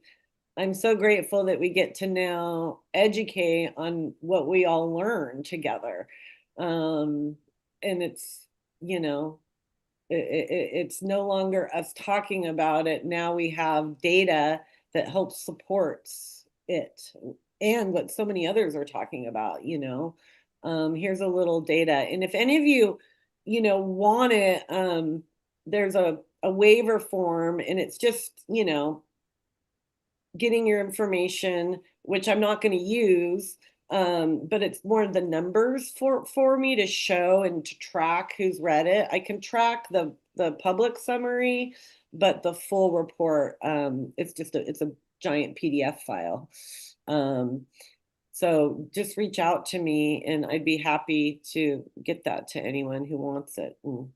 I'm so grateful that we get to now educate on what we all learn together. And it's, you know, it's no longer us talking about it. Now we have data that helps supports it and what so many others are talking about. Here's a little data. And if any of you, want it, there's a waiver form and it's just, getting your information, which I'm not going to use, but it's more the numbers for me to show and to track who's read it. I can track the public summary, but the full report, it's a giant PDF file. So just reach out to me and I'd be happy to get that to anyone who wants it. And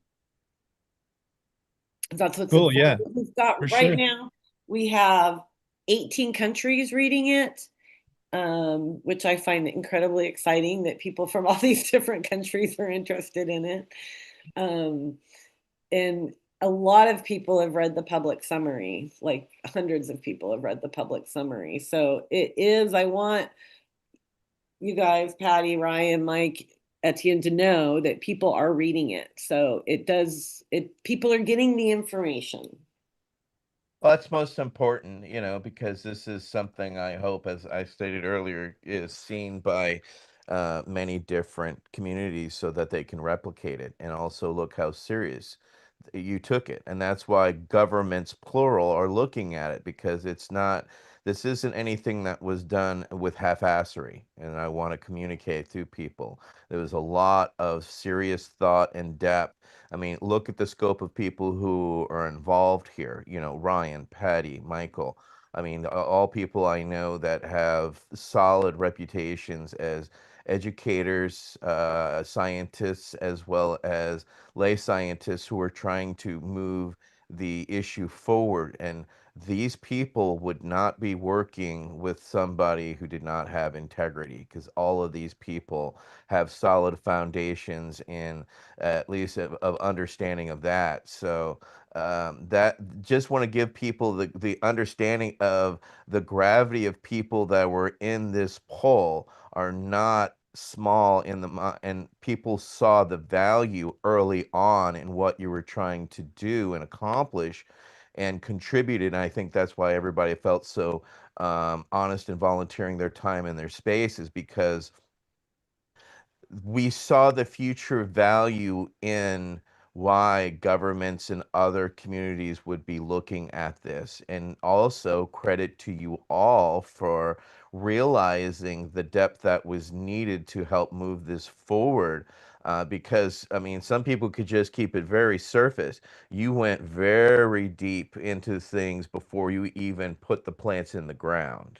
that's what's Cool. Yeah, important. We've got for right sure. now, we have 18 countries reading it, which I find incredibly exciting that people from all these different countries are interested in it. And a lot of people have read the public summary, like hundreds of people have read the public summary. So I want you guys, Patty, Ryan, Mike, Etienne, to know that people are reading it. So people are getting the information. Well, that's most important, because this is something I hope, as I stated earlier, is seen by many different communities so that they can replicate it and also look how serious you took it. And that's why governments, plural, are looking at it because this isn't anything that was done with half-assery. And I want to communicate to people. There was a lot of serious thought and depth. I mean, look at the scope of people who are involved here. Ryan, Patty, Michael. I mean, all people I know that have solid reputations as educators, scientists, as well as lay scientists who are trying to move the issue forward. And these people would not be working with somebody who did not have integrity because all of these people have solid foundations in at least of understanding of that. So that just want to give people the understanding of the gravity of people that were in this poll are not small and people saw the value early on in what you were trying to do and accomplish and contributed. And I think that's why everybody felt so honest in volunteering their time and their space, is because we saw the future value in why governments and other communities would be looking at this. And also credit to you all for realizing the depth that was needed to help move this forward. Because, I mean, some people could just keep it very surface. You went very deep into things before you even put the plants in the ground.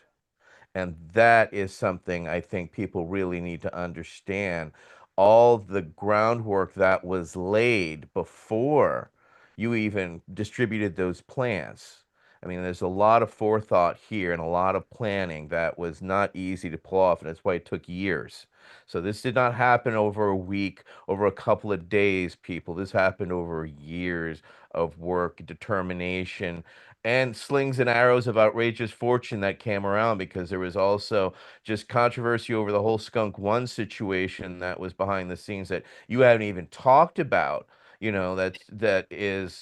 And that is something I think people really need to understand. All the groundwork that was laid before you even distributed those plants. I mean, there's a lot of forethought here and a lot of planning that was not easy to pull off, and that's why it took years. So this did not happen over a week, over a couple of days, people. This happened over years of work, determination, and slings and arrows of outrageous fortune that came around, because there was also just controversy over the whole Skunk One situation that was behind the scenes that you haven't even talked about. That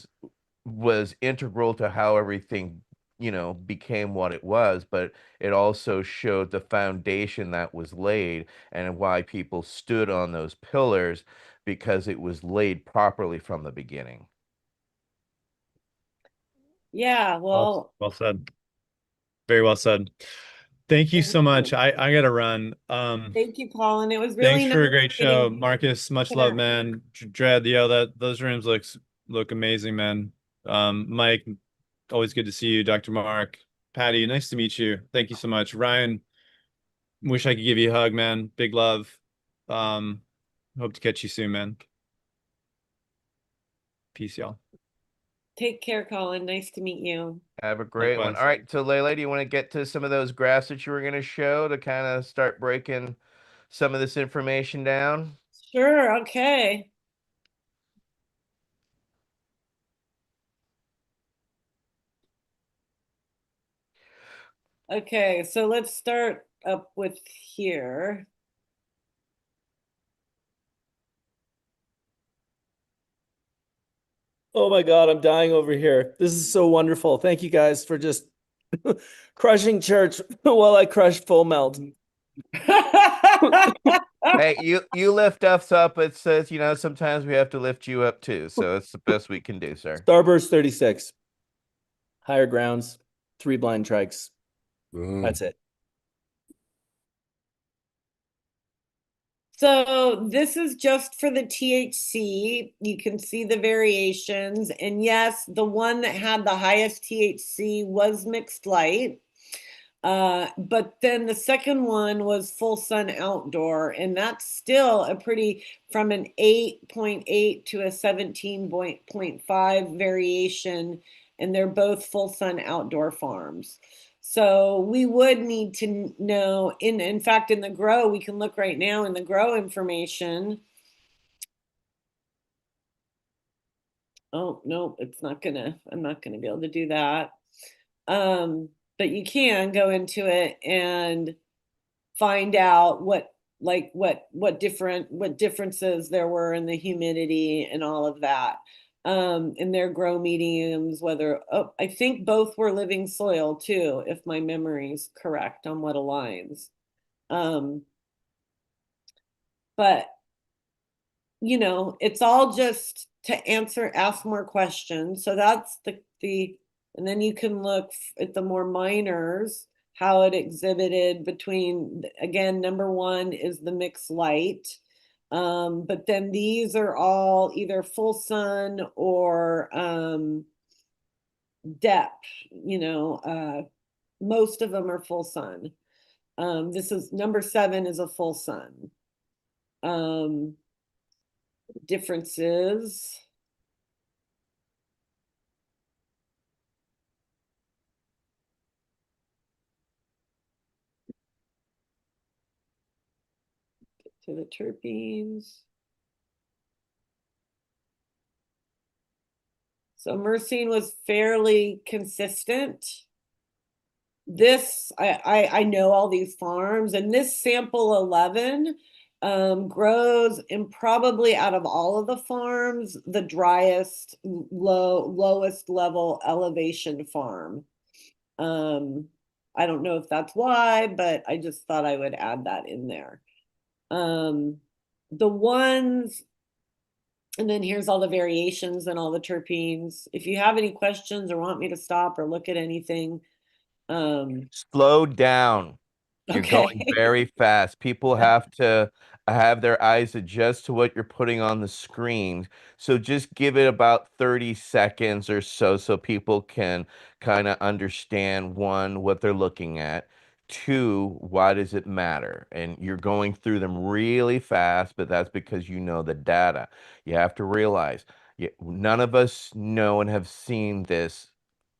was integral to how everything became what it was, but it also showed the foundation that was laid and why people stood on those pillars, because it was laid properly from the beginning. Yeah, well, Well said. Very well said. Thank you thank so much. you. I gotta run. Thank you, Colin. It was Thanks really for a nice great show, getting Marcus. Much love, connected. man. Dread, yo, that those rooms look amazing, man. Mike, always good to see you. Dr. Mark, Patty, nice to meet you. Thank you so much. Ryan, wish I could give you a hug, man. Big love. Um, hope to catch you soon, man. Peace, y'all. Take care, Colin. Nice to meet you. Have a great one. Likewise. All right, so Layla, do you want to get to some of those graphs that you were going to show to kind of start breaking some of this information down? Sure, okay. Okay, so let's start up with here. Oh my God, I'm dying over here. This is so wonderful. Thank you guys for just crushing church while I crush full melt. Hey, you lift us up. It says, sometimes we have to lift you up too. So it's the best we can do, sir. Starburst 36. Higher grounds, 3 blind trikes. That's it. So this is just for the THC. You can see the variations. And yes, the one that had the highest THC was mixed light. But then the second one was full sun outdoor, and that's still a pretty, from an 8.8 to a 17.5 variation, and they're both full sun outdoor farms. So we would need to know, in fact, in the grow, we can look right now in the grow information. Oh, no, I'm not gonna be able to do that. But you can go into it and find out what differences there were in the humidity and all of that. In their grow mediums, I think both were living soil too, if my memory's correct on what aligns. But it's all just to ask more questions. So that's and then you can look at the more minors, how it exhibited between, again, number one is the mixed light. But then these are all either full sun or depth, most of them are full sun. This is number 7 is a full sun. Differences. To the terpenes. So myrcene was fairly consistent. this I know all these farms, and this sample 11 grows in probably out of all of the farms the driest, lowest level elevation farm. I don't know if that's why, but I just thought I would add that in there. The ones, and then here's all the variations and all the terpenes. If you have any questions or want me to stop or look at anything, Slow down. You're going okay. very fast. People have to have their eyes adjust to what you're putting on the screen. So just give it about 30 seconds or so so people can kind of understand, one, what they're looking at. Two, why does it matter? And you're going through them really fast, but that's because you know the data. You have to realize none of us know and have seen this.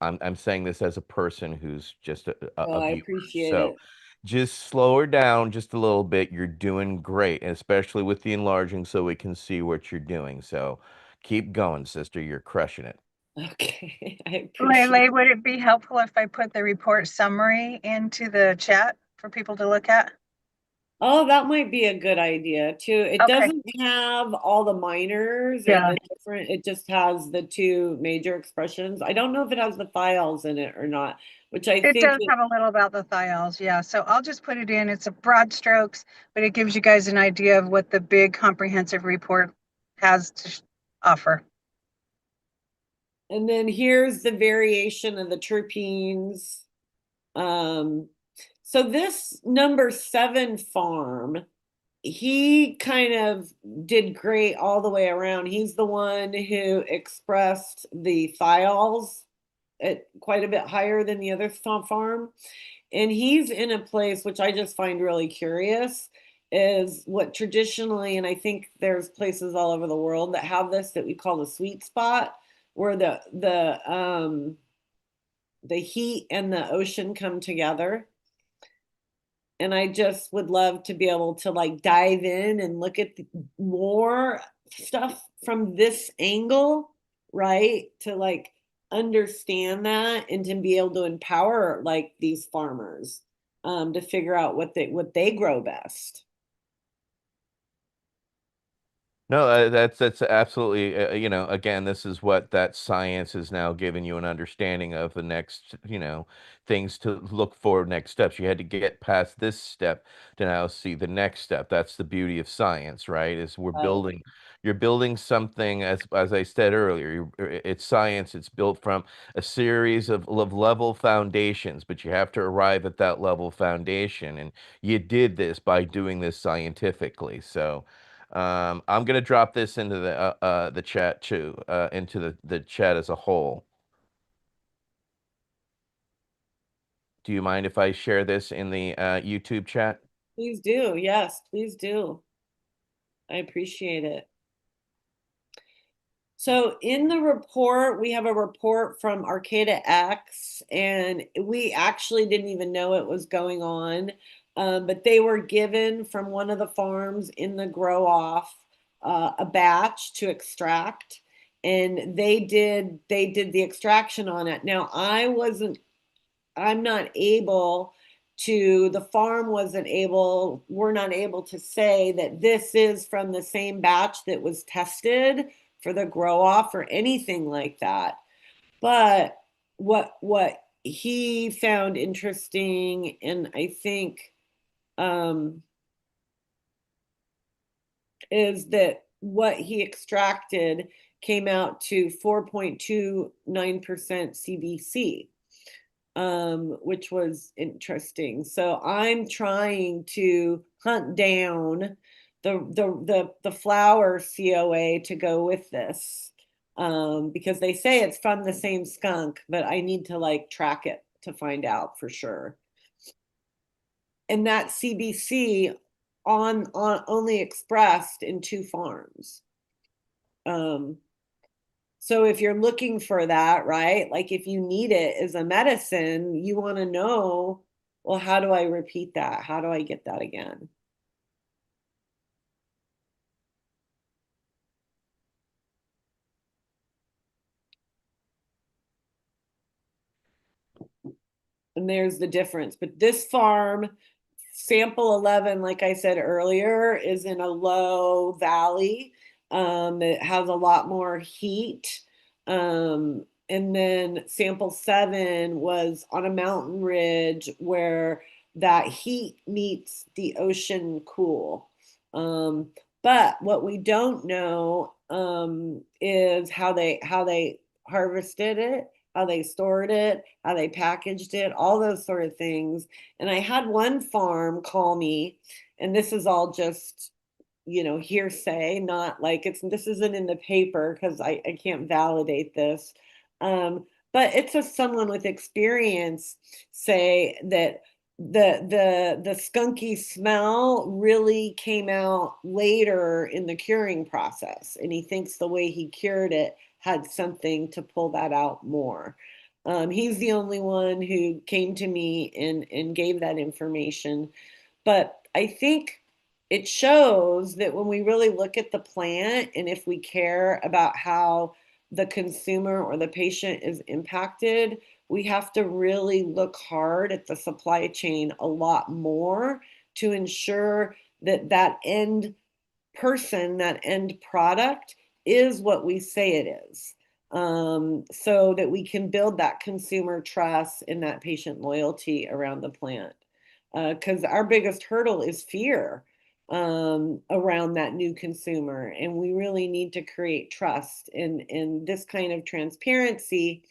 I'm saying this as a person who's just Oh, a I viewer. appreciate So it. just slow her down just a little bit. You're doing great, and especially with the enlarging so we can see what you're doing. So keep going, sister. You're crushing it. Okay, I appreciate Lele, it. would it be helpful if I put the report summary into the chat for people to look at? Oh, that might be a good idea too. It Okay. doesn't have all the minors and Yeah. the different, it just has the two major expressions. I don't know if it has the files in it or not, which I It think does have a little about the thiols, yeah. So I'll just put it in. It's a broad strokes, but it gives you guys an idea of what the big comprehensive report has to offer. and then here's the variation of the terpenes. Um, so this number 7 farm, he kind of did great all the way around. He's the one who expressed the thiols at quite a bit higher than the other farm. And he's in a place which I just find really curious is what traditionally, and I think there's places all over the world that have this that we call the sweet spot, where the heat and the ocean come together. And I just would love to be able to like dive in and look at more stuff from this angle, right? To like understand that and to be able to empower like these farmers to figure out what they grow best. No, that's absolutely, again, this is what that science is now giving you an understanding of the next, things to look for, next steps. You had to get past this step to now see the next step. That's the beauty of science, right? Is Oh, you're building something, as I said earlier, it's science. It's built from a series of level foundations, but you have to arrive at that level foundation. And you did this by doing this scientifically. So, I'm gonna drop this into the chat too, into the chat as a whole. Do you mind if I share this in the YouTube chat? please do. Yes, please do. I appreciate it. So in the report, we have a report from Arcata X, and we actually didn't even know it was going on. But they were given from one of the farms in the grow off a batch to extract, and they did the extraction on it. Now I'm not able to, the farm wasn't able, we're not able to say that this is from the same batch that was tested for the grow off or anything like that. But what he found interesting, and I think is that what he extracted came out to 4.29% CBC, which was interesting. So I'm trying to hunt down the flower COA to go with this, because they say it's from the same skunk, but I need to like track it to find out for sure. And that CBC on only expressed in 2 farms. Um, So if you're looking for that, right? Like if you need it as a medicine, you want to know, well, how do I repeat that? How do I get that again? And there's the difference. But this farm, sample 11, like I said earlier, is in a low valley. It has a lot more heat. And then sample 7 was on a mountain ridge where that heat meets the ocean cool. But what we don't know is how they harvested it, how they stored it, how they packaged it, all those sort of things. And I had one farm call me, and this is all just, hearsay, not like this isn't in the paper because I can't validate this. But it's a someone with experience say that the skunky smell really came out later in the curing process, and he thinks the way he cured it had something to pull that out more. He's the only one who came to me and gave that information. But I think it shows that when we really look at the plant and if we care about how the consumer or the patient is impacted, we have to really look hard at the supply chain a lot more to ensure that that end person, that end product is what we say it is. So that we can build that consumer trust and that patient loyalty around the plant. Because our biggest hurdle is fear around that new consumer. And we really need to create trust. And this kind of transparency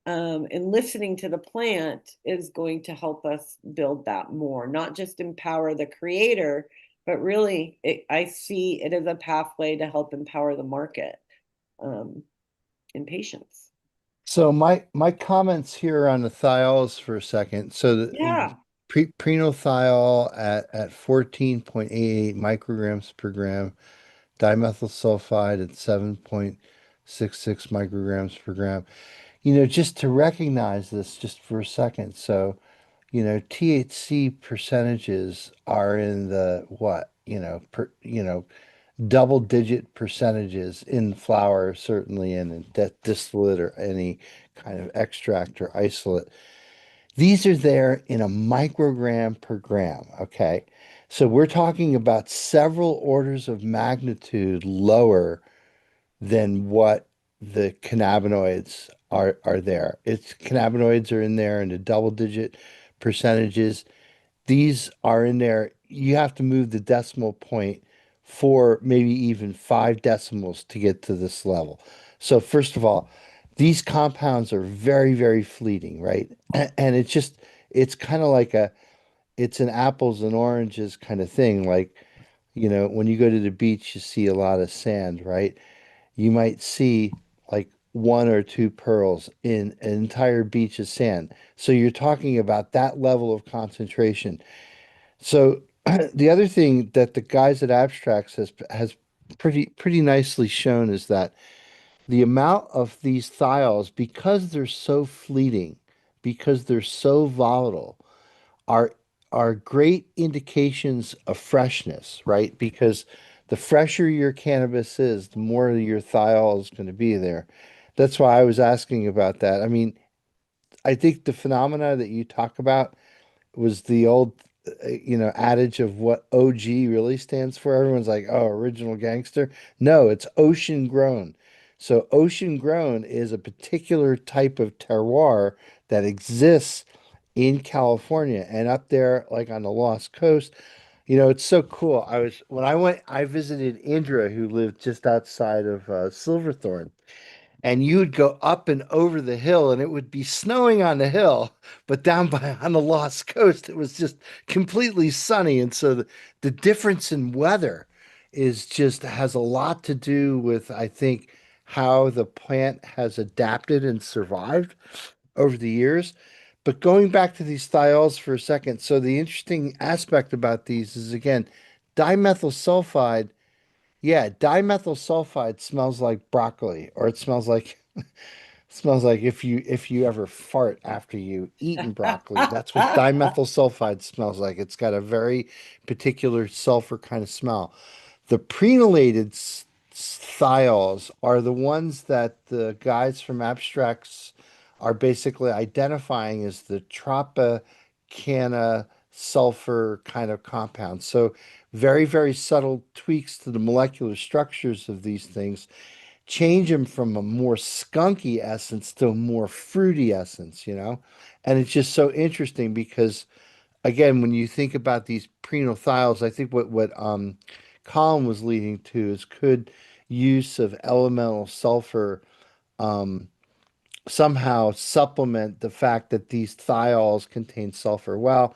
and listening to the plant is going to help us build that more, not just empower the creator, but really I see it as a pathway to help empower the market and patients. So my comments here on the thiols for a second. So the Yeah. prenyl thiol at 14.88 micrograms per gram, dimethyl sulfide at 7.66 micrograms per gram. Just to recognize this just for a second. So, THC percentages are in the what, double digit percentages in flour, certainly, and in distillate or any kind of extract or isolate. These are there in a microgram per gram. Okay. So we're talking about several orders of magnitude lower than what the cannabinoids are there. It's cannabinoids are in there in the double digit percentages. These are in there. You have to move the decimal point for maybe even 5 decimals to get to this level. So first of all, these compounds are very, very fleeting, right? And it's kind of like it's an apples and oranges kind of thing. Like, when you go to the beach, you see a lot of sand, right? You might see like one or two pearls in an entire beach of sand. So you're talking about that level of concentration. So the other thing that the guys at Abstracts has pretty nicely shown is that the amount of these thiols, because they're so fleeting, because they're so volatile, are are great indications of freshness, right? Because the fresher your cannabis is, the more your thiol is going to be there. That's why I was asking about that. I mean, I think the phenomena that you talk about was the old, adage of what OG really stands for. Everyone's like, oh, original gangster. No, it's ocean grown. So ocean grown is a particular type of terroir that exists in California and up there, like on the Lost Coast. It's so cool. When I went, I visited Indra, who lived just outside of Silverthorne, and you would go up and over the hill and it would be snowing on the hill, but down by on the Lost Coast it was just completely sunny. And so the difference in weather is just has a lot to do with, I think, how the plant has adapted and survived over the years. But going back to these thiols for a second, so the interesting aspect about these is, again, dimethyl sulfide. Yeah, dimethyl sulfide smells like broccoli, or it smells like if you ever fart after you eaten broccoli. That's what dimethyl sulfide smells like. It's got a very particular sulfur kind of smell. The prenylated thiols are the ones that the guys from Abstracts are basically identifying as the Tropicana sulfur kind of compounds. So very, very subtle tweaks to the molecular structures of these things change them from a more skunky essence to a more fruity essence, you know? And it's just so interesting because again, when you think about these prenothials, I think what Colin was leading to is could use of elemental sulfur um, somehow supplement the fact that these thiols contain sulfur. Well,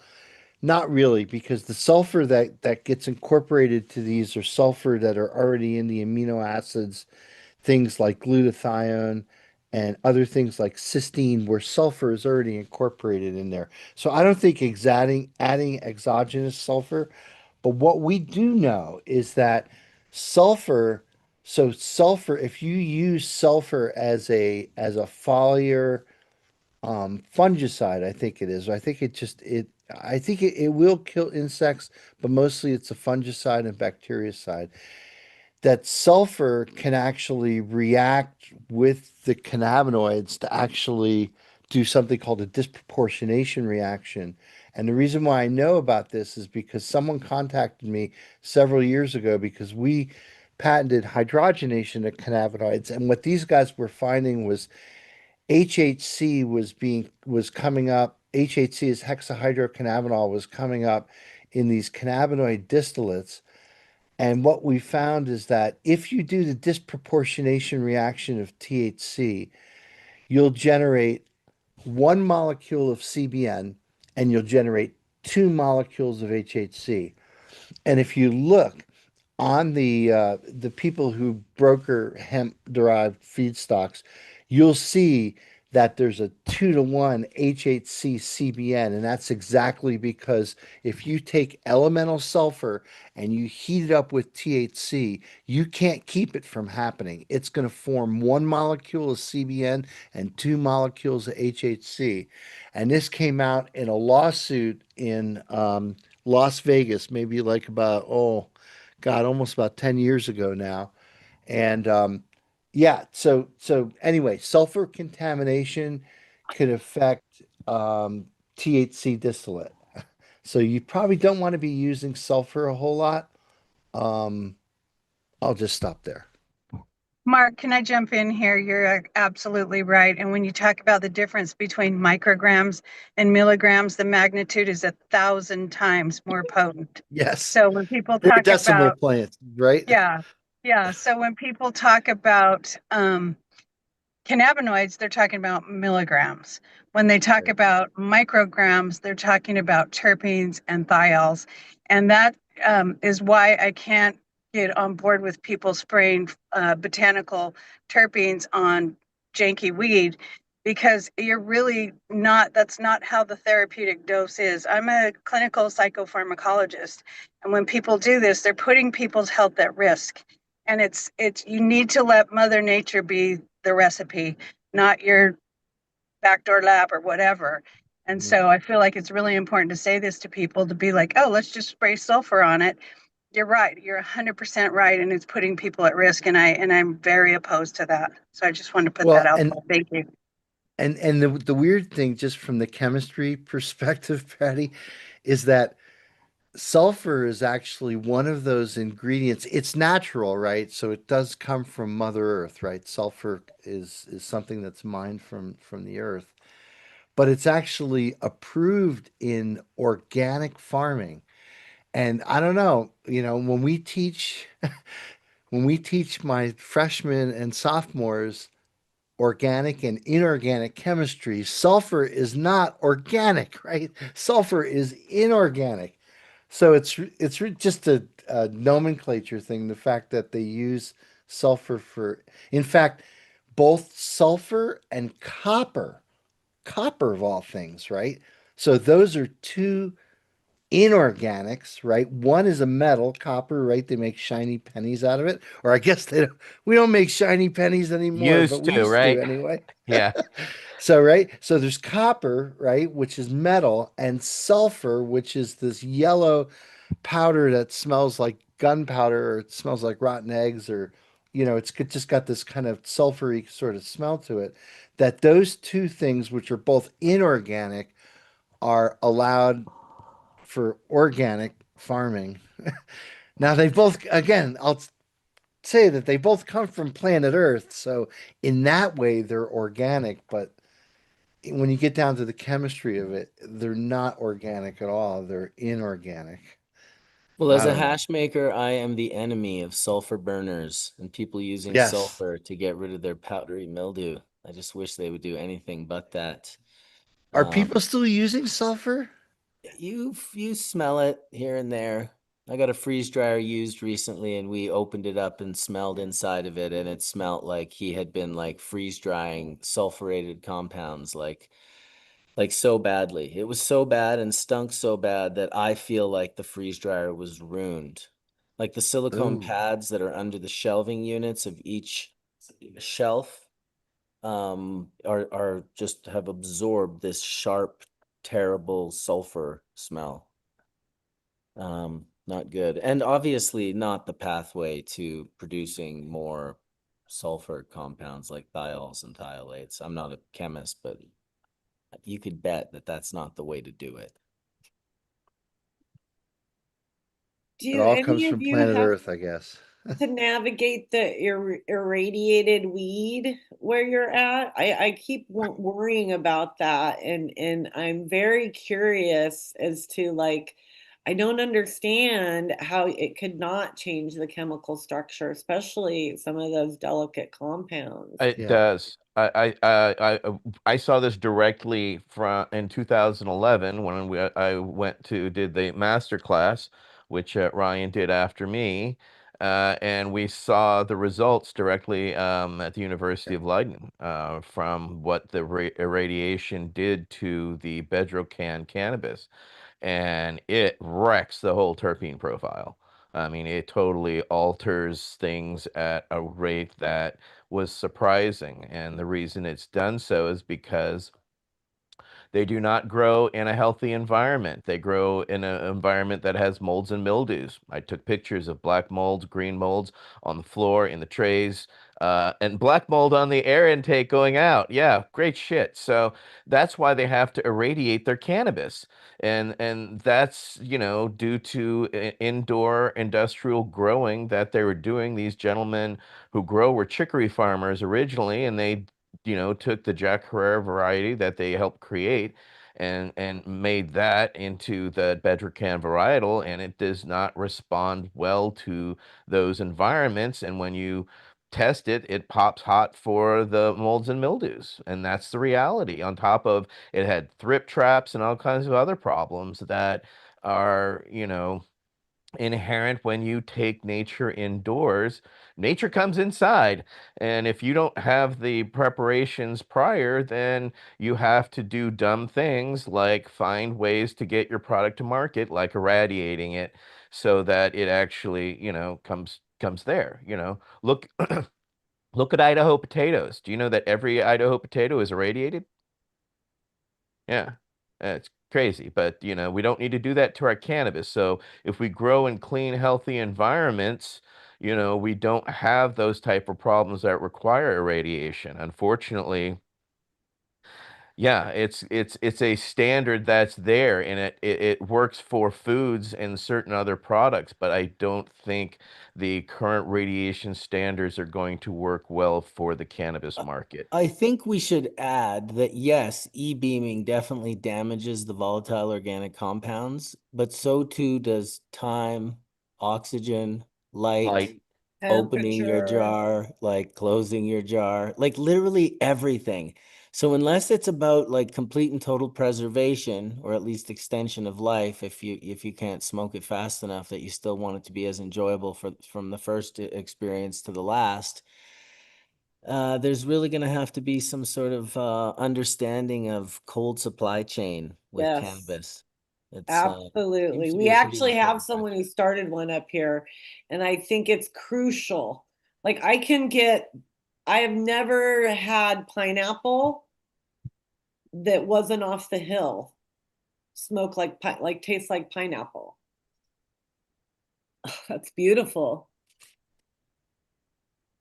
not really, because the sulfur that gets incorporated to these are sulfur that are already in the amino acids, things like glutathione and other things like cysteine, where sulfur is already incorporated in there. So I don't think adding exogenous sulfur, but what we do know is that sulfur, so sulfur, if you use sulfur as a foliar fungicide, I think it is. I think it will kill insects, but mostly it's a fungicide and bactericide. That sulfur can actually react with the cannabinoids to actually do something called a disproportionation reaction. And the reason why I know about this is because someone contacted me several years ago because we patented hydrogenation of cannabinoids. And what these guys were finding was HHC was coming up. HHC is hexahydrocannabinol was coming up in these cannabinoid distillates. And what we found is that if you do the disproportionation reaction of THC, you'll generate one molecule of CBN and you'll generate two molecules of HHC. And if you look on the people who broker hemp derived feedstocks, you'll see that there's a 2-to-1 HHC CBN, and that's exactly because if you take elemental sulfur and you heat it up with THC, you can't keep it from happening. It's going to form one molecule of CBN and two molecules of HHC. And this came out in a lawsuit in Las Vegas, maybe like about, oh, God, almost about 10 years ago now. And yeah, so anyway, sulfur contamination could affect THC distillate. So you probably don't want to be using sulfur a whole lot. Um, I'll just stop there. Mark, can I jump in here? You're absolutely right. And when you talk about the difference between micrograms and milligrams, the magnitude is 1,000 times more potent. Yes. So when people Four talk decimal about, plants, right? yeah, yeah. So when people talk about cannabinoids, they're talking about milligrams. When they talk Right. about micrograms, they're talking about terpenes and thiols. And that is why I can't get on board with people spraying botanical terpenes on janky weed, because you're really not, that's not how the therapeutic dose is. I'm a clinical psychopharmacologist. And when people do this, they're putting people's health at risk. And you need to let Mother Nature be the recipe, not your backdoor lab or whatever. And Mhm. so I feel like it's really important to say this to people, to be like, oh, let's just spray sulfur on it. You're right. You're 100% right. And it's putting people at risk. And I'm very opposed to that. So I just wanted to put that Well, out and there. Thank you. and the weird thing, just from the chemistry perspective, Patty, is that sulfur is actually one of those ingredients. It's natural, right? So it does come from Mother Earth, right? Sulfur is something that's mined from the earth, but it's actually approved in organic farming. And I don't know, when we teach when we teach my freshmen and sophomores organic and inorganic chemistry, sulfur is not organic, right? Sulfur is inorganic. So just a nomenclature thing, the fact that they use sulfur for, in fact, both sulfur and copper of all things, right? So those are two inorganics, right? One is a metal, copper, right? They make shiny pennies out of it. Or I guess we don't make shiny pennies anymore, but Used we to, used to right? anyway. Yeah. So, right? So there's copper, right, which is metal, and sulfur, which is this yellow powder that smells like gunpowder or it smells like rotten eggs or, it's just got this kind of sulfury sort of smell to it, that those two things, which are both inorganic, are allowed for organic farming. Now they both, again, I'll say that they both come from planet Earth, so in that way they're organic, but when you get down to the chemistry of it, they're not organic at all. They're inorganic. Well, I as a don't know. hash maker, I am the enemy of sulfur burners and people using Yes. sulfur to get rid of their powdery mildew. I just wish they would do anything but that. Are Um, people still using sulfur? you smell it here and there. I got a freeze dryer used recently and we opened it up and smelled inside of it and it smelled like he had been like freeze drying sulfurated compounds like so badly. It was so bad and stunk so bad that I feel like the freeze dryer was ruined. Like the silicone Ooh. pads that are under the shelving units of each shelf are just have absorbed this sharp, terrible sulfur smell. Not good. And obviously not the pathway to producing more sulfur compounds like thiols and thiolates. I'm not a chemist, but you could bet that that's not the way to do it. It Do all comes any of from you planet have Earth, I guess. to navigate the irradiated weed where you're at? I keep worrying about that, and I'm very curious as to like, I don't understand how it could not change the chemical structure, especially some of those delicate compounds. It Yeah. does. I saw this directly from in 2011 when I went to did the master class, which Ryan did after me, and we saw the results directly at the University of Leiden from what the irradiation did to the bedrocan cannabis, and it wrecks the whole terpene profile. I mean, it totally alters things at a rate that was surprising. And the reason it's done so is because they do not grow in a healthy environment. They grow in an environment that has molds and mildews. I took pictures of black molds, green molds on the floor, in the trays, and black mold on the air intake going out. Yeah, great shit. So that's why they have to irradiate their cannabis. And that's, due to indoor industrial growing that they were doing. These gentlemen who grow were chicory farmers originally, and they took the Jack Herrera variety that they helped create and made that into the Bedrocan varietal, and it does not respond well to those environments. And when you test it, it pops hot for the molds and mildews, and that's the reality. On top of it had thrip traps and all kinds of other problems that are, inherent when you take nature indoors. Nature comes inside. And if you don't have the preparations prior, then you have to do dumb things like find ways to get your product to market, like irradiating it so that it actually, comes there. Look look at Idaho potatoes. Do you know that every Idaho potato is irradiated? Yeah, it's crazy, but we don't need to do that to our cannabis. So if we grow in clean, healthy environments, we don't have those type of problems that require irradiation. Unfortunately, yeah, it's a standard that's there, and it works for foods and certain other products, but I don't think the current radiation standards are going to work well for the cannabis market. I think we should add that yes, e-beaming definitely damages the volatile organic compounds, but so too does time, oxygen, light, Light. opening your Temperature. jar, like closing your jar, like literally everything. So unless it's about like complete and total preservation or at least extension of life, if you can't smoke it fast enough that you still want it to be as enjoyable from the first experience to the last, there's really going to have to be some sort of understanding of cold supply chain with Yes. cannabis. It's seems Absolutely. to be We a pretty actually have important someone factor. who started one up here, and I think it's crucial. Like I have never had pineapple that wasn't off the hill. Smoke like tastes like pineapple. That's beautiful.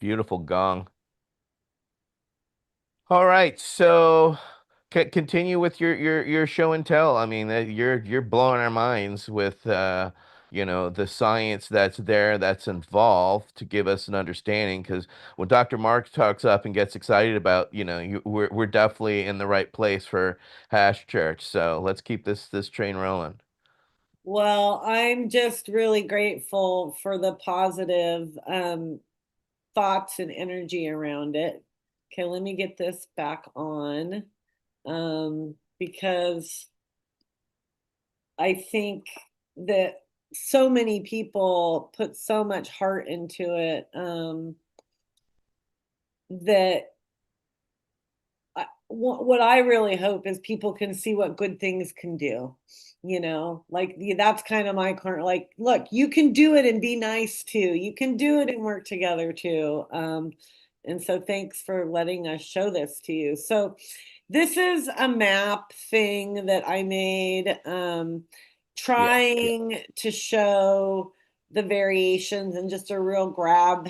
Beautiful gong. All right, so continue with your show and tell. I mean, you're blowing our minds with the science that's there, that's involved to give us an understanding. Because when Dr. Mark talks up and gets excited about, we're definitely in the right place for Hash Church. So let's keep this train rolling. Well, I'm just really grateful for the positive thoughts and energy around it. Okay, let me get this back on because I think that so many people put so much heart into it that what I really hope is people can see what good things can do. Like that's kind of my current, like, look, you can do it and be nice too. You can do it and work together too. And so thanks for letting us show this to you. So this is a map thing that I made, Yeah. trying to show the variations in just a real grab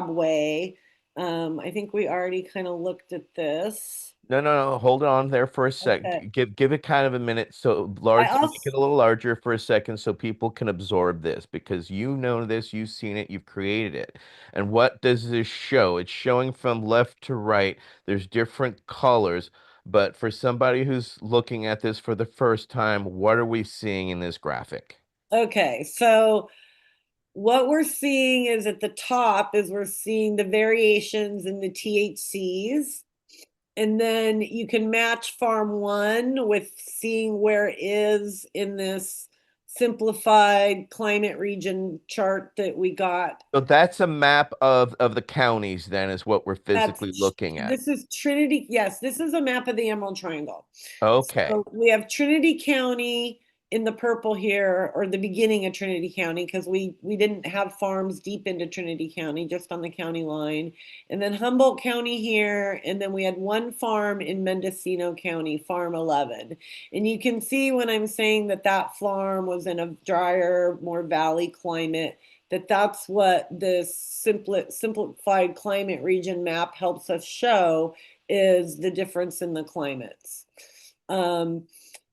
way. I think we already kind of looked at this. No, no, no. Hold on there for a sec. Okay. Give it kind of a minute. So I large, make also it a little larger for a second so people can absorb this because you know this, you've seen it, you've created it. And what does this show? It's showing from left to right. There's different colors, but for somebody who's looking at this for the first time, what are we seeing in this graphic? okay. So what we're seeing is at the top is we're seeing the variations in the THCs. And then you can match farm one with seeing where it is in this simplified climate region chart that we got. So that's a map of the counties then is what we're physically That's looking at. this is Trinity. Yes, this is a map of the Emerald Triangle. Okay. So we have Trinity County in the purple here, or the beginning of Trinity County, because we didn't have farms deep into Trinity County, just on the county line. And then Humboldt County here, and then we had one farm in Mendocino County, Farm 11. And you can see when I'm saying that that farm was in a drier, more valley climate, that's what this simplified climate region map helps us show is the difference in the climates.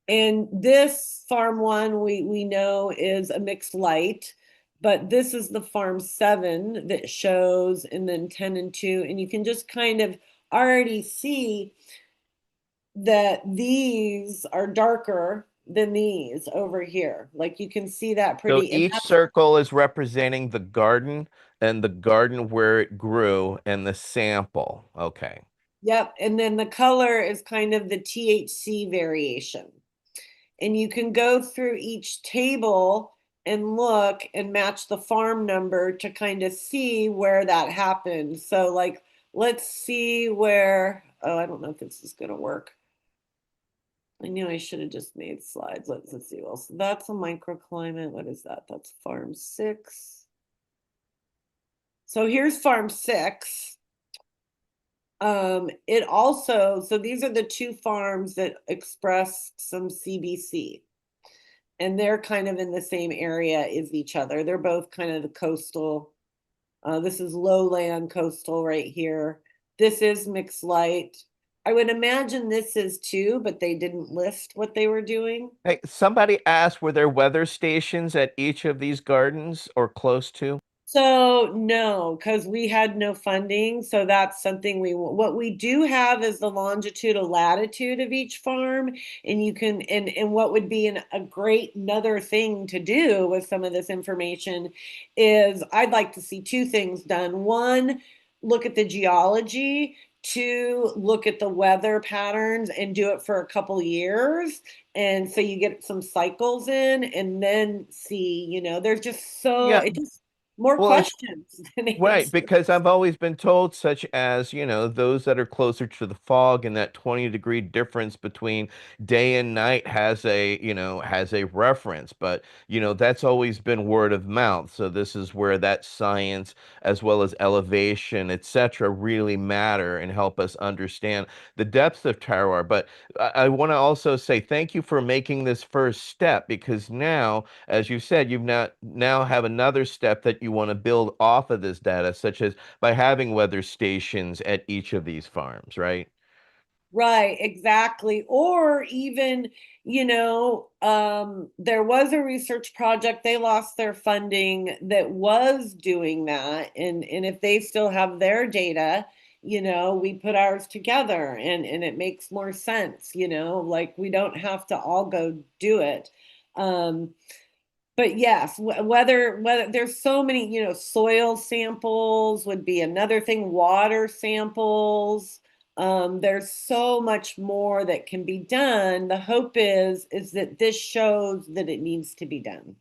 And this farm one we know is a mixed light, but this is the farm 7 that shows, and then 10 and 2, and you can just kind of already see that these are darker than these over here. Like you can see that So pretty, and each that's, circle is representing the garden and the garden where it grew and the sample. Okay. yep. And then the color is kind of the THC variation. And you can go through each table and look and match the farm number to kind of see where that happened. So like, let's see where, oh, I don't know if this is going to work. I knew I should have just made slides. Let's see. Well, so that's a microclimate. What is that? That's farm 6. So here's farm 6. It also, so these are the 2 farms that express some CBC. And they're kind of in the same area as each other. They're both kind of the coastal. This is lowland coastal right here. This is mixed light. I would imagine this is too, but they didn't list what they were doing. Hey, somebody asked, were there weather stations at each of these gardens or close to? So no, because we had no funding. So that's something what we do have is the longitude and latitude of each farm. And you can, and what would be a great another thing to do with some of this information is I'd like to see 2 things done. One, look at the geology. 2, look at the weather patterns and do it for a couple years. And so you get some cycles in and then see, there's just so, Yeah, it just, more well, it's questions than right, answers. because I've always been told, such as, those that are closer to the fog and that 20-degree difference between day and night has a reference. But, that's always been word of mouth. So this is where that science, as well as elevation, etc., really matter and help us understand the depths of terroir. But I want to also say thank you for making this first step because now, as you said, you've now have another step that you want to build off of this data, such as by having weather stations at each of these farms, right? Right, exactly. Or even, there was a research project, they lost their funding that was doing that. And if they still have their data, we put ours together and it makes more sense, like we don't have to all go do it. But yes, whether there's so many, soil samples would be another thing, water samples. There's so much more that can be done. The hope is that this shows that it needs to be done.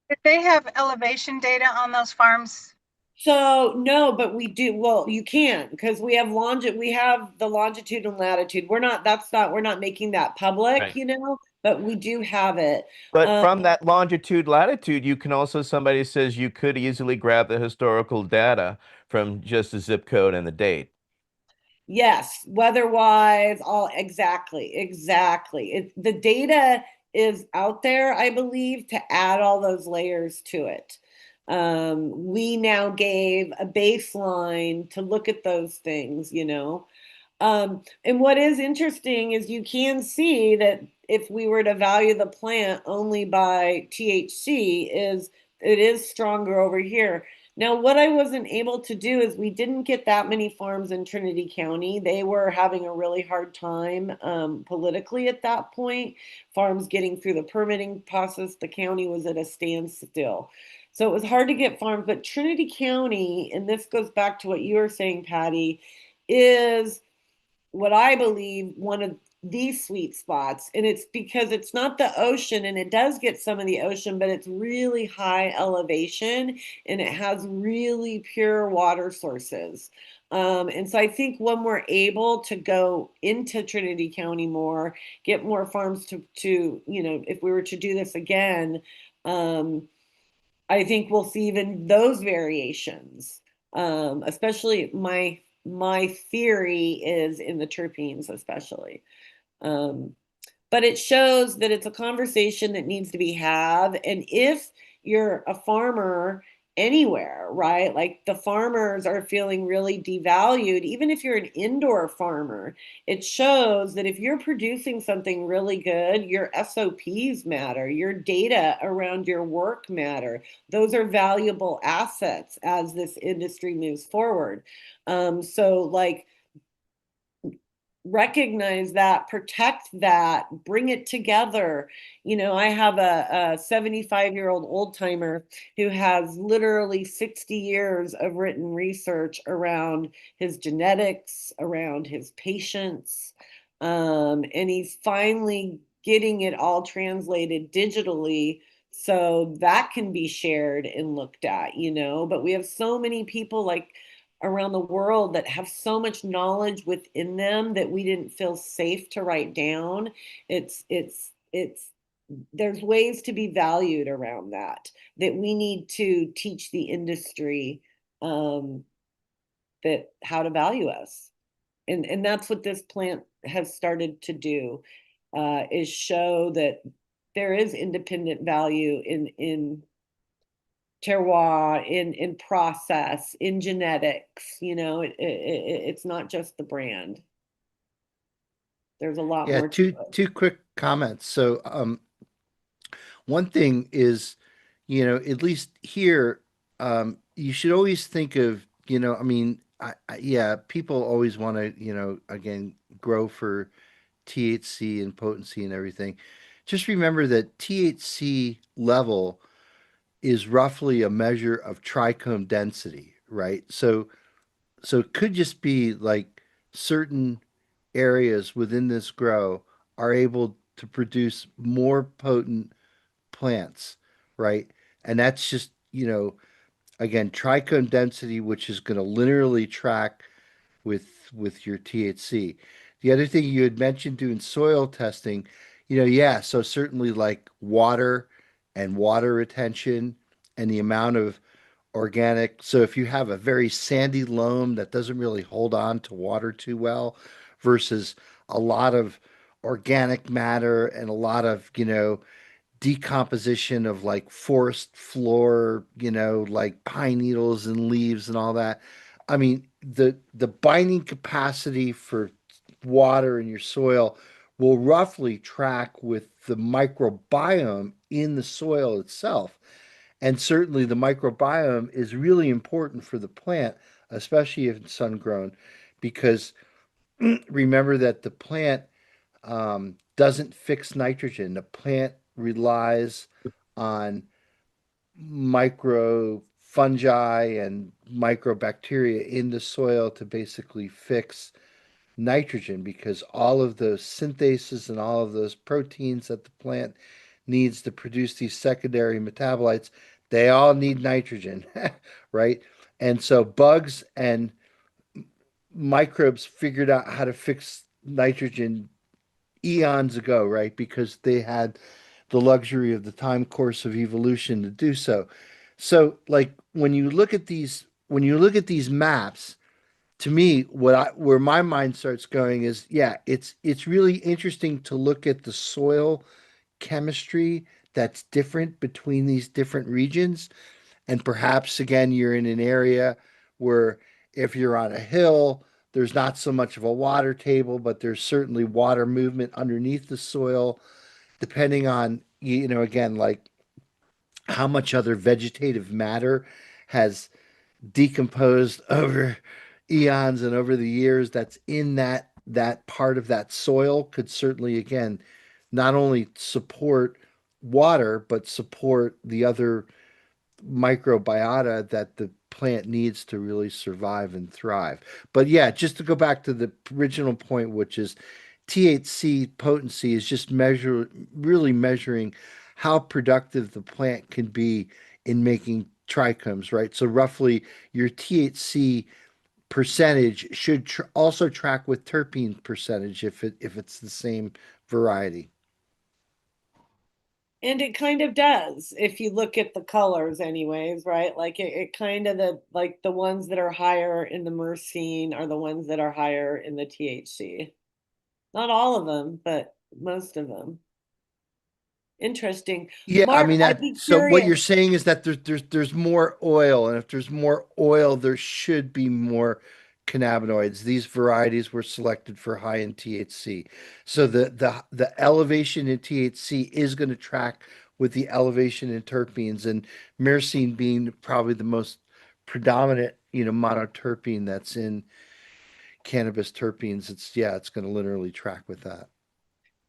Did they have elevation data on those farms? So no, but we do. Well, you can't because we have the longitude and latitude. We're not making that public, Right. but we do have it. But Um, from that longitude, latitude, you can also, somebody says you could easily grab the historical data from just the zip code and the date. Yes, weather-wise, all exactly. The data is out there, I believe, to add all those layers to it. We now gave a baseline to look at those things. And what is interesting is you can see that if we were to value the plant only by THC, it is stronger over here. Now, what I wasn't able to do is we didn't get that many farms in Trinity County. They were having a really hard time politically at that point. Farms getting through the permitting process, the county was at a standstill. So it was hard to get farms, but Trinity County, and this goes back to what you were saying, Patty, is what I believe one of these sweet spots. And it's because it's not the ocean, and it does get some of the ocean, but it's really high elevation and it has really pure water sources. And so I think when we're able to go into Trinity County more, get more farms if we were to do this again, I think we'll see even those variations. Especially my theory is in the terpenes, especially. Um, but it shows that it's a conversation that needs to be had. And if you're a farmer anywhere, right? Like the farmers are feeling really devalued, even if you're an indoor farmer, it shows that if you're producing something really good, your SOPs matter, your data around your work matter. Those are valuable assets as this industry moves forward. So like recognize that, protect that, bring it together. I have a 75-year-old old timer who has literally 60 years of written research around his genetics, around his patients. And he's finally getting it all translated digitally so that can be shared and looked at. But we have so many people like around the world that have so much knowledge within them that we didn't feel safe to write down. It's there's ways to be valued around that we need to teach the industry um, that how to value us. And that's what this plant has started to do, is show that there is independent value in terroir, in process, in genetics. It's not just the brand. There's a lot Yeah, more to it. two quick comments. So, one thing is, at least here, you should always think of, I mean, yeah, people always want to, again, grow for THC and potency and everything. Just remember that THC level is roughly a measure of trichome density, right? So it could just be like certain areas within this grow are able to produce more potent plants, right? And that's just, again, trichome density, which is going to linearly track with your THC. The other thing you had mentioned doing soil testing, yeah, so certainly like water and water retention and the amount of organic. So if you have a very sandy loam that doesn't really hold on to water too well versus a lot of organic matter and a lot of, decomposition of like forest floor, like pine needles and leaves and all that. I mean, the binding capacity for water in your soil will roughly track with the microbiome in the soil itself. And certainly the microbiome is really important for the plant, especially if it's sun grown, because remember that the plant doesn't fix nitrogen. The plant relies on micro fungi and microbacteria in the soil to basically fix nitrogen, because all of those synthases and all of those proteins that the plant needs to produce these secondary metabolites, they all need nitrogen, right? And so bugs and microbes figured out how to fix nitrogen eons ago, right? Because they had the luxury of the time course of evolution to do so. So, like when you look at these maps, to me, where my mind starts going is, yeah, it's really interesting to look at the soil chemistry that's different between these different regions. And perhaps again, you're in an area where if you're on a hill, there's not so much of a water table, but there's certainly water movement underneath the soil, depending on, again, like how much other vegetative matter has decomposed over eons and over the years that's in that part of that soil could certainly, again, not only support water but support the other microbiota that the plant needs to really survive and thrive. But yeah, just to go back to the original point, which is THC potency is just really measuring how productive the plant can be in making trichomes, right? So roughly your THC percentage should also track with terpene percentage if it's the same variety. And it kind of does if you look at the colors anyways, right? Like it kind of the ones that are higher in the myrcene are the ones that are higher in the THC. Not all of them, but most of them. Interesting. Yeah, I Mark, mean I'd that. be So what curious. you're saying is that there's more oil, and if there's more oil, there should be more cannabinoids. These varieties were selected for high in THC, so the elevation in THC is going to track with the elevation in terpenes, and myrcene being probably the most predominant, monoterpene that's in cannabis terpenes. It's going to literally track with that.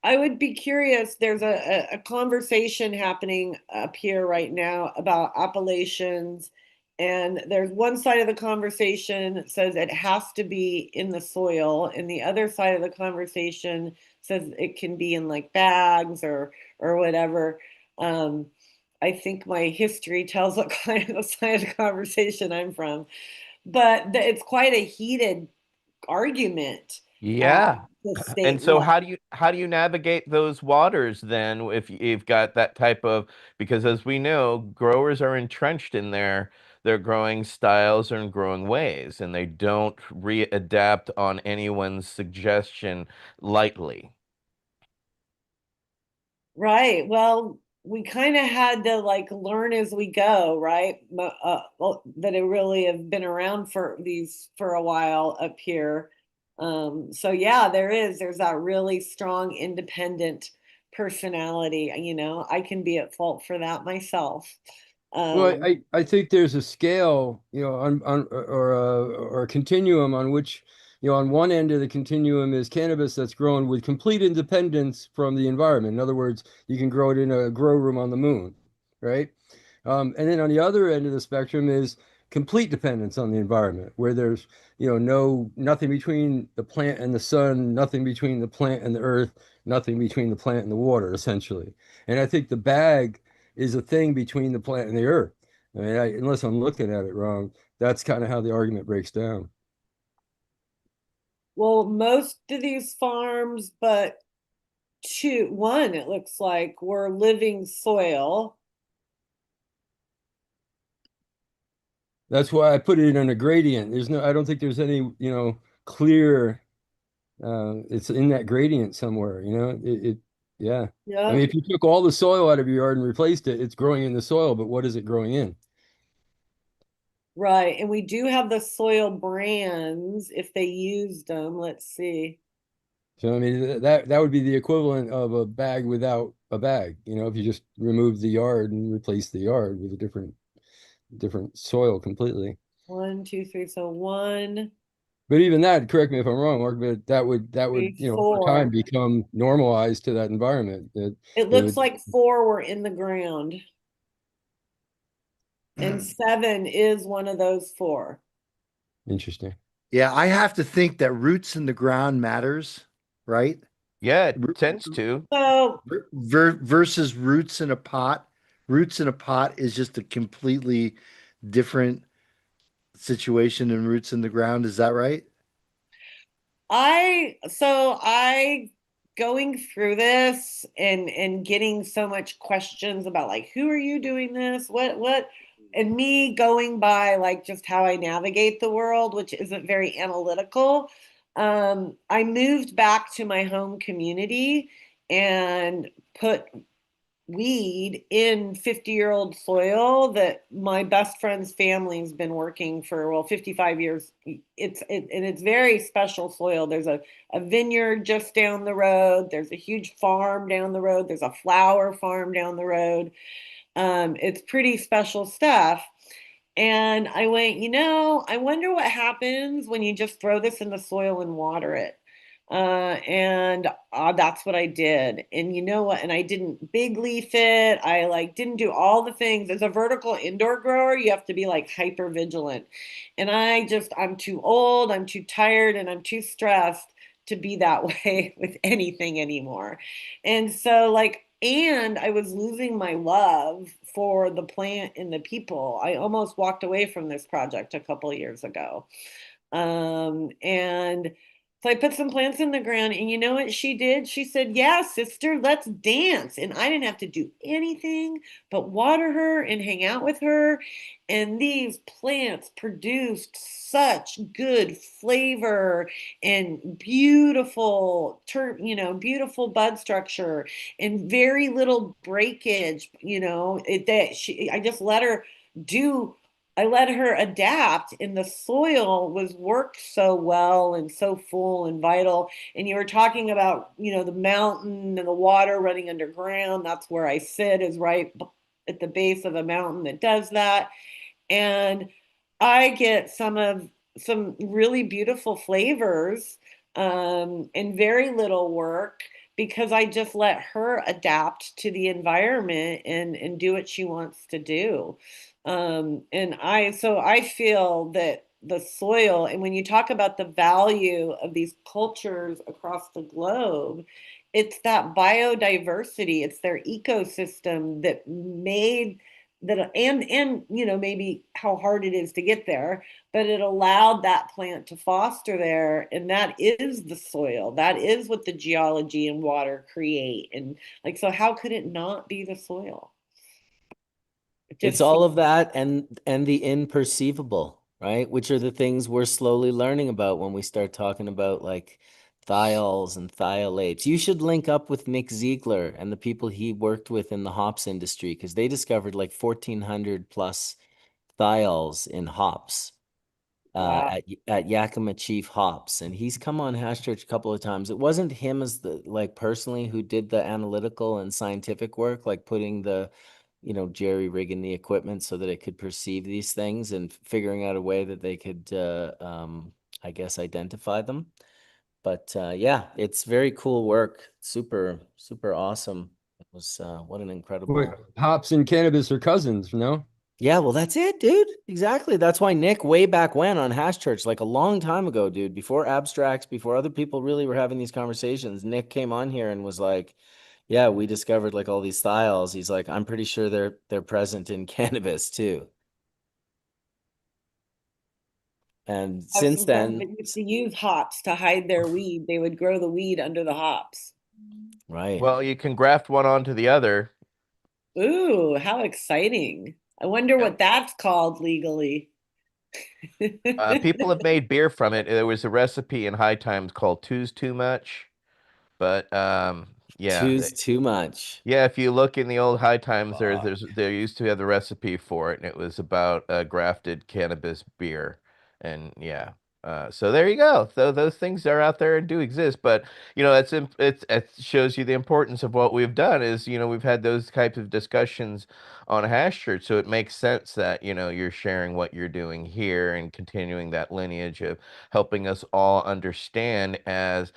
I would be curious. There's a conversation happening up here right now about appellations. And there's one side of the conversation that says it has to be in the soil, and the other side of the conversation says it can be in like bags or whatever. Um, I think my history tells what kind of side of the conversation I'm from, but it's quite a heated argument at Yeah. the And state so level. how do you navigate those waters then if you've got that type of, because as we know, growers are entrenched in their growing styles and growing ways, and they don't readapt on anyone's suggestion lightly. Right. Well, we kind of had to like learn as we go, right? Well, that it really have been around for these for a while up here. So yeah, there's that really strong independent personality. I can be at fault for that myself. Well, Um, I think there's a scale, on or a continuum on which, on one end of the continuum is cannabis that's grown with complete independence from the environment. In other words, you can grow it in a grow room on the moon, right? And then on the other end of the spectrum is complete dependence on the environment, where there's, nothing between the plant and the sun, nothing between the plant and the earth, nothing between the plant and the water, essentially. And I think the bag is a thing between the plant and the earth. I mean, unless I'm looking at it wrong, that's kind of how the argument breaks down. well, most of these farms, but one, it looks like were living soil. That's why I put it in a gradient. I don't think there's any, clear, it's in that gradient somewhere, Yeah. I Yeah. mean, if you took all the soil out of your yard and replaced it, it's growing in the soil, but what is it growing in? Right. And we do have the soil brands if they used them. Let's see. So I mean that would be the equivalent of a bag without a bag. You know, if you just remove the yard and replace the yard with a different soil completely. 1, 2, 3. So 1, But even that, correct me if I'm wrong, Mark, but that would 3, over time 4. become normalized to that environment. That It it looks would like 4 were in the ground, and 7 is one of those 4. interesting. Yeah, I have to think that roots in the ground matters, right? Yeah, it Ro- tends to. So Versus roots in a pot. Roots in a pot is just a completely different situation than roots in the ground. Is that right? I going through this and getting so much questions about like who are you doing this? What and me going by like just how I navigate the world, which isn't very analytical. I moved back to my home community and put weed in 50-year-old soil that my best friend's family's been working for, well, 55 years. And it's very special soil. There's a vineyard just down the road. There's a huge farm down the road. There's a flower farm down the road. It's pretty special stuff. And I went, I wonder what happens when you just throw this in the soil and water it. And that's what I did. And you know what? And I didn't big leaf it. I like didn't do all the things. As a vertical indoor grower, you have to be like hyper vigilant. And I'm too old, I'm too tired, and I'm too stressed to be that way with anything anymore. And so and I was losing my love for the plant and the people. I almost walked away from this project a couple of years ago. And so I put some plants in the ground, and you know what she did? She said, "Yeah, sister, let's dance." And I didn't have to do anything but water her and hang out with her. And these plants produced such good flavor and beautiful bud structure and very little breakage. I just let her do I let her adapt, and the soil was worked so well and so full and vital. And you were talking about, the mountain and the water running underground. That's where I sit, is right at the base of a mountain that does that. And I get some really beautiful flavors and very little work because I just let her adapt to the environment and do what she wants to do. And I feel that the soil, and when you talk about the value of these cultures across the globe, it's that biodiversity, it's their ecosystem that made that, and maybe how hard it is to get there, but it allowed that plant to foster there. And that is the soil, that is what the geology and water create. And so how could it not be the soil? It It's just all of that and the imperceivable, right? Which are the things we're slowly learning about when we start talking about like thiols and thiolates. You should link up with Nick Ziegler and the people he worked with in the hops industry because they discovered like 1,400 plus thiols in hops wow. at Yakima Chief Hops, and he's come on Hash Church a couple of times. It wasn't him as the like personally who did the analytical and scientific work, like putting the jerry rigging the equipment so that it could perceive these things and figuring out a way that they could I guess identify them. But yeah, it's very cool work. Super, super awesome. It was what an Wait, incredible. hops and cannabis are cousins, no? Yeah, well, that's it, dude. Exactly. That's why Nick, way back when on Hash Church, like a long time ago, dude, before abstracts, before other people really were having these conversations, Nick came on here and was like, "Yeah, we discovered like all these styles." He's like, "I'm pretty sure they're present in cannabis too." And Have since some friends then, that used to use hops to hide their weed. They would grow the weed under the hops. right. Well, you can graft one onto the other. Ooh, how exciting. I wonder Yeah. what that's called legally. People have made beer from it. There was a recipe in High Times called Two's Too Much, but Yeah. Two's too much. Yeah, if you look in the old high times, Fuck. there used to have the recipe for it, and it was about grafted cannabis beer, and yeah. So there you go. So those things are out there and do exist, but it shows you the importance of what we've done. Is we've had those types of discussions on Hash Church, so it makes sense that you're sharing what you're doing here and continuing that lineage of helping us all understand as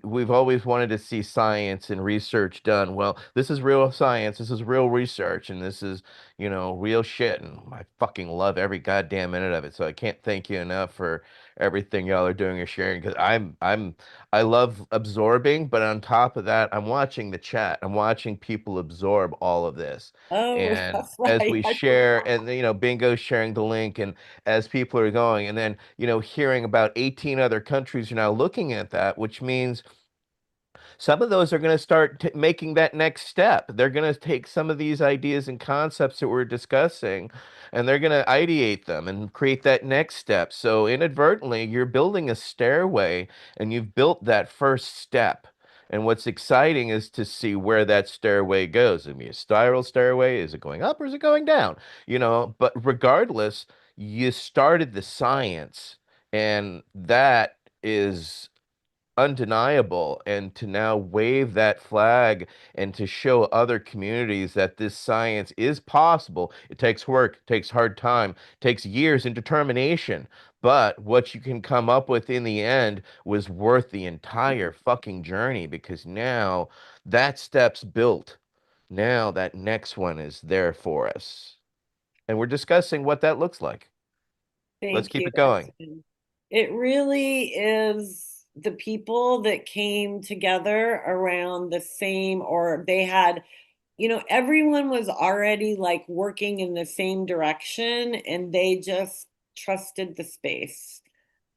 we've always wanted to see science and research done. Well, this is real science, this is real research, and this is real shit, and I fucking love every goddamn minute of it. So I can't thank you enough for everything y'all are doing or sharing, because I love absorbing, but on top of that, I'm watching the chat, I'm watching people absorb all of this. Oh, And that's as right. we I share, forgot. and Bingo's sharing the link, and as people are going, and then hearing about 18 other countries are now looking at that, which means some of those are going to start making that next step. They're going to take some of these ideas and concepts that we're discussing, and they're going to ideate them and create that next step. So inadvertently, you're building a stairway, and you've built that first step. And what's exciting is to see where that stairway goes. I mean, a spiral stairway, is it going up or is it going down? But regardless, you started the science, and that is undeniable. And to now wave that flag and to show other communities that this science is possible, it takes work, it takes hard time, it takes years and determination, but what you can come up with in the end was worth the entire fucking journey, because now that step's built. Now that next one is there for us, and we're discussing what that looks like. Let's Thank keep you, it going. Edson. It really is the people that came together around the same, or they had, everyone was already like working in the same direction and they just trusted the space.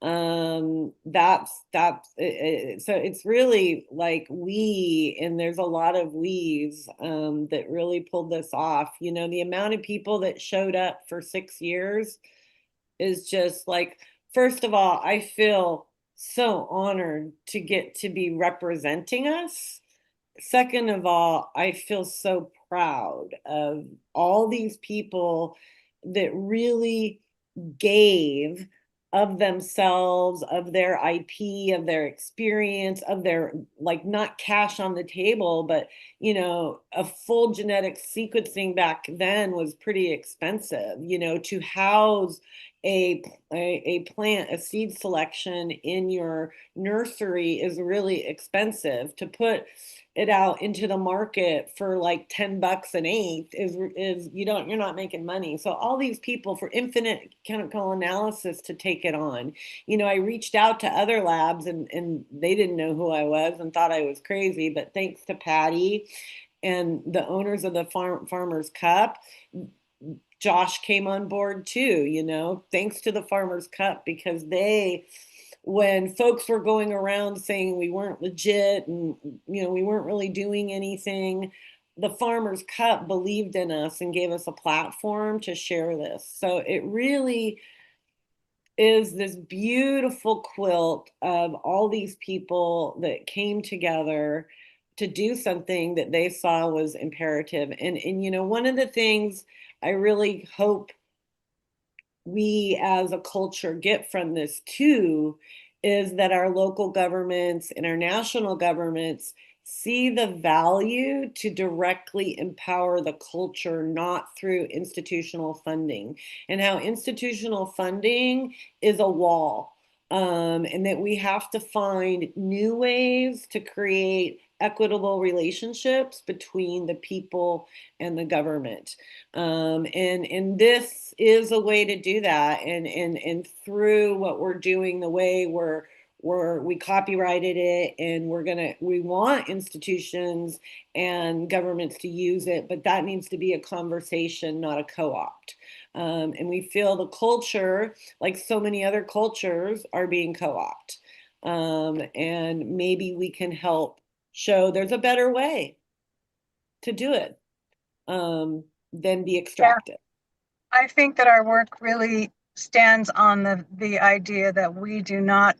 So it's really like and there's a lot of we's that really pulled this off. The amount of people that showed up for 6 years is just like, first of all, I feel so honored to get to be representing us. Second of all, I feel so proud of all these people that really gave of themselves, of their IP, of their experience, of their, like, not cash on the table, but a full genetic sequencing back then was pretty expensive. To house a plant, a seed selection in your nursery is really expensive. To put it out into the market for like $10 an eighth is you're not making money. So all these people, for infinite chemical analysis to take it on, I reached out to other labs, and they didn't know who I was and thought I was crazy. But thanks to Patty and the owners of the Farmers Cup, Josh came on board too, thanks to the Farmers Cup, because when folks were going around saying we weren't legit and, we weren't really doing anything, the Farmers Cup believed in us and gave us a platform to share this. So it really is this beautiful quilt of all these people that came together to do something that they saw was imperative. And one of the things I really hope we as a culture get from this too is that our local governments and our national governments see the value to directly empower the culture, not through institutional funding, and how institutional funding is a wall. And that we have to find new ways to create equitable relationships between the people and the government. And this is a way to do that. And through what we're doing, the way we copyrighted it, and we want institutions and governments to use it, but that needs to be a conversation, not a co-opt. And we feel the culture, like so many other cultures, are being co-opt. And maybe we can help show there's a better way to do it than be Yeah, extracted. I think that our work really stands on the idea that we do not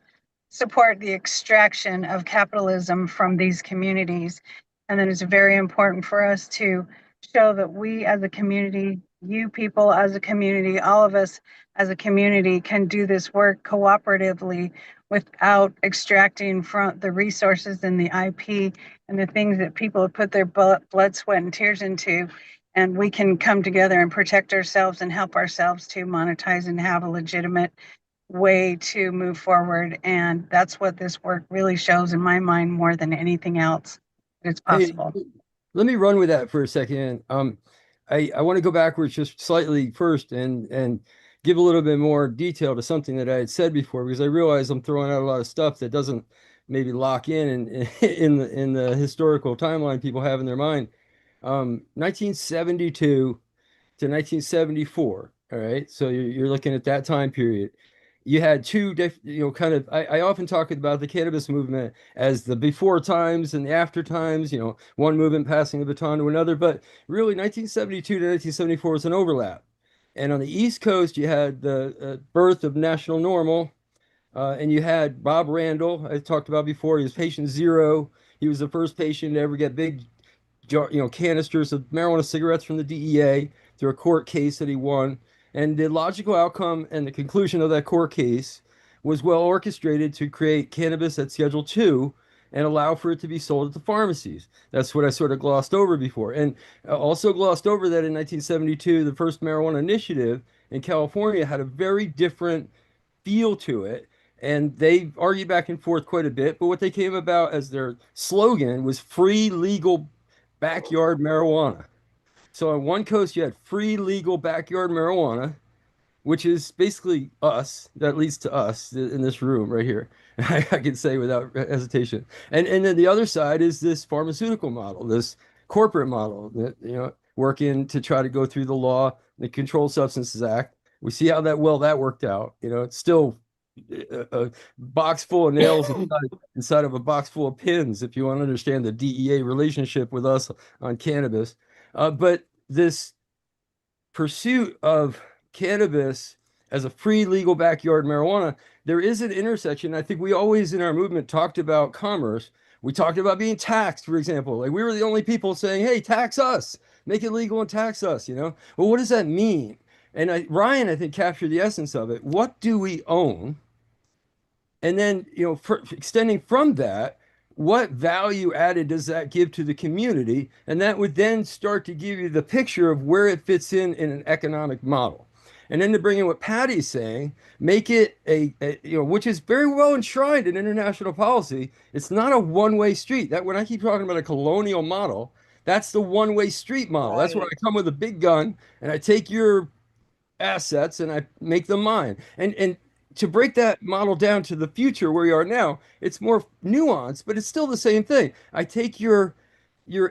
support the extraction of capitalism from these communities. And then it's very important for us to show that we as a community, you people as a community, all of us as a community can do this work cooperatively without extracting from the resources and the IP and the things that people have put their blood, sweat, and tears into. And we can come together and protect ourselves and help ourselves to monetize and have a legitimate way to move forward. And that's what this work really shows in my mind more than anything else. It's Hey, possible. let me run with that for a second. I want to go backwards just slightly first and give a little bit more detail to something that I had said before, because I realize I'm throwing out a lot of stuff that doesn't maybe lock in in the historical timeline people have in their mind. 1972 to 1974. All right. So you're looking at that time period. You had two kind of, I often talk about the cannabis movement as the before times and the after times, one movement passing the baton to another. But really, 1972 to 1974 was an overlap. And on the East Coast, you had the birth of National Normal, and you had Bob Randall, I talked about before. He was patient zero. He was the first patient to ever get big canisters of marijuana cigarettes from the DEA through a court case that he won. And the logical outcome and the conclusion of that court case was well orchestrated to create cannabis at Schedule 2 and allow for it to be sold at the pharmacies. That's what I sort of glossed over before. And also glossed over that in 1972, the first marijuana initiative in California had a very different feel to it. And they argued back and forth quite a bit. But what they came about as their slogan was free, legal backyard marijuana. So on one coast, you had free, legal backyard marijuana, which is basically us. That leads to us in this room right here. I can say without hesitation. And then the other side is this pharmaceutical model, this corporate model that working to try to go through the law, the Controlled Substances Act. We see how that worked out. It's still a box full of nails inside of a box full of pins, if you want to understand the DEA relationship with us on cannabis. But this pursuit of cannabis as a free legal backyard marijuana, there is an intersection. I think we always in our movement talked about commerce. We talked about being taxed, for example. Like we were the only people saying, hey, tax us, make it legal and tax us, Well, what does that mean? And Ryan, I think, captured the essence of it. What do we own? And then, extending from that, what value added does that give to the community? And that would then start to give you the picture of where it fits in an economic model. And then to bring in what Patty's saying, make it which is very well enshrined in international policy. It's not a one-way street. That when I keep talking about a colonial model, that's the one-way street model. That's where I come with a big gun and I take your assets and I make them mine. And to break that model down to the future where we are now, it's more nuanced, but it's still the same thing. I take your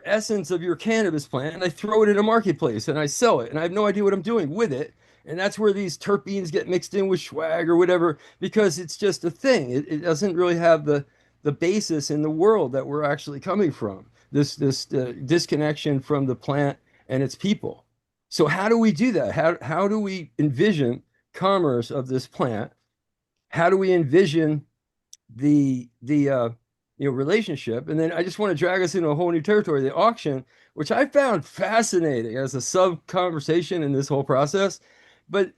essence of your cannabis plant and I throw it in a marketplace and I sell it and I have no idea what I'm doing with it. And that's where these terpenes get mixed in with swag or whatever, because it's just a thing. It doesn't really have the basis in the world that we're actually coming from. This disconnection from the plant and its people. So how do we do that? How do we envision commerce of this plant? How do we envision the relationship? And then I just want to drag us into a whole new territory, the auction, which I found fascinating as a sub conversation in this whole process. But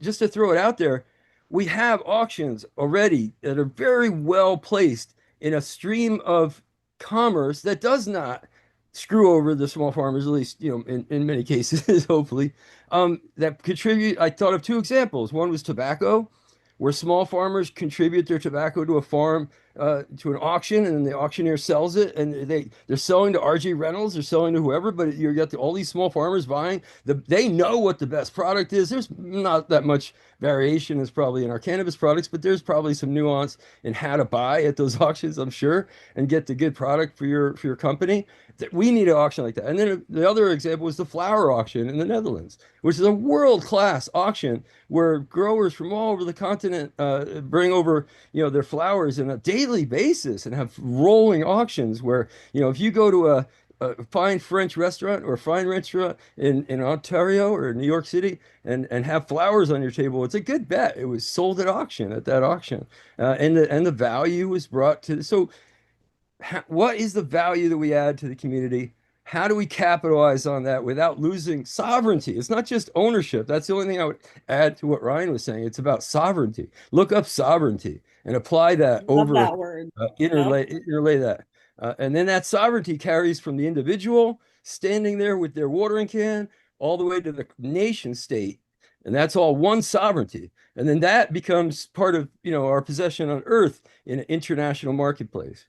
just to throw it out there, we have auctions already that are very well placed in a stream of commerce that does not screw over the small farmers, at least in many cases, hopefully, that contribute. I thought of two examples. One was tobacco, where small farmers contribute their tobacco to a farm, to an auction, and then the auctioneer sells it, and they're selling to RG Reynolds, they're selling to whoever, but you got all these small farmers buying. They know what the best product is. There's not that much variation as probably in our cannabis products, but there's probably some nuance in how to buy at those auctions, I'm sure, and get the good product for your company. We need an auction like that. And then the other example was the flower auction in the Netherlands, which is a world-class auction where growers from all over the continent bring over, their flowers on a daily basis and have rolling auctions where, if you go to a fine French restaurant or a fine restaurant in Ontario or New York City and have flowers on your table, it's a good bet. It was sold at auction at that auction, and the value was brought to. So what is the value that we add to the community? How do we capitalize on that without losing sovereignty? It's not just ownership. That's the only thing I would add to what Ryan was saying. It's about sovereignty. Look up sovereignty and apply that Love over, that word. Yep. interlay that. And then that sovereignty carries from the individual standing there with their watering can all the way to the nation state. And that's all one sovereignty. And then that becomes part of, our possession on earth in an international marketplace.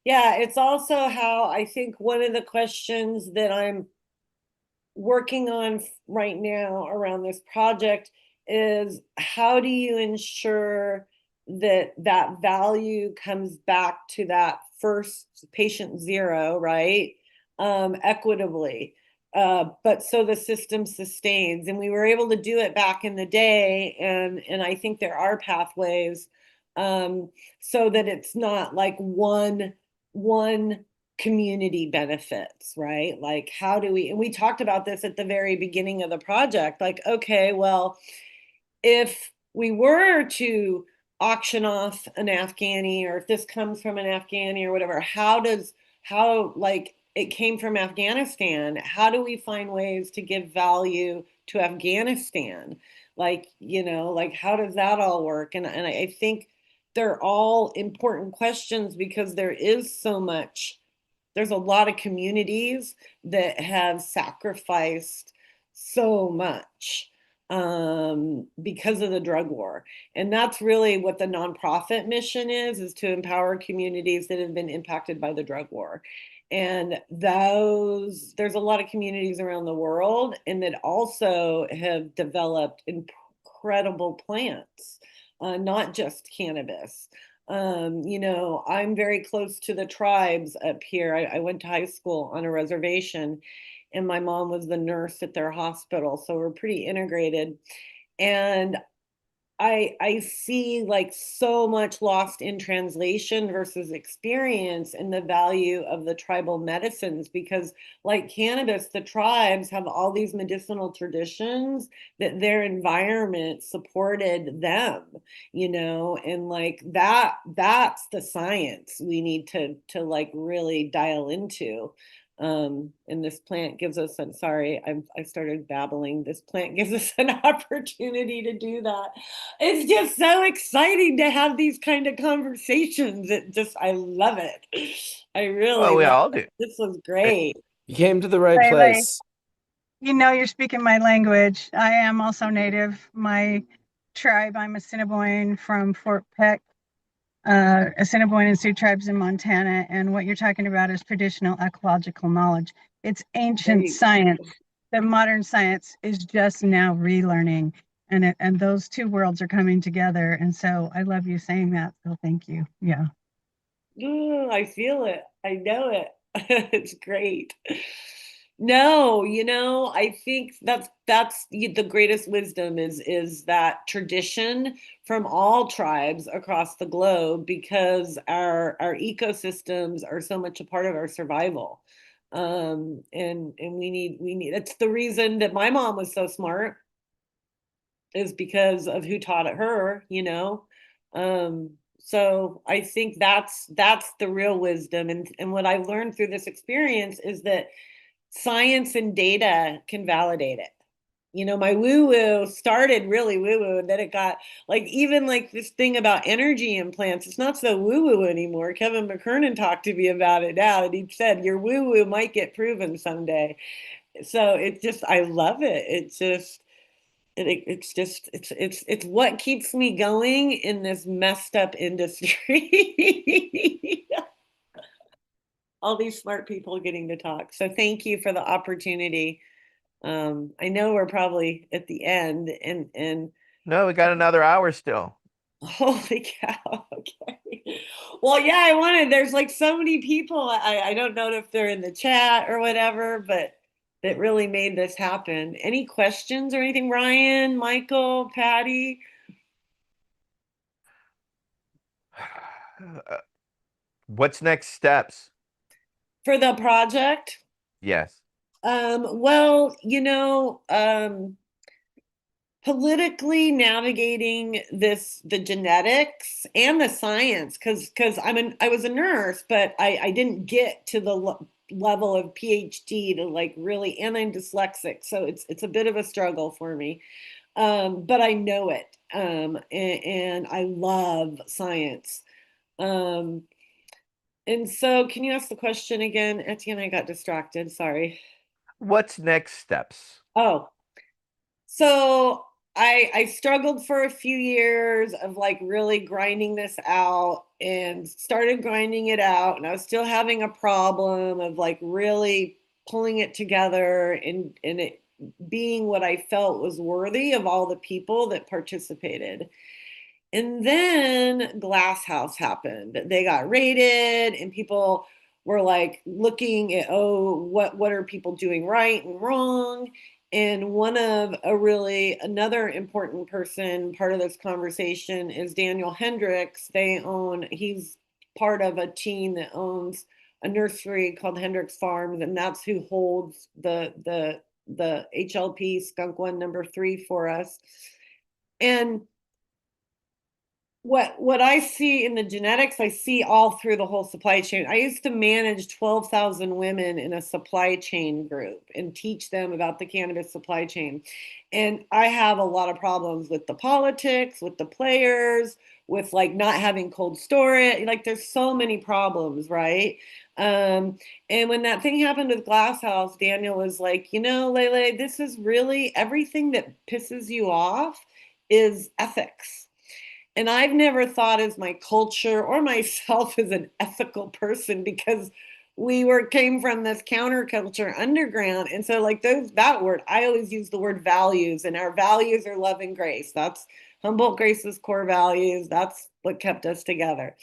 Yeah, it's also how I think one of the questions that I'm working on right now around this project is how do you ensure that that value comes back to that first patient zero, right? Equitably. But so the system sustains. And we were able to do it back in the day. And I think there are pathways so that it's not like one community benefits, right? Like, how do we, and we talked about this at the very beginning of the project, like, okay, well, if we were to auction off an Afghani, or if this comes from an Afghani or whatever, how, like, it came from Afghanistan, how do we find ways to give value to Afghanistan? Like, like, how does that all work? And I think they're all important questions because there's a lot of communities that have sacrificed so much because of the drug war. And that's really what the nonprofit mission is to empower communities that have been impacted by the drug war. And there's a lot of communities around the world and that also have developed incredible plants, not just cannabis. I'm very close to the tribes up here. I went to high school on a reservation, and my mom was the nurse at their hospital, so we're pretty integrated. And I see like so much lost in translation versus experience in the value of the tribal medicines because like cannabis, the tribes have all these medicinal traditions that their environment supported them, and like that's the science we need to like really dial into. And this plant gives us, I'm sorry, I started babbling. This plant gives us an opportunity to do that. It's just so exciting to have these kind of conversations. I love it. I really Well, we love all it. do. This was great. You came to the right Lele, place. you're speaking my language. I am also native. My tribe, I'm Assiniboine from Fort Peck, Assiniboine and Sioux tribes in Montana. And what you're talking about is traditional ecological knowledge. It's ancient science that modern science is just now relearning. And those two worlds are coming together. And so I love you saying that. So thank you. Yeah. Ooh, I feel it. I know it. It's great. No, I think that's the greatest wisdom is that tradition from all tribes across the globe because our ecosystems are so much a part of our survival. And we need that's the reason that my mom was so smart is because of who taught it her. So I think that's the real wisdom. And what I've learned through this experience is that science and data can validate it. My woo-woo started really woo-woo, and then it got like even like this thing about energy implants, it's not so woo-woo anymore. Kevin McKernan talked to me about it now, and he said your woo-woo might get proven someday. So it's just I love it. It's what keeps me going in this messed up industry. All these smart people getting to talk. So thank you for the opportunity. I know we're probably at the end and No, we got another hour still. holy cow. Okay. Well, yeah, there's like so many people. I don't know if they're in the chat or whatever, but that really made this happen. Any questions or anything, Ryan, Michael, Patty? What's next steps? For the project? Yes. Well, politically navigating the genetics and the science, because I was a nurse, but I didn't get to the level of PhD to like really, and I'm dyslexic, so it's a bit of a struggle for me. But I know it, and I love science. Um, and so, can you ask the question again, Etienne? I got distracted. Sorry. What's next steps? Oh, so I struggled for a few years of like really grinding this out and started grinding it out, and I was still having a problem of like really pulling it together and it being what I felt was worthy of all the people that participated. And then Glass House happened. They got raided, and people were like looking at, oh, what are people doing right and wrong? And one of another important person, part of this conversation is Daniel Hendricks. He's part of a team that owns a nursery called Hendricks Farms, and that's who holds the HLP skunk one number 3 for us. And what I see in the genetics, I see all through the whole supply chain. I used to manage 12,000 women in a supply chain group and teach them about the cannabis supply chain. And I have a lot of problems with the politics, with the players, with like not having cold storage. Like there's so many problems, right? And when that thing happened with Glass House, Daniel was like, Lele, this is really everything that pisses you off is ethics. And I've never thought as my culture or myself as an ethical person, because came from this counterculture underground. And so like that word, I always use the word values, and our values are love and grace. That's Humboldt Grace's core values. That's what kept us together.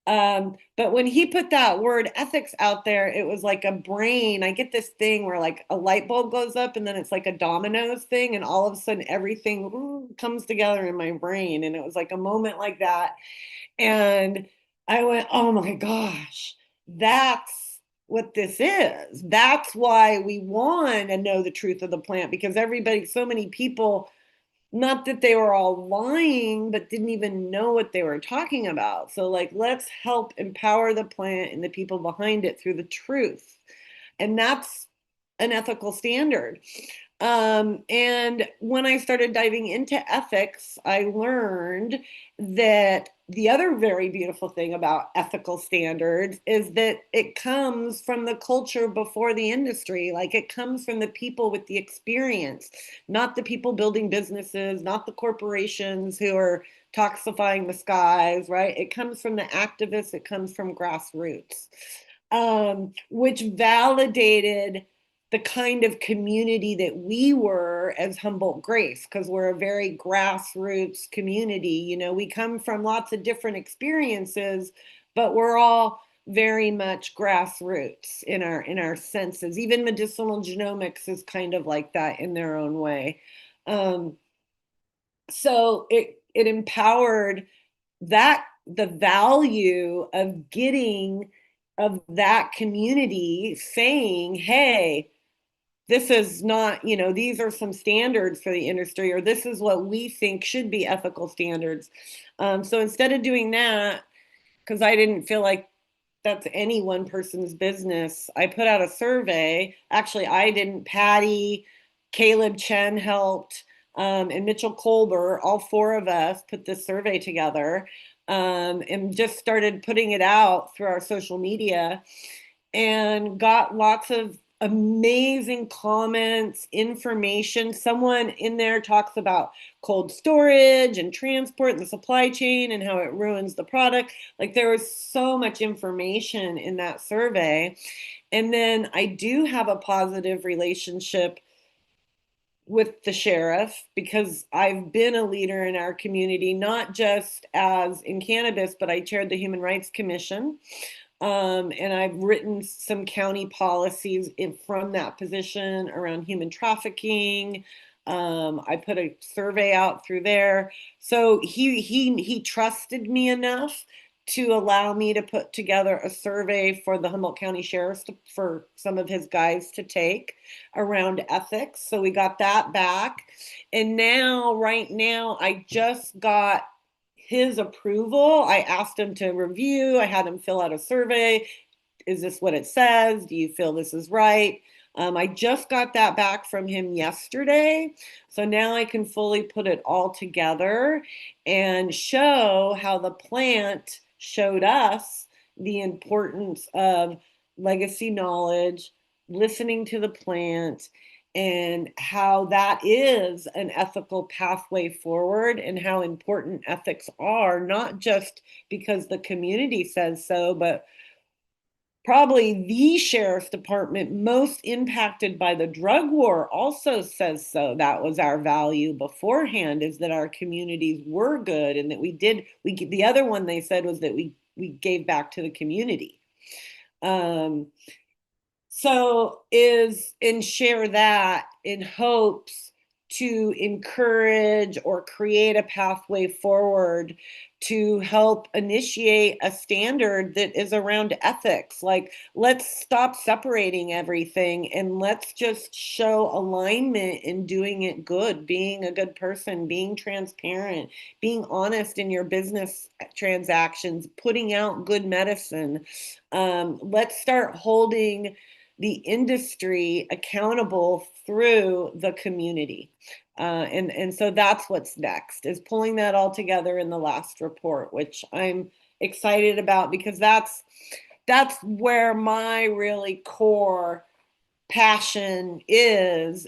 But when he put that word ethics out there, it was like a brain. I get this thing where like a light bulb goes up and then it's like a dominoes thing, and all of a sudden everything comes together in my brain. And it was like a moment like that. And I went, oh my gosh, that's what this is. That's why we want to know the truth of the plant, because so many people, not that they were all lying, but didn't even know what they were talking about. So, like, let's help empower the plant and the people behind it through the truth. And that's an ethical standard. And when I started diving into ethics, I learned that the other very beautiful thing about ethical standards is that it comes from the culture before the industry. Like it comes from the people with the experience, not the people building businesses, not the corporations who are toxifying the skies, right? It comes from the activists, it comes from grassroots, which validated the kind of community that we were as Humboldt Grace, because we're a very grassroots community. We come from lots of different experiences, but we're all very much grassroots in our senses. Even medicinal genomics is kind of like that in their own way. So it empowered the value of getting of that community saying, hey, this is not, these are some standards for the industry, or this is what we think should be ethical standards. So instead of doing that, because I didn't feel like that's any one person's business, I put out a survey. Actually, I didn't. Patty, Caleb Chen helped, and Mitchell Colber, all 4 of us put this survey together, and just started putting it out through our social media, and got lots of amazing comments, information. Someone in there talks about cold storage and transport and the supply chain and how it ruins the product. Like there was so much information in that survey. And then I do have a positive relationship with the sheriff, because I've been a leader in our community, not just as in cannabis, but I chaired the Human Rights Commission. And I've written some county policies from that position around human trafficking. I put a survey out through there. So he trusted me enough to allow me to put together a survey for the Humboldt County Sheriff's for some of his guys to take around ethics. So we got that back. And now, right now, I just got his approval. I asked him to review, I had him fill out a survey. Is this what it says? Do you feel this is right? I just got that back from him yesterday. So now I can fully put it all together and show how the plant showed us the importance of legacy knowledge, listening to the plant, and how that is an ethical pathway forward, and how important ethics are, not just because the community says so, but probably the sheriff's department most impacted by the drug war also says so. That was our value beforehand, is that our communities were good, and that the other one they said was that we gave back to the community. So and share that in hopes to encourage or create a pathway forward to help initiate a standard that is around ethics. Like, let's stop separating everything and let's just show alignment in doing it good, being a good person, being transparent, being honest in your business transactions, putting out good medicine. Let's start holding the industry accountable through the community. And so that's what's next, is pulling that all together in the last report, which I'm excited about, because that's where my really core passion is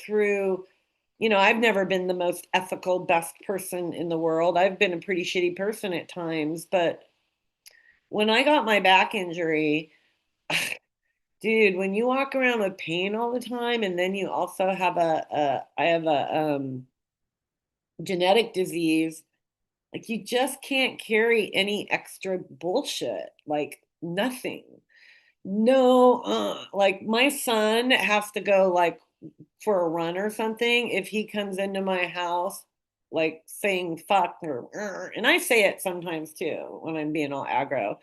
through, I've never been the most ethical, best person in the world. I've been a pretty shitty person at times, but when I got my back injury, dude, when you walk around with pain all the time, and then you also have I have a genetic disease, like, you just can't carry any extra bullshit, like nothing. No, like, my son has to go, like, for a run or something. If he comes into my house, like, saying fuck or, and I say it sometimes too when I'm being all aggro,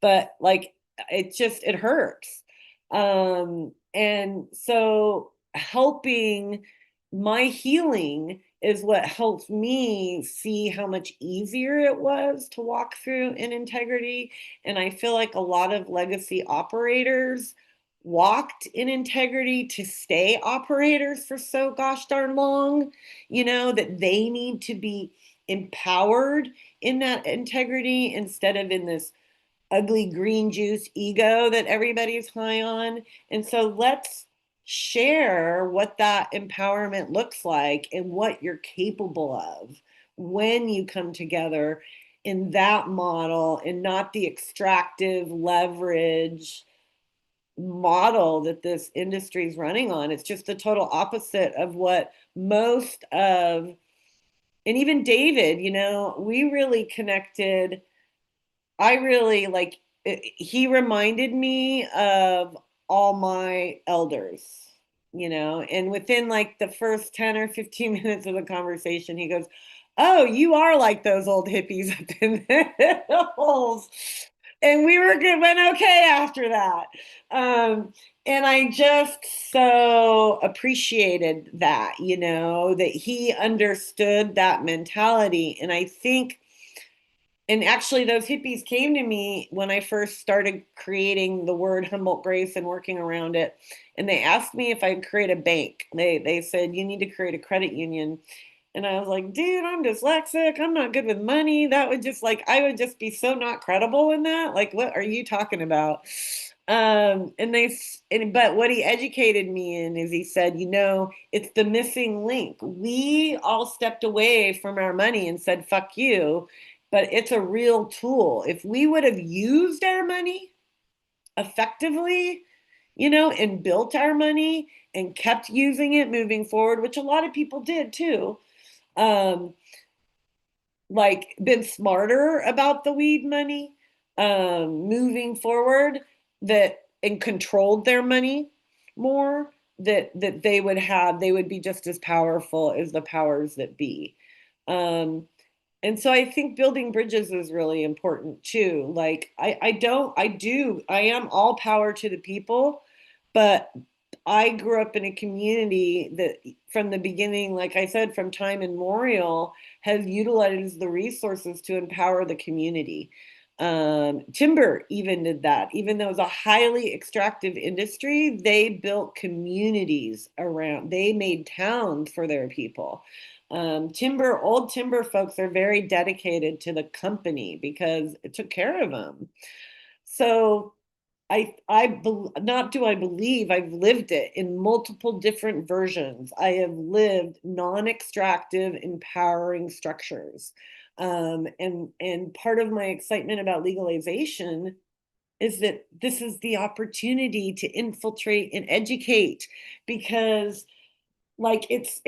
but like, it hurts. And so helping my healing is what helps me see how much easier it was to walk through in integrity. And I feel like a lot of legacy operators walked in integrity to stay operators for so gosh darn long, that they need to be empowered in that integrity instead of in this ugly green juice ego that everybody's high on. And so let's share what that empowerment looks like and what you're capable of when you come together in that model, and not the extractive leverage model that this industry is running on. It's just the total opposite of what most of, and even David, we really connected. I really like he reminded me of all my elders, and within like the first 10 or 15 minutes of the conversation, he goes, "Oh, you are like those old hippies up in the holes." And we went okay after that. And I just so appreciated that, that he understood that mentality. And I think, and actually, those hippies came to me when I first started creating the word Humboldt Grace and working around it. And they asked me if I'd create a bank. They said, you need to create a credit union. And I was like, dude, I'm dyslexic. I'm not good with money. That would just I would just be so not credible in that. Like, what are you talking about? But what he educated me in is, he said, it's the missing link. We all stepped away from our money and said, fuck you. But it's a real tool. If we would have used our money effectively, and built our money and kept using it moving forward, which a lot of people did too, like, been smarter about the weed money, moving forward, and controlled their money more, that they would be just as powerful as the powers that be. And so I think building bridges is really important too. Like I am all power to the people, but I grew up in a community that from the beginning, like I said, from time immemorial, has utilized the resources to empower the community. Timber even did that. Even though it was a highly extractive industry, they built communities around, they made towns for their people. Old timber folks are very dedicated to the company because it took care of them. So not do I believe, I've lived it in multiple different versions. I have lived non-extractive, empowering structures. And part of my excitement about legalization is that this is the opportunity to infiltrate and educate, because like it's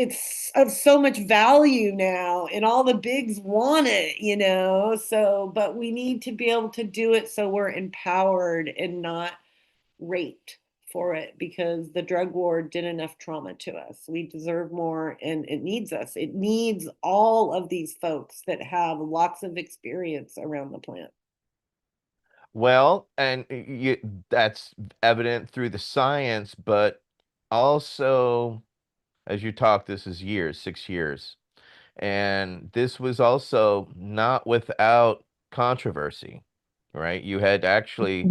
of so much value now and all the bigs want it, so but we need to be able to do it so we're empowered and not raped for it, because the drug war did enough trauma to us. We deserve more, and it needs us. It needs all of these folks that have lots of experience around the plant. Well, and that's evident through the science, but also, as you talk, this is years, 6 years. And this was also not without controversy, right? You had actually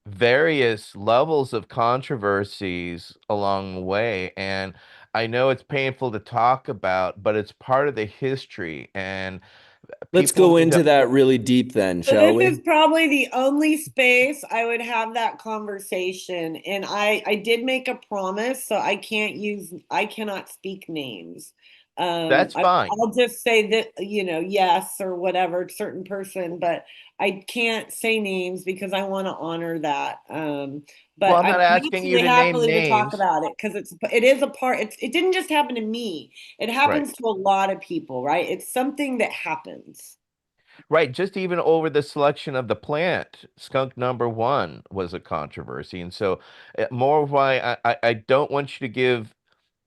various levels of controversies along the way. And I know it's painful to talk about, but it's part of the history. And Let's people go do, into that really deep then, So shall this we? is probably the only space I would have that conversation. And I did make a promise, so I cannot speak names. that's fine. I'll just say that, yes, or whatever, certain person, but I can't say names because I want to honor that. Well, But I'm I'm not asking you absolutely to name happily to talk names. about it because it is a part, it didn't just happen to me. It Right. happens to a lot of people, right? It's something that happens. Right, just even over the selection of the plant, skunk number one was a controversy. And so, more why I don't want you to give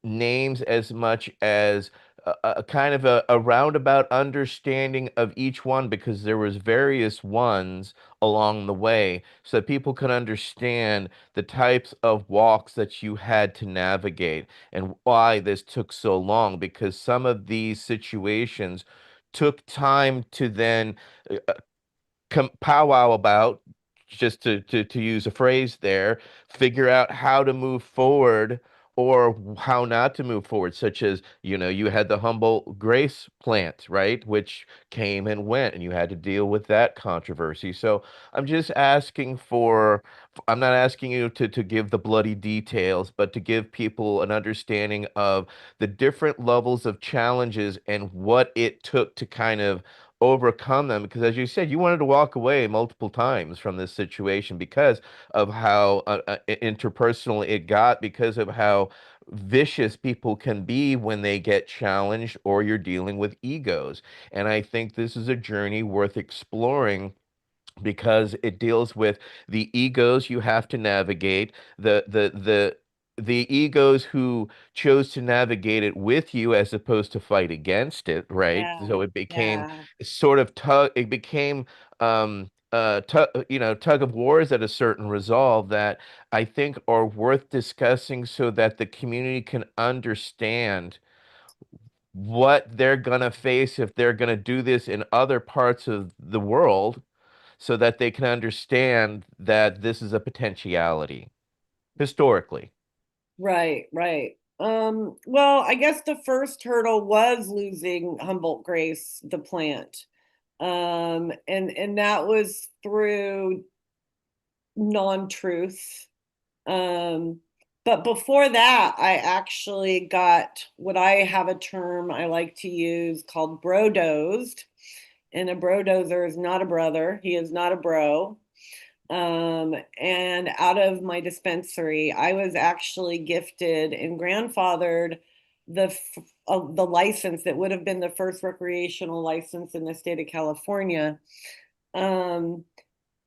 names as much as a kind of a roundabout understanding of each one, because there was various ones along the way, so that people can understand the types of walks that you had to navigate and why this took so long, because some of these situations took time to then powwow about, just to use a phrase there, figure out how to move forward or how not to move forward, such as, you had the Humboldt Grace plant, right, which came and went, and you had to deal with that controversy. So I'm just asking I'm not asking you to give the bloody details, but to give people an understanding of the different levels of challenges and what it took to kind of overcome them, because as you said, you wanted to walk away multiple times from this situation because of how interpersonal it got, because of how vicious people can be when they get challenged or you're dealing with egos. And I think this is a journey worth exploring, because it deals with the egos you have to navigate, the egos who chose to navigate it with you as opposed to fight against it, right? Yeah, So it became yeah. sort of it became tug of wars at a certain resolve that I think are worth discussing, so that the community can understand what they're gonna face if they're gonna do this in other parts of the world, so that they can understand that this is a potentiality historically. Right, right. Well, I guess the first hurdle was losing Humboldt Grace, the plant. And that was through non-truth. Um, but before that, I actually got what I have a term I like to use called bro-dozed. And a bro-dozer is not a brother. He is not a bro. And out of my dispensary, I was actually gifted and grandfathered the license that would have been the first recreational license in the state of California. Um,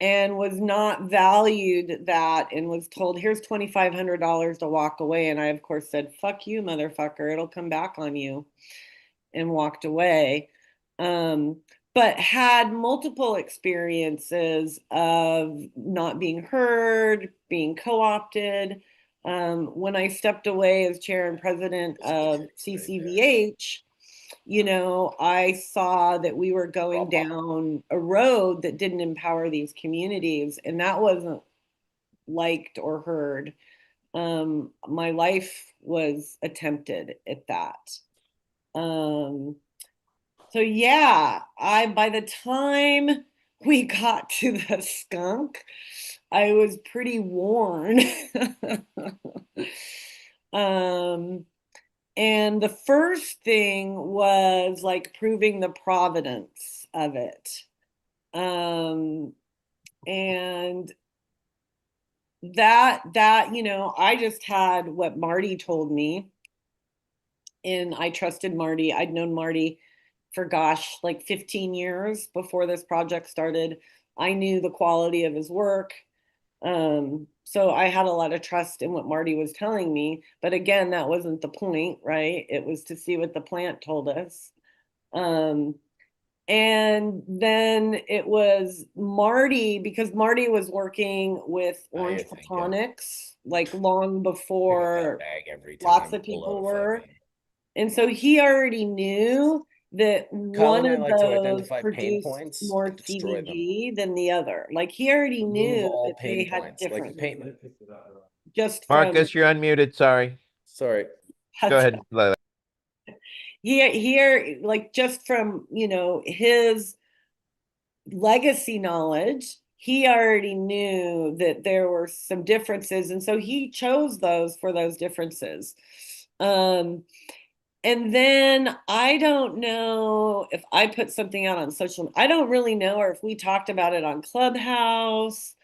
and was not valued that, and was told, here's $2,500 to walk away. And I, of course, said, fuck you, motherfucker, it'll come back on you, and walked away. But had multiple experiences of not being heard, being co-opted. When I stepped away as chair and president of CCVH, you know, I saw that we were going down a road that didn't empower these communities, and that wasn't liked or heard. My life was attempted at that. So yeah, by the time we got to the skunk, I was pretty worn. um, and the first thing was like proving the provenance of it. And that, you know, I just had what Marty told me, and I trusted Marty. I'd known Marty for gosh, like 15 years before this project started. I knew the quality of his work. So I had a lot of trust in what Marty was telling me. But again, that wasn't the point, right? It was to see what the plant told us. And then it was Marty, because Marty was working with Orange Photonics like long before lots of people were. And so he already knew that Kyle one and I of like to those identify pain produced points more and destroy them. CBD than the other. Like he already Remove knew all that they pain had points, like a differences pain. just from Marcus, you're unmuted. Sorry. Sorry. Go ahead, Lila. Here, like just from, you know, his legacy knowledge, he already knew that there were some differences. And so he chose those for those differences. And then I don't know if I put something out on social, I don't really know, or if we talked about it on Clubhouse.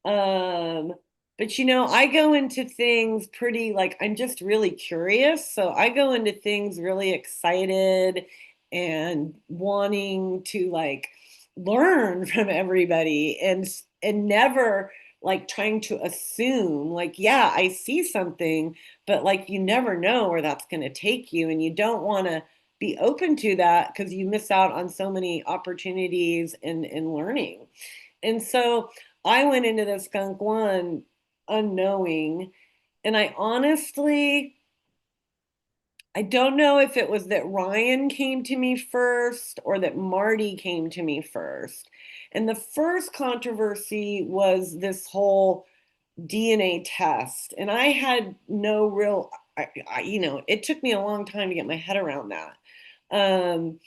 Um, but you know, I go into things pretty like I'm just really curious. So I go into things really excited and wanting to like learn from everybody and never like trying to assume like, yeah, I see something, but like you never know where that's going to take you, and you don't want to be open to that because you miss out on so many opportunities and learning. And so I went into the skunk one unknowing, and I don't know if it was that Ryan came to me first or that Marty came to me first. And the first controversy was this whole DNA test. And I had no real, you know, it took me a long time to get my head around that. And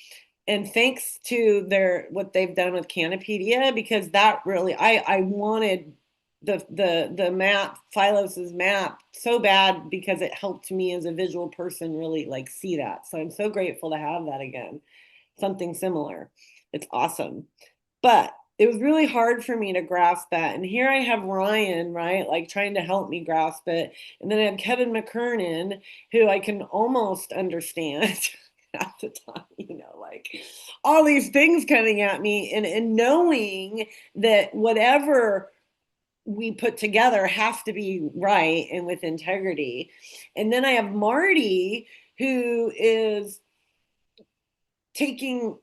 thanks to what they've done with Canopedia, because that really, I wanted the map, Philos's map, so bad because it helped me as a visual person really like see that. So I'm so grateful to have that again, something similar. It's awesome. But it was really hard for me to grasp that. And here I have Ryan, right, like trying to help me grasp it. And then I have Kevin McKernan, who I can almost understand at the time, you know, like all these things coming at me, and knowing that whatever we put together has to be right and with integrity. And then I have Marty, who is taking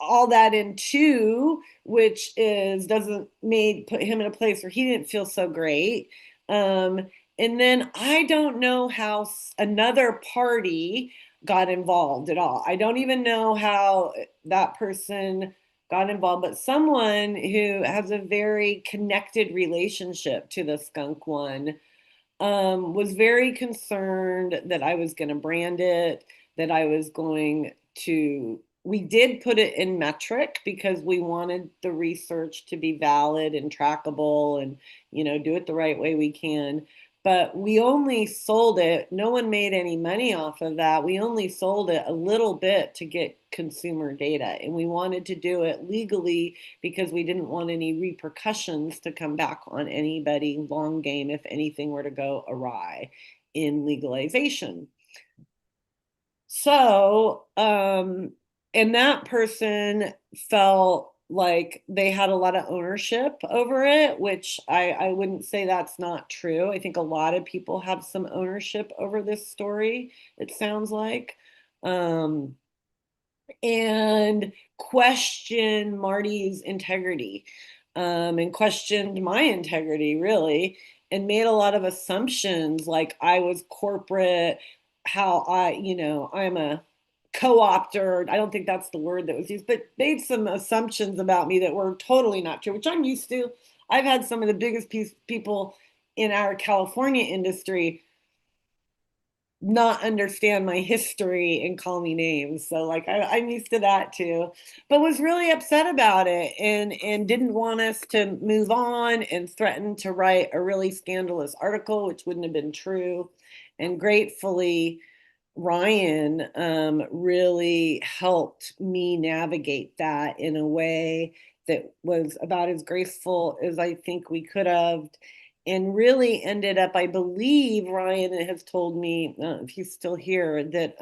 all that into, which is doesn't put him in a place where he didn't feel so great. And then I don't know how another party got involved at all. I don't even know how that person got involved, but someone who has a very connected relationship to the skunk one was very concerned that I was going to brand it, that I was going to, we did put it in metric because we wanted the research to be valid and trackable and, you know, do it the right way we can. But we only sold it, no one made any money off of that. We only sold it a little bit to get consumer data. And we wanted to do it legally because we didn't want any repercussions to come back on anybody long game if anything were to go awry in legalization. So, and that person felt like they had a lot of ownership over it, which I wouldn't say that's not true. I think a lot of people have some ownership over this story, it sounds like. and questioned Marty's integrity, and questioned my integrity, really, and made a lot of assumptions like I was corporate, how I'm a co-opter. I don't think that's the word that was used, but made some assumptions about me that were totally not true, which I'm used to. I've had some of the biggest people in our California industry not understand my history and call me names. So like I'm used to that too, but was really upset about it and didn't want us to move on and threatened to write a really scandalous article, which wouldn't have been true. And gratefully, Ryan really helped me navigate that in a way that was about as graceful as I think we could have, and really ended up, I believe Ryan has told me, if he's still here, that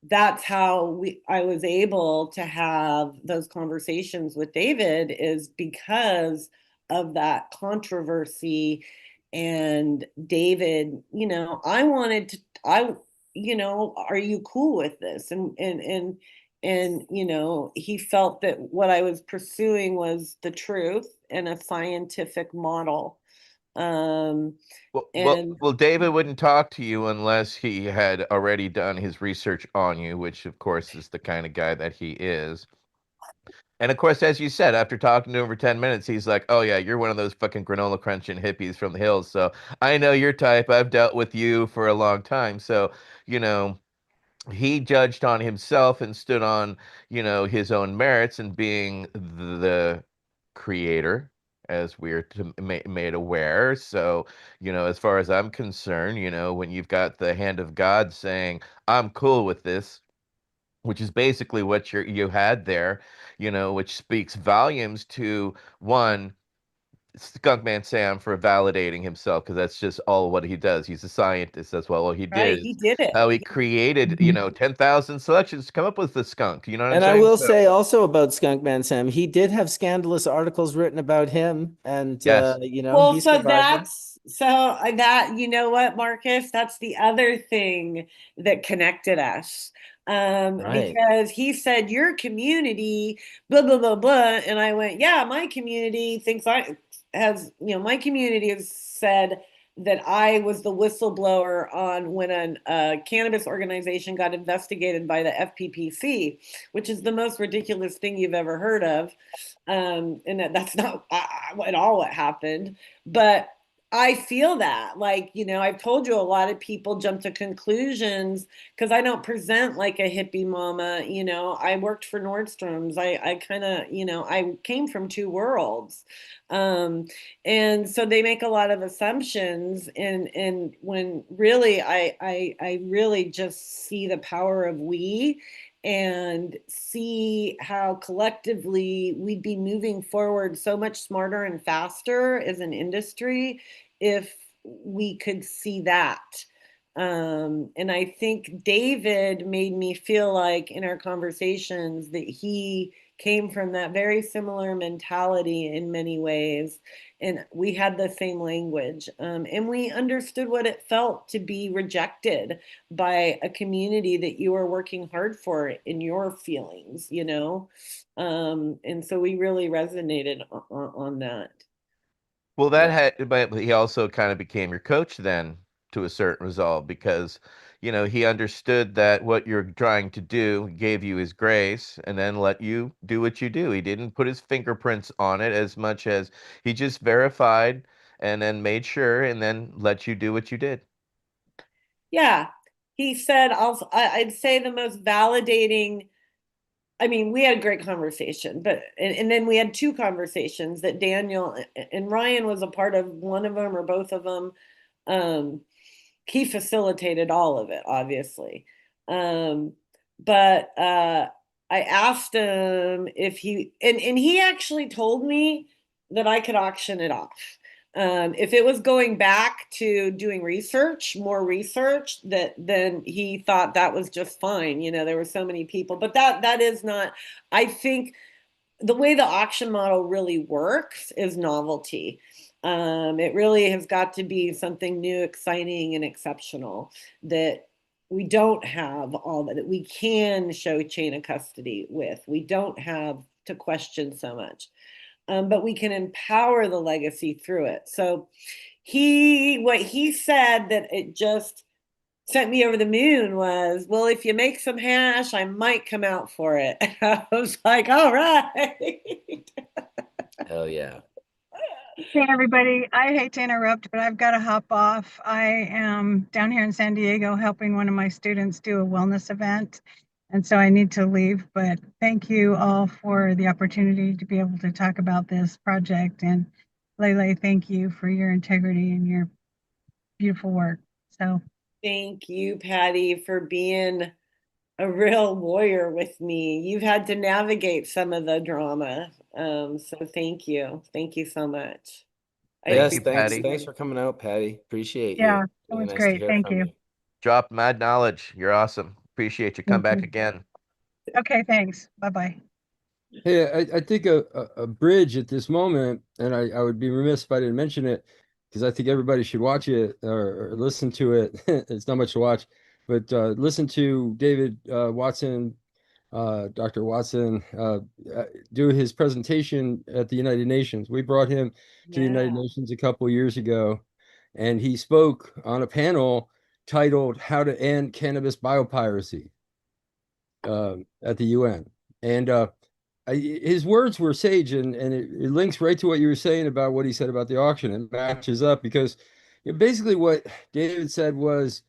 that's how I was able to have those conversations with David, is because of that controversy. And David, I wanted to, are you cool with this? And he felt that what I was pursuing was the truth and a scientific model. Um, and Well, David wouldn't talk to you unless he had already done his research on you, which of course is the kind of guy that he is. And of course, as you said, after talking to him for 10 minutes, he's like, "Oh yeah, you're one of those fucking granola crunching hippies from the hills. So I know your type. I've dealt with you for a long time." So, you know, he judged on himself and stood on, his own merits and being the creator, as we're made aware. So, as far as I'm concerned, when you've got the hand of God saying, "I'm cool with this," which is basically what you had there, which speaks volumes to one, Skunkman Sam, for validating himself, because that's just all what he does. He's a scientist. That's what he right, did. he did it. How he created, 10,000 selections to come up with the skunk. You know what I'm And I saying? will So, say also about Skunkman Sam, he did have scandalous articles written about him, and yes. Well, he survived them. that, you know what, Marcus, that's the other thing that connected us. Right. Because he said your community, blah blah blah blah, and I went, yeah, my community thinks my community has said that I was the whistleblower on when a cannabis organization got investigated by the FPPC, which is the most ridiculous thing you've ever heard of. And that's not at all what happened. But I feel that, like, I've told you a lot of people jump to conclusions because I don't present like a hippie mama. I worked for Nordstrom's. I kind of, I came from two worlds. Um, and so they make a lot of assumptions, and when really I really just see the power of we, and see how collectively we'd be moving forward so much smarter and faster as an industry if we could see that. And I think David made me feel like in our conversations that he came from that very similar mentality in many ways. And we had the same language. And we understood what it felt to be rejected by a community that you are working hard for in your feelings. And so we really resonated on that. Well, that Yeah. had, but he also kind of became your coach then, to a certain resolve, because, he understood that what you're trying to do, gave you his grace, and then let you do what you do. He didn't put his fingerprints on it as much as he just verified and then made sure and then let you do what you did. Yeah. He said, I'd say the most validating. I mean, we had a great conversation, but and then we had two conversations that Daniel and Ryan was a part of, one of them or both of them. Um, he facilitated all of it, obviously. Um, but I asked him if and he actually told me that I could auction it off. If it was going back to doing more research, that then he thought that was just fine. There were so many people, but that is not, I think the way the auction model really works is novelty. It really has got to be something new, exciting, and exceptional that we don't have all that we can show chain of custody with. We don't have to question so much, but we can empower the legacy through it. So what he said that it just sent me over the moon was, well, if you make some hash, I might come out for it. I was like, all right. Hell yeah. Hey, everybody. I hate to interrupt, but I've got to hop off. I am down here in San Diego helping one of my students do a wellness event. And so I need to leave, but thank you all for the opportunity to be able to talk about this project. And Lele, thank you for your integrity and your beautiful work. So Thank you, Patty, for being a real warrior with me. You've had to navigate some of the drama. So thank you. Thank you so much. I Thank Yes, you, appreciate thanks. Patty. Thanks you. for coming out, Patty. Appreciate yeah, you. that Really was nice to great. hear Thank from you. you. Drop mad knowledge. You're awesome. Appreciate you. Come Thank back you. again. Okay, thanks. Bye-bye. Hey, I think a bridge at this moment, and I would be remiss if I didn't mention it, because I think everybody should watch it or listen to it. It's not much to watch, but listen to David Watson, Dr. Watson, do his presentation at the United Nations. We brought him to the United Yeah. Nations a couple years ago, and he spoke on a panel titled "How to End Cannabis Biopiracy" at the UN. And his words were sage, and it links right to what you were saying about what he said about the auction. It matches up because basically what David said was,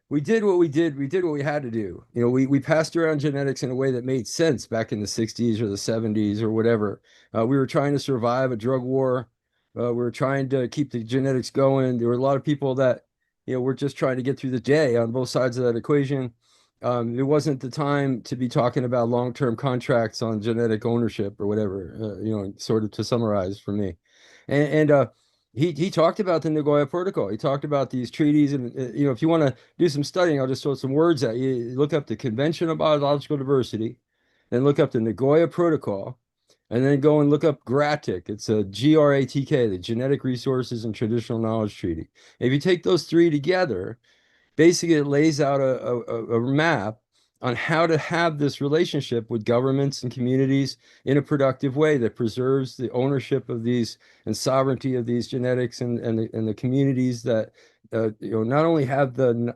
we did what we did. We did what we had to do. We passed around genetics in a way that made sense back in the 60s or the 70s or whatever. We were trying to survive a drug war. We were trying to keep the genetics going. There were a lot of people that, were just trying to get through the day on both sides of that equation. It wasn't the time to be talking about long-term contracts on genetic ownership or whatever, sort of to summarize for me. And he talked about the Nagoya Protocol. He talked about these treaties, and if you want to do some studying, I'll just throw some words at you. Look up the Convention on Biological Diversity, then look up the Nagoya Protocol, and then go and look up GRATIC. It's a GRATK, the Genetic Resources and Traditional Knowledge Treaty. If you take those three together, basically it lays out a map on how to have this relationship with governments and communities in a productive way that preserves the ownership of these and sovereignty of these genetics and the communities that not only have the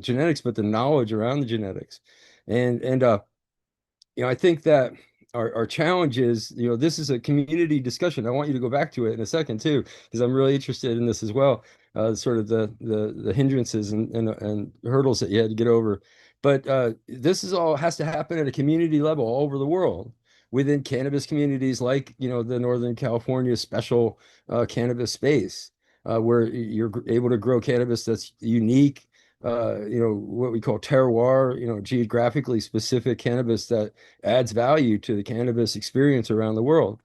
genetics but the knowledge around the genetics. And I think that our challenge is, this is a community discussion. I want you to go back to it in a second too, because I'm really interested in this as well. Sort of the hindrances and hurdles that you had to get over. But this is all has to happen at a community level all over the world within cannabis communities like, the Northern California special cannabis space, where you're able to grow cannabis that's unique, what we call terroir, geographically specific cannabis that adds value to the cannabis experience around the world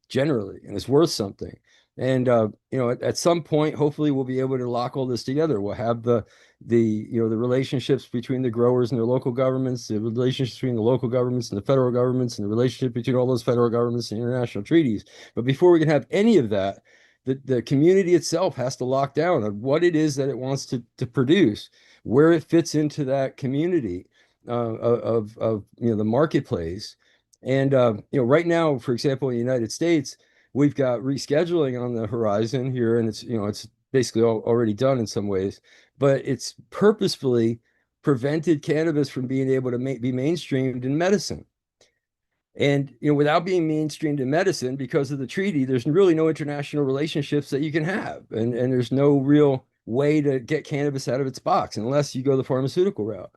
generally, and it's worth something. And at some point, hopefully, we'll be able to lock all this together. We'll have the relationships between the growers and their local governments, the relationships between the local governments and the federal governments, and the relationship between all those federal governments and international treaties. But before we can have any of that, the community itself has to lock down on what it is that it wants to produce, where it fits into that community of the marketplace. And right now, for example, in the United States, we've got rescheduling on the horizon here, and it's basically already done in some ways, but it's purposefully prevented cannabis from being able to be mainstreamed in medicine. And without being mainstreamed in medicine, because of the treaty, there's really no international relationships that you can have, and there's no real way to get cannabis out of its box unless you go the pharmaceutical route.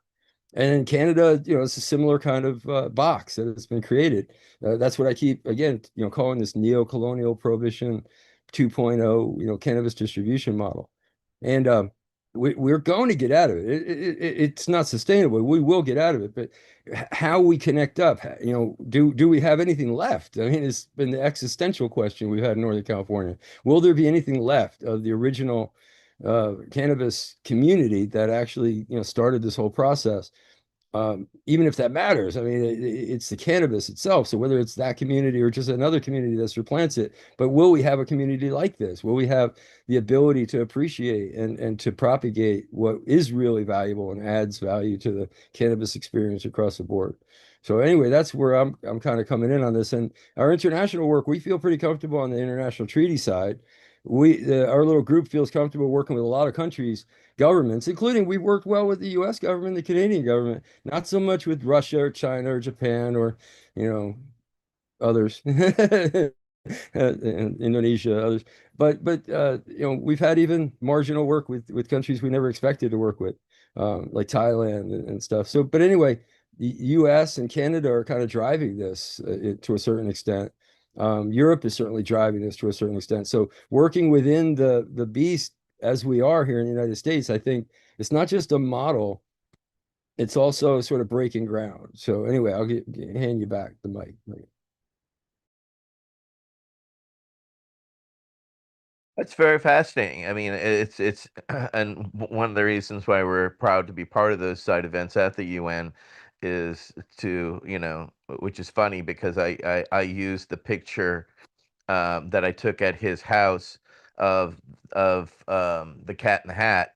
And in Canada, it's a similar kind of box that has been created. That's what I keep, again, calling this neo-colonial prohibition 2.0, cannabis distribution model. And we're going to get out of it. It's not sustainable. We will get out of it, but how we connect up, do we have anything left? I mean, it's been the existential question we've had in Northern California. Will there be anything left of the original cannabis community that actually, started this whole process? even if that matters. I mean, it's the cannabis itself. So whether it's that community or just another community that replants it, but will we have a community like this? Will we have the ability to appreciate and to propagate what is really valuable and adds value to the cannabis experience across the board? So anyway, that's where I'm kind of coming in on this. And our international work, we feel pretty comfortable on the international treaty side. Our little group feels comfortable working with a lot of countries, governments, including we've worked well with the U.S. government, the Canadian government, not so much with Russia or China or Japan or, you know, others, and Indonesia, others. But we've had even marginal work with countries we never expected to work with, like Thailand and stuff. So, but anyway, the U.S. and Canada are kind of driving this to a certain extent. Europe is certainly driving this to a certain extent. So, working within the beast as we are here in the United States, I think it's not just a model, it's also sort of breaking ground. So anyway, hand you back the mic. That's very fascinating. I mean, it's and one of the reasons why we're proud to be part of those side events at the UN is to, which is funny because I used the picture that I took at his house of the Cat in the Hat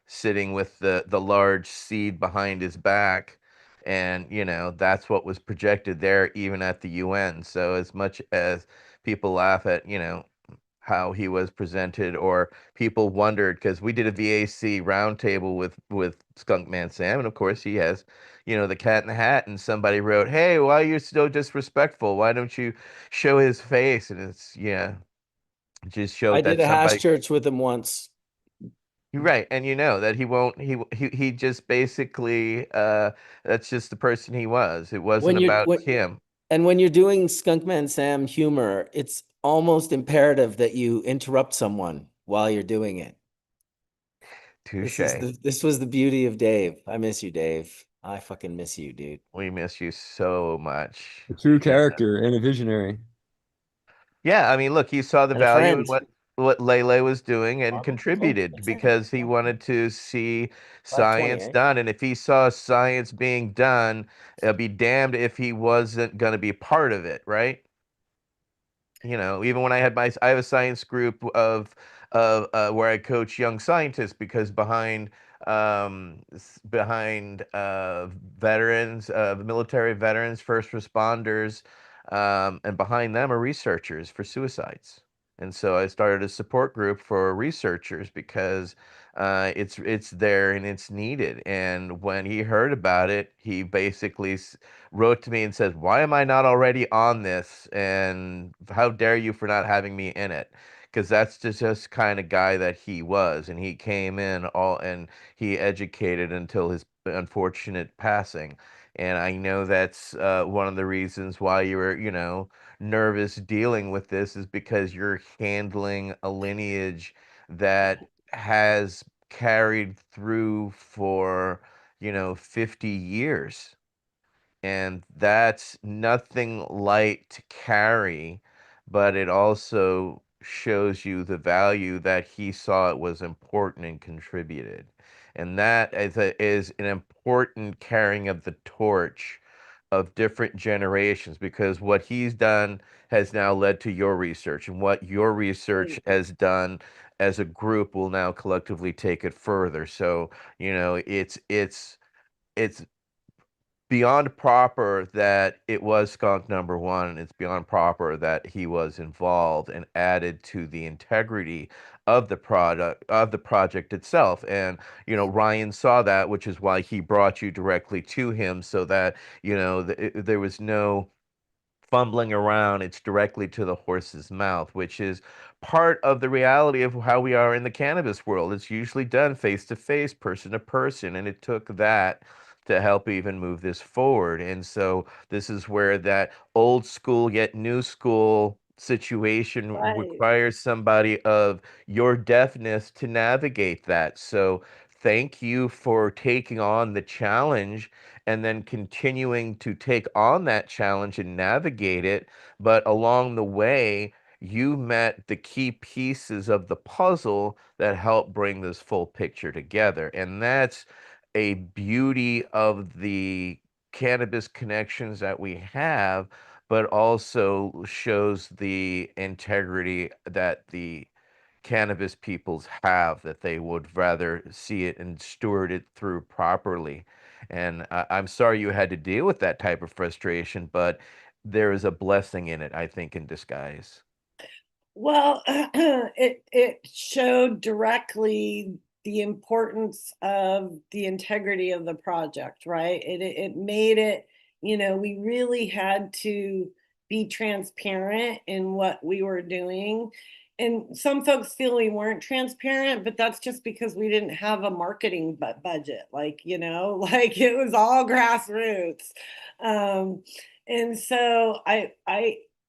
sitting with the large seed behind his back, and that's what was projected there even at the UN. So as much as people laugh at how he was presented, or people wondered because we did a VAC roundtable with Skunkman Sam, and of course he has the Cat in the Hat, and somebody wrote, "Hey, why are you so disrespectful? Why don't you show his face?" And it's just I showed did that a hash somebody. church with him once. You're right, and that he won't. He just basically that's just the person he was. It wasn't When you're about when, him. and when you're doing Skunkman Sam humor, it's almost imperative that you interrupt someone while you're doing it. Touche. This was the beauty of Dave. I miss you, Dave. I fucking miss you, dude. We miss you so much. A true character and a visionary. Yeah, I mean, look, he saw the And a value in friend. what Lele was doing and contributed because he wanted to see 520, science eh? done. And if he saw science being done, be damned if he wasn't going to be part of it, right? Even when I have a science group of where I coach young scientists, because behind veterans, military veterans, first responders, and behind them are researchers for suicides. And so I started a support group for researchers because it's there and it's needed. And when he heard about it, he basically wrote to me and says, "Why am I not already on this? And how dare you for not having me in it?" Because that's just kind of guy that he was, and he came in all and he educated until his unfortunate passing. And I know that's one of the reasons why you were, nervous dealing with this, is because you're handling a lineage that has carried through for 50 years, and that's nothing light to carry, but it also shows you the value that he saw it was important and contributed. And that is an important carrying of the torch of different generations, because what he's done has now led to your research, and what your research has done as a group will now collectively take it further. So, it's beyond proper that it was skunk number one, and it's beyond proper that he was involved and added to the integrity of the project itself. And Ryan saw that, which is why he brought you directly to him, so that there was no fumbling around. It's directly to the horse's mouth, which is part of the reality of how we are in the cannabis world. It's usually done face to face, person to person, and it took that to help even move this forward. And so this is where that old school yet new school situation Right. requires somebody of your deafness to navigate that. So thank you for taking on the challenge and then continuing to take on that challenge and navigate it. But along the way, you met the key pieces of the puzzle that help bring this full picture together. And that's a beauty of the cannabis connections that we have, but also shows the integrity that the cannabis peoples have, that they would rather see it and steward it through properly. And I'm sorry you had to deal with that type of frustration, but there is a blessing in it, I think, in disguise. Well, it showed directly the importance of the integrity of the project, right? It made it, we really had to be transparent in what we were doing. And some folks feel we weren't transparent, but that's just because we didn't have a marketing budget, like, like it was all grassroots. Um, and so I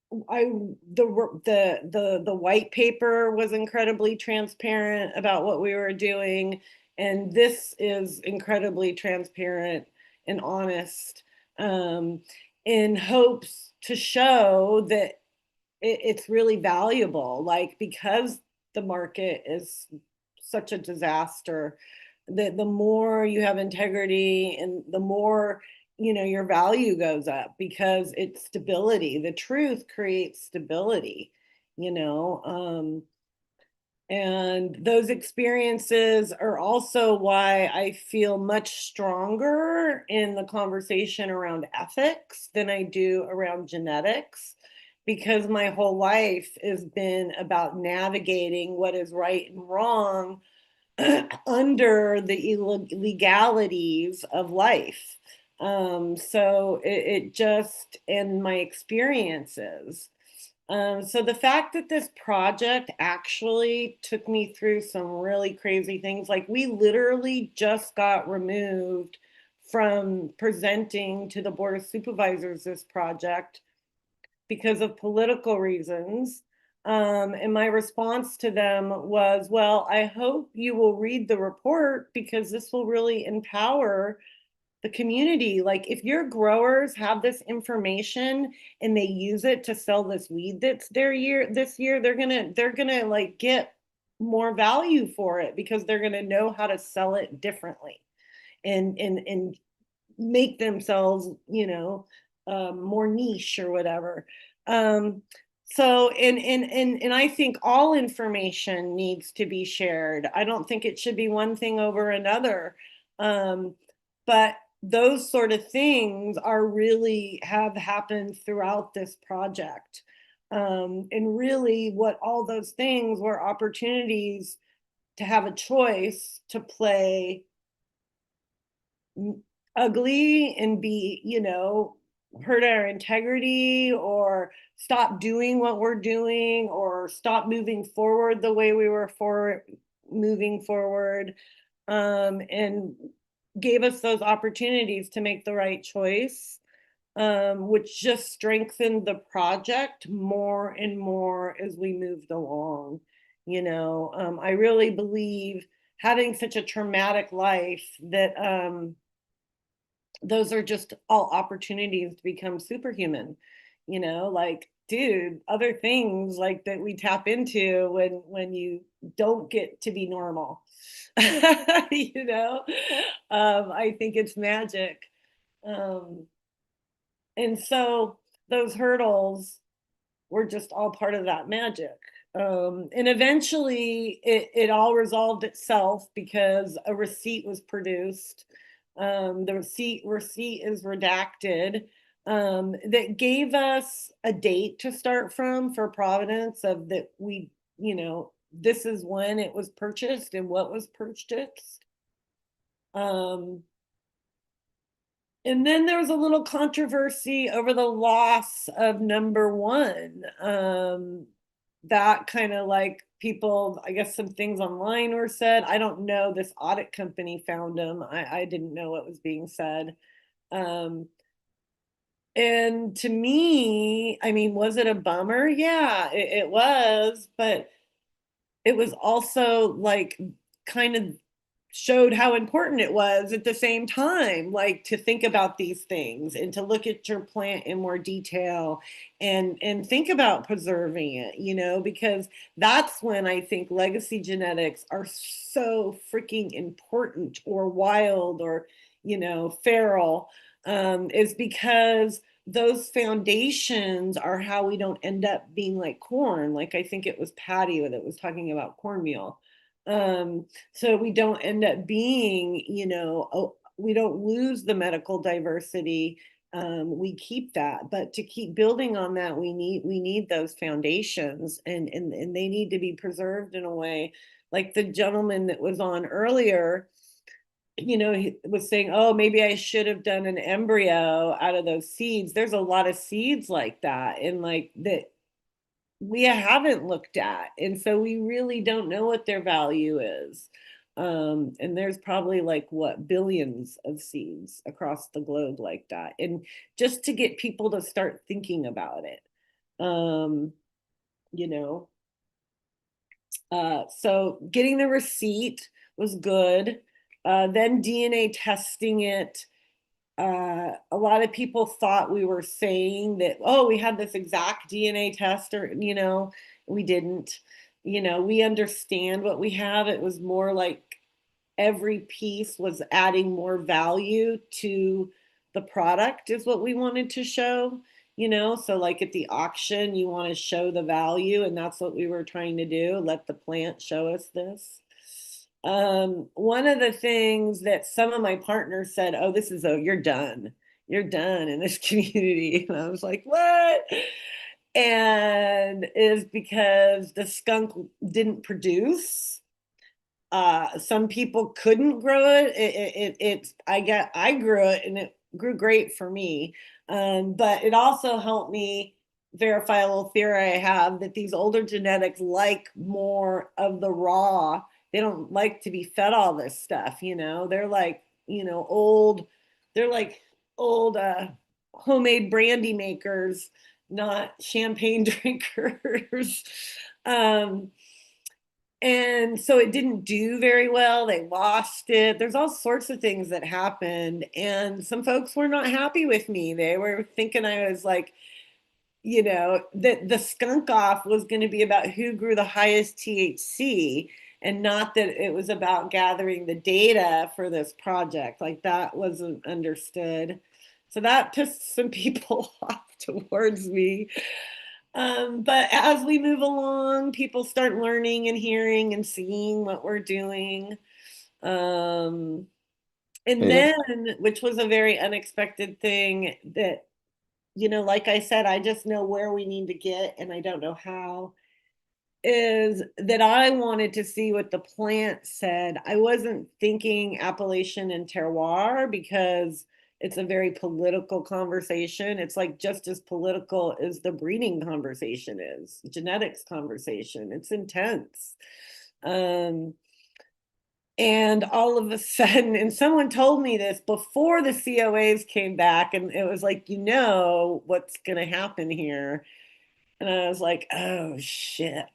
the white paper was incredibly transparent about what we were doing, and this is incredibly transparent and honest, um, in hopes to show that it's really valuable, like, because the market is such a disaster, that the more you have integrity and the more, your value goes up, because it's stability. The truth creates stability, you know and those experiences are also why I feel much stronger in the conversation around ethics than I do around genetics, because my whole life has been about navigating what is right and wrong under the legalities of life. So it just, and my experiences. So the fact that this project actually took me through some really crazy things, like we literally just got removed from presenting to the Board of Supervisors this project because of political reasons. And my response to them was, well, I hope you will read the report, because this will really empower the community. Like, if your growers have this information and they use it to sell this weed that's this year, they're gonna like get more value for it, because they're gonna know how to sell it differently, and make themselves, more niche or whatever. Um, so, and I think all information needs to be shared. I don't think it should be one thing over another. But those sort of things are really have happened throughout this project. And really, what all those things were opportunities to have a choice to play ugly and be, hurt our integrity, or stop doing what we're doing, or stop moving forward the way we were moving forward, and gave us those opportunities to make the right choice, which just strengthened the project more and more as we moved along. I really believe, having such a traumatic life, that those are just all opportunities to become superhuman. Like, dude, other things like that we tap into when you don't get to be normal. I think it's magic. um and so those hurdles were just all part of that magic. And eventually it all resolved itself, because a receipt was produced. The receipt is redacted, that gave us a date to start from for provenance, of that we, this is when it was purchased and what was purchased. Um, and then there was a little controversy over the loss of number one. That kind of, like, people, I guess some things online were said. I don't know. This audit company found them. I didn't know what was being said. Um, and to me, I mean, was it a bummer? Yeah, it was. But it was also, like, kind of showed how important it was at the same time, like to think about these things and to look at your plant in more detail and think about preserving it, you know, because that's when I think legacy genetics are so freaking important, or wild, or, you know, feral, is because those foundations are how we don't end up being like corn. Like I think it was Patty that was talking about cornmeal. So we don't end up being, you know, we don't lose the medical diversity. We keep that, but to keep building on that, we need those foundations, and they need to be preserved in a way. Like the gentleman that was on earlier, you know, he was saying, oh, maybe I should have done an embryo out of those seeds. There's a lot of seeds like that, and like that we haven't looked at. And so we really don't know what their value is. And there's probably like what, billions of seeds across the globe like that. And just to get people to start thinking about it, you know. So getting the receipt was good. Then DNA testing it. A lot of people thought we were saying that, oh, we had this exact DNA test, or, you know, we didn't. You know, we understand what we have. It was more like every piece was adding more value to the product, is what we wanted to show, you know. So like at the auction, you want to show the value, and that's what we were trying to do, let the plant show us this. One of the things that some of my partners said, oh, this is, oh, you're done in this community. And I was like, what? And is because the skunk didn't produce. Some people couldn't grow it. I grew it, and it grew great for me. But it also helped me verify a little theory I have, that these older genetics like more of the raw. They don't like to be fed all this stuff, you know. They're like, you know, old, they're like old homemade brandy makers, not champagne drinkers. um, and so it didn't do very well. They lost it. There's all sorts of things that happened. And some folks were not happy with me. They were thinking I was like, you know, that the skunk off was going to be about who grew the highest THC, and not that it was about gathering the data for this project. Like that wasn't understood. So that pissed some people off towards me. But as we move along, people start learning and hearing and seeing what we're doing. And Yeah. then, which was a very unexpected thing, that, you know, like I said, I just know where we need to get, and I don't know how, is that I wanted to see what the plant said. I wasn't thinking appellation and terroir, because it's a very political conversation. It's like just as political as the breeding conversation is, genetics conversation. It's intense. And all of a sudden, and someone told me this before the COAs came back, and it was like, you know what's going to happen here. And I was like, oh shit.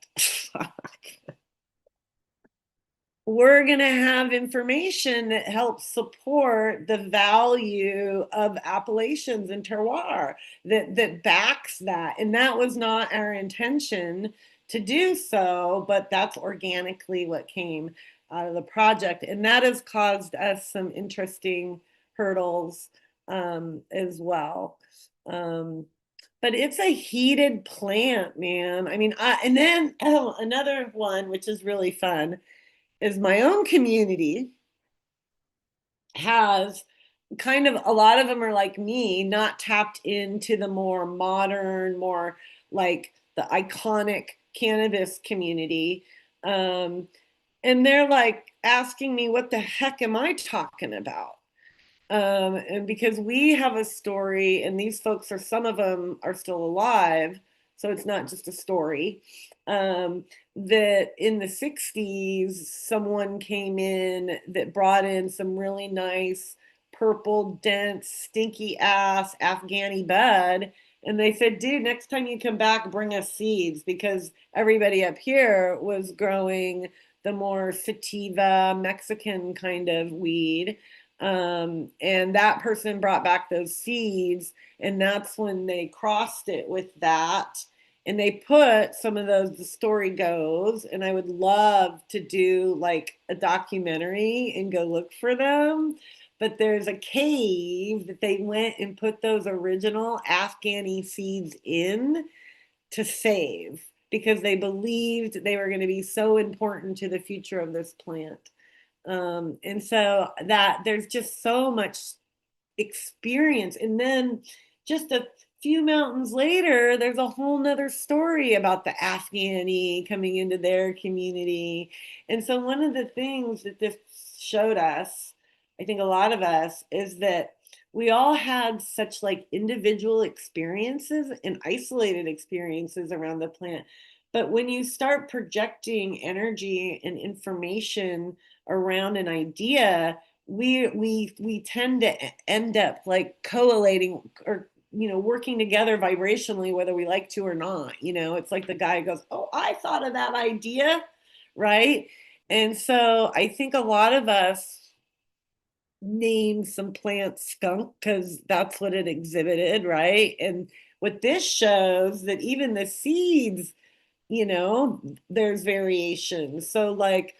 We're going to have information that helps support the value of appellations and terroir, that backs that. And that was not our intention to do so, but that's organically what came out of the project. And that has caused us some interesting hurdles, as well. But it's a heated plant, man. I mean, and then another one, which is really fun, is my own community has kind of, a lot of them are like me, not tapped into the more modern, more like the iconic cannabis community. And they're like asking me, what the heck am I talking about? And because we have a story, and these folks are, some of them are still alive, so it's not just a story. That in the 60s, someone came in that brought in some really nice purple, dense, stinky ass Afghani bud. And they said, dude, next time you come back, bring us seeds, because everybody up here was growing the more sativa Mexican kind of weed. And that person brought back those seeds, and that's when they crossed it with that. And they put some of those, the story goes, and I would love to do like a documentary and go look for them. But there's a cave that they went and put those original Afghani seeds in to save because they believed they were going to be so important to the future of this plant. And so that there's just so much experience. And then just a few mountains later, there's a whole nother story about the Afghani coming into their community. And so one of the things that this showed us, I think a lot of us, is that we all had such like individual experiences and isolated experiences around the plant. But when you start projecting energy and information around an idea, we tend to end up like collating or working together vibrationally, whether we like to or not. It's like the guy goes, oh, I thought of that idea, right? And so I think a lot of us named some plant skunk because that's what it exhibited, right? And what this shows that even the seeds, there's variation. So like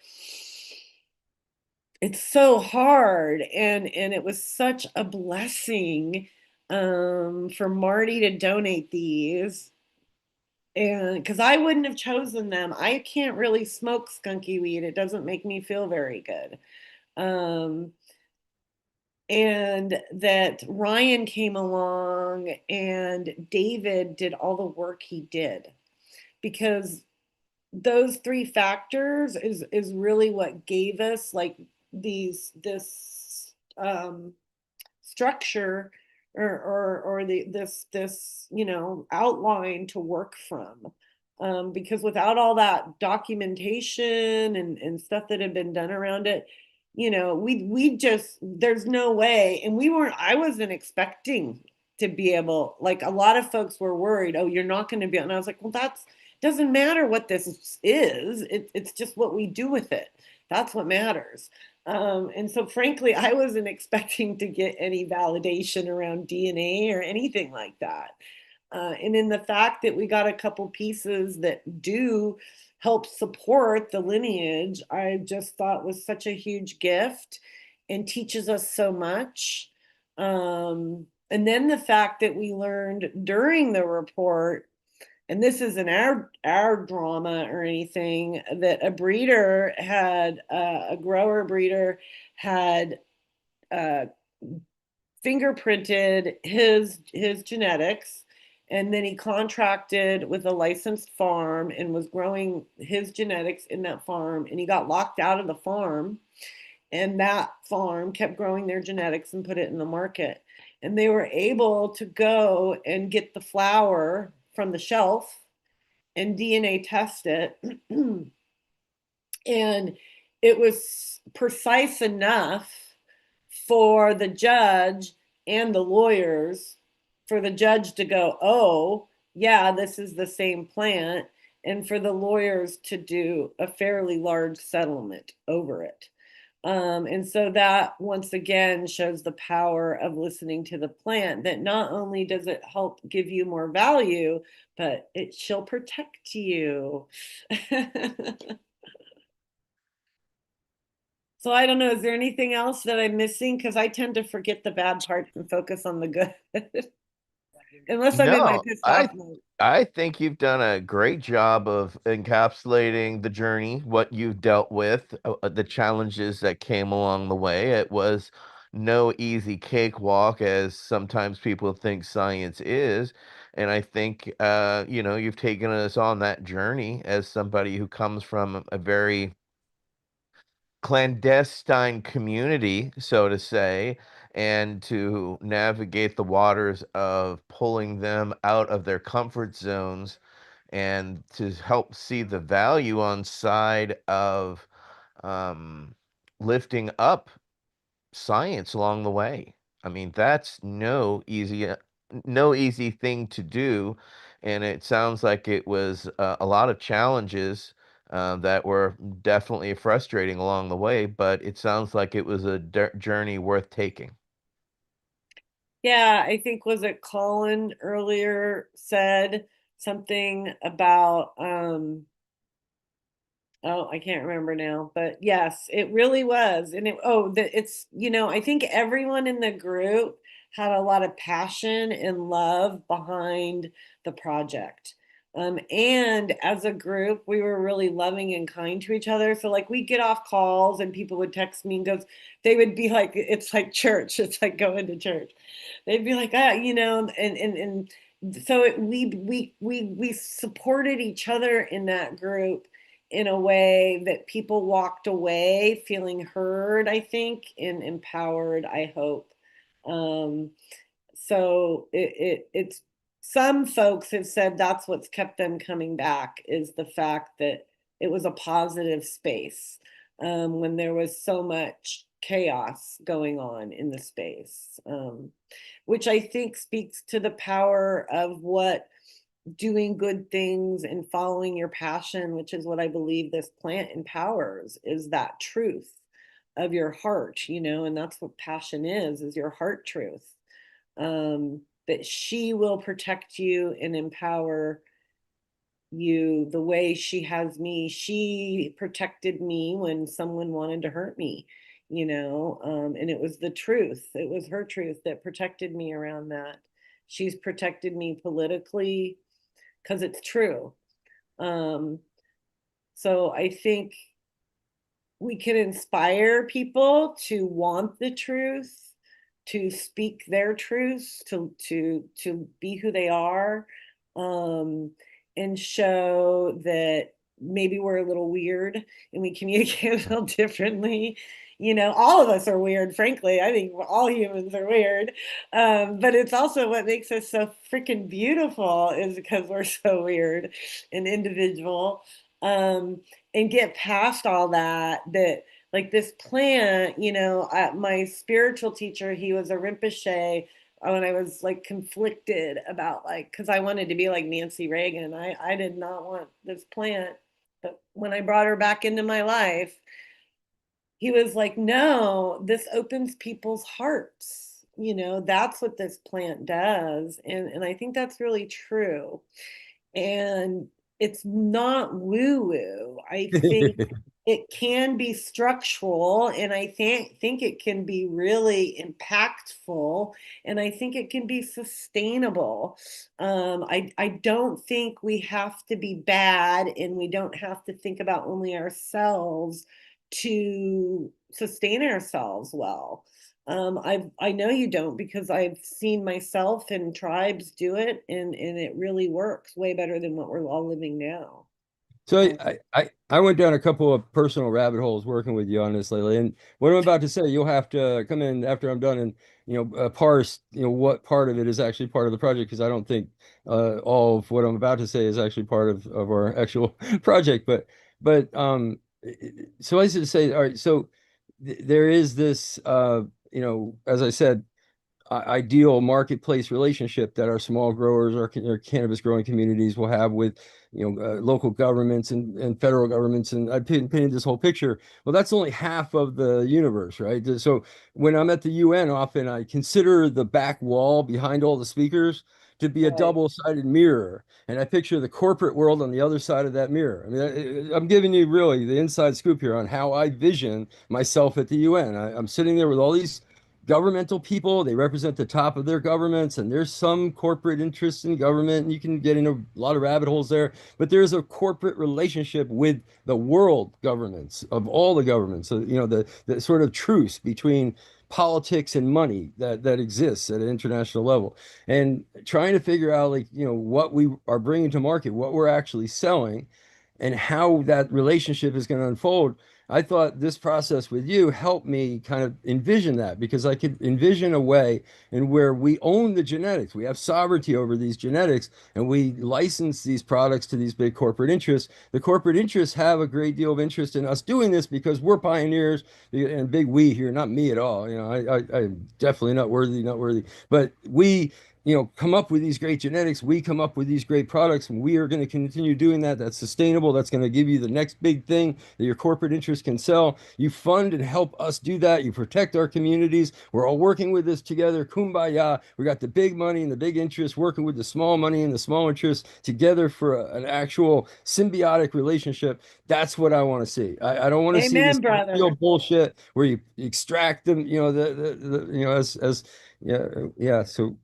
it's so hard, and it was such a blessing for Marty to donate these, and because I wouldn't have chosen them. I can't really smoke skunky weed. It doesn't make me feel very good. um and that Ryan came along and David did all the work he did, because those three factors is really what gave us like this structure, or this outline to work from. Because without all that documentation and stuff that had been done around it, we just, there's no way. And I wasn't expecting to be able, like a lot of folks were worried, oh, you're not going to be, and I was like, well, that's doesn't matter what this is. It's just what we do with it. That's what matters. And so, frankly, I wasn't expecting to get any validation around DNA or anything like that. And in the fact that we got a couple pieces that do help support the lineage, I just thought was such a huge gift and teaches us so much. And then the fact that we learned during the report, and this isn't our drama or anything, that a breeder had a grower breeder had fingerprinted his genetics, and then he contracted with a licensed farm and was growing his genetics in that farm, and he got locked out of the farm, and that farm kept growing their genetics and put it in the market, and they were able to go and get the flower from the shelf and DNA test it. And it was precise enough for the judge and the lawyers, for the judge to go, oh, yeah, this is the same plant, and for the lawyers to do a fairly large settlement over it. And so that once again shows the power of listening to the plant, that not only does it help give you more value, but it shall protect you. So I don't know, is there anything else that I'm missing? Because I tend to forget the bad parts and focus on the good. Unless I'm in my No, pissed I off mode. I think you've done a great job of encapsulating the journey, what you've dealt with, the challenges that came along the way. It was no easy cakewalk, as sometimes people think science is. And I think, you've taken us on that journey as somebody who comes from a very clandestine community, so to say, and to navigate the waters of pulling them out of their comfort zones and to help see the value on side of um, lifting up science along the way. I mean, that's no easy thing to do, and it sounds like it was a lot of challenges that were definitely frustrating along the way, but it sounds like it was a journey worth taking. Yeah, I think was it Colin earlier said something about oh, I can't remember now, but yes, it really was. And it's, I think everyone in the group had a lot of passion and love behind the project. And as a group, we were really loving and kind to each other. So like we get off calls and people would text me and they would be like, it's like church. It's like going to church. They'd be like, and so we supported each other in that group in a way that people walked away feeling heard, I think, and empowered, I hope. Um, so it's some folks have said that's what's kept them coming back is the fact that it was a positive space when there was so much chaos going on in the space, which I think speaks to the power of what doing good things and following your passion, which is what I believe this plant empowers, is that truth of your heart, and that's what passion is your heart truth. That she will protect you and empower you the way she has me. She protected me when someone wanted to hurt me, and it was the truth. It was her truth that protected me around that. She's protected me politically because it's true. Um, so I think we can inspire people to want the truth, to speak their truths, to be who they are, um, and show that maybe we're a little weird and we communicate a little differently. All of us are weird, frankly. I think all humans are weird. But it's also what makes us so freaking beautiful is because we're so weird and individual. And get past all that like this plant, my spiritual teacher, he was a Rinpoche when I was like conflicted about like, because I wanted to be like Nancy Reagan. I did not want this plant. But when I brought her back into my life, he was like, no, this opens people's hearts. That's what this plant does. And I think that's really true. And it's not woo woo. I think it can be structural, and I think it can be really impactful, and I think it can be sustainable. I don't think we have to be bad, and we don't have to think about only ourselves to sustain ourselves well. I know you don't because I've seen myself and tribes do it, and it really works way better than what we're all living now. So Um, I went down a couple of personal rabbit holes working with you on this lately, and what I'm about to say, you'll have to come in after I'm done and parse what part of it is actually part of the project because I don't think all of what I'm about to say is actually part of our actual project. But so I should say, all right, so there is this as I said ideal marketplace relationship that our small growers, our cannabis growing communities will have with, local governments and federal governments. And I painted this whole picture. Well, that's only half of the universe, right? So when I'm at the UN, often I consider the back wall behind all the speakers to be a right. double-sided mirror. And I picture the corporate world on the other side of that mirror. I mean, I'm giving you really the inside scoop here on how I vision myself at the UN. I'm sitting there with all these governmental people. They represent the top of their governments, and there's some corporate interests in government, and you can get into a lot of rabbit holes there. But there's a corporate relationship with the world governments of all the governments. So, the sort of truce between politics and money that exists at an international level, and trying to figure out like what we are bringing to market, what we're actually selling, and how that relationship is going to unfold. I thought this process with you helped me kind of envision that because I could envision a way in where we own the genetics. We have sovereignty over these genetics and we license these products to these big corporate interests. The corporate interests have a great deal of interest in us doing this because we're pioneers and big we here, not me at all. I'm definitely not worthy, but we come up with these great genetics. We come up with these great products, and we are going to continue doing that. That's sustainable. That's going to give you the next big thing that your corporate interests can sell. You fund and help us do that. You protect our communities. We're all working with this together. Kumbaya. We got the big money and the big interest working with the small money and the small interest together for an actual symbiotic relationship. That's what I want to see. I don't want to see this Amen, brother. real bullshit where you extract them, as yeah, yeah. So,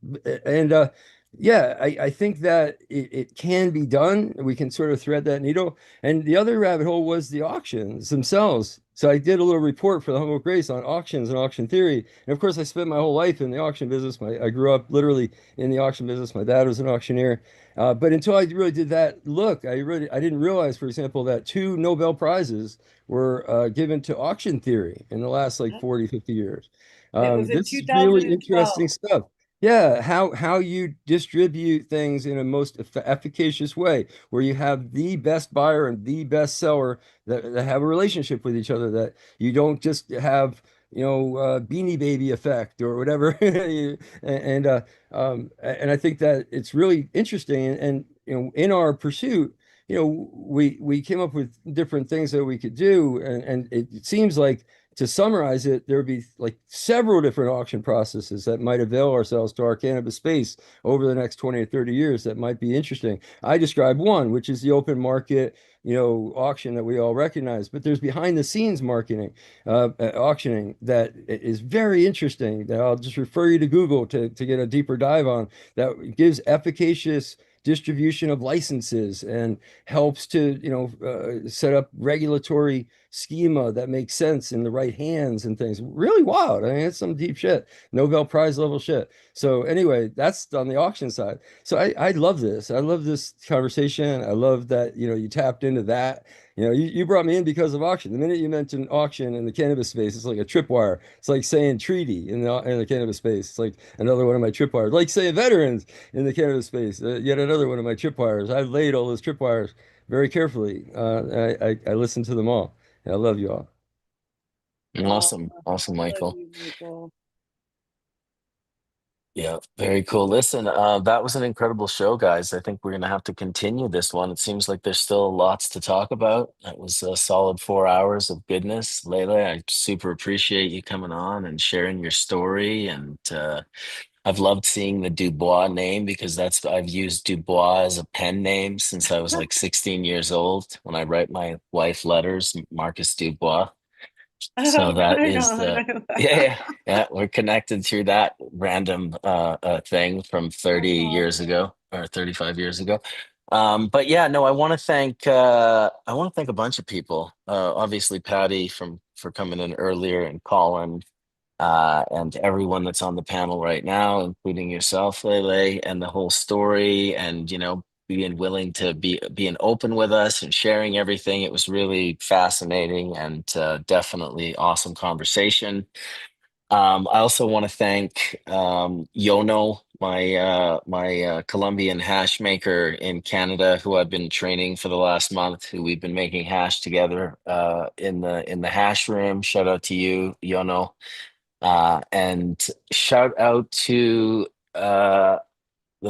and yeah, I think that it can be done. We can sort of thread that needle. And the other rabbit hole was the auctions themselves. So I did a little report for the Humboldt Grace on auctions and auction theory. And of course, I spent my whole life in the auction business. I grew up literally in the auction business. My dad was an auctioneer. But until I really did that, I didn't realize, for example, that two Nobel Prizes were given to auction theory in the last like 40, 50 years. It was in This is really 2012. interesting stuff. Yeah, how you distribute things in a most efficacious way, where you have the best buyer and the best seller that have a relationship with each other, that you don't just have, Beanie Baby effect or whatever. And I think that it's really interesting. And in our pursuit, we came up with different things that we could do, and it seems like, to summarize it, there would be like several different auction processes that might avail ourselves to our cannabis space over the next 20 or 30 years that might be interesting. I described one, which is the open market, auction that we all recognize, but there's behind the scenes marketing, auctioning that is very interesting, that I'll just refer you to Google to get a deeper dive on, that gives efficacious distribution of licenses and helps to set up regulatory schema that makes sense in the right hands and things. Really wild. I mean, it's some deep shit, Nobel Prize level shit. So anyway, that's on the auction side. So I love this. I love this conversation. I love that you tapped into that. You brought me in because of auction. The minute you mentioned auction in the cannabis space, it's like a tripwire. It's like saying treaty in the cannabis space. It's like another one of my tripwires. Like saying veterans in the cannabis space. Yet another one of my tripwires. I laid all those tripwires very carefully. I listened to them all. I love you all. Oh, Awesome. Awesome, I love Michael. you, Michael. Yeah, very cool. Listen, that was an incredible show, guys. I think we're going to have to continue this one. It seems like there's still lots to talk about. That was a solid 4 hours of goodness. Layla, I super appreciate you coming on and sharing your story. And I've loved seeing the Dubois name, because I've used Dubois as a pen name since I was like 16 years old. When I write my wife letters, Marcus Dubois. So Oh, that right is on. the yeah, yeah, we're connected through that random thing from That's 30 years awesome. ago or 35 years ago. But yeah, no, I want to thank a bunch of people. Obviously Patty for coming in earlier, and Colin, and everyone that's on the panel right now, including yourself, Lele, and the whole story, and being willing to being open with us and sharing everything. It was really fascinating, and definitely awesome conversation. I also want to thank Yono, my Colombian hash maker in Canada, who I've been training for the last month, who we've been making hash together in the hash room. Shout out to you, Yono. And shout out to the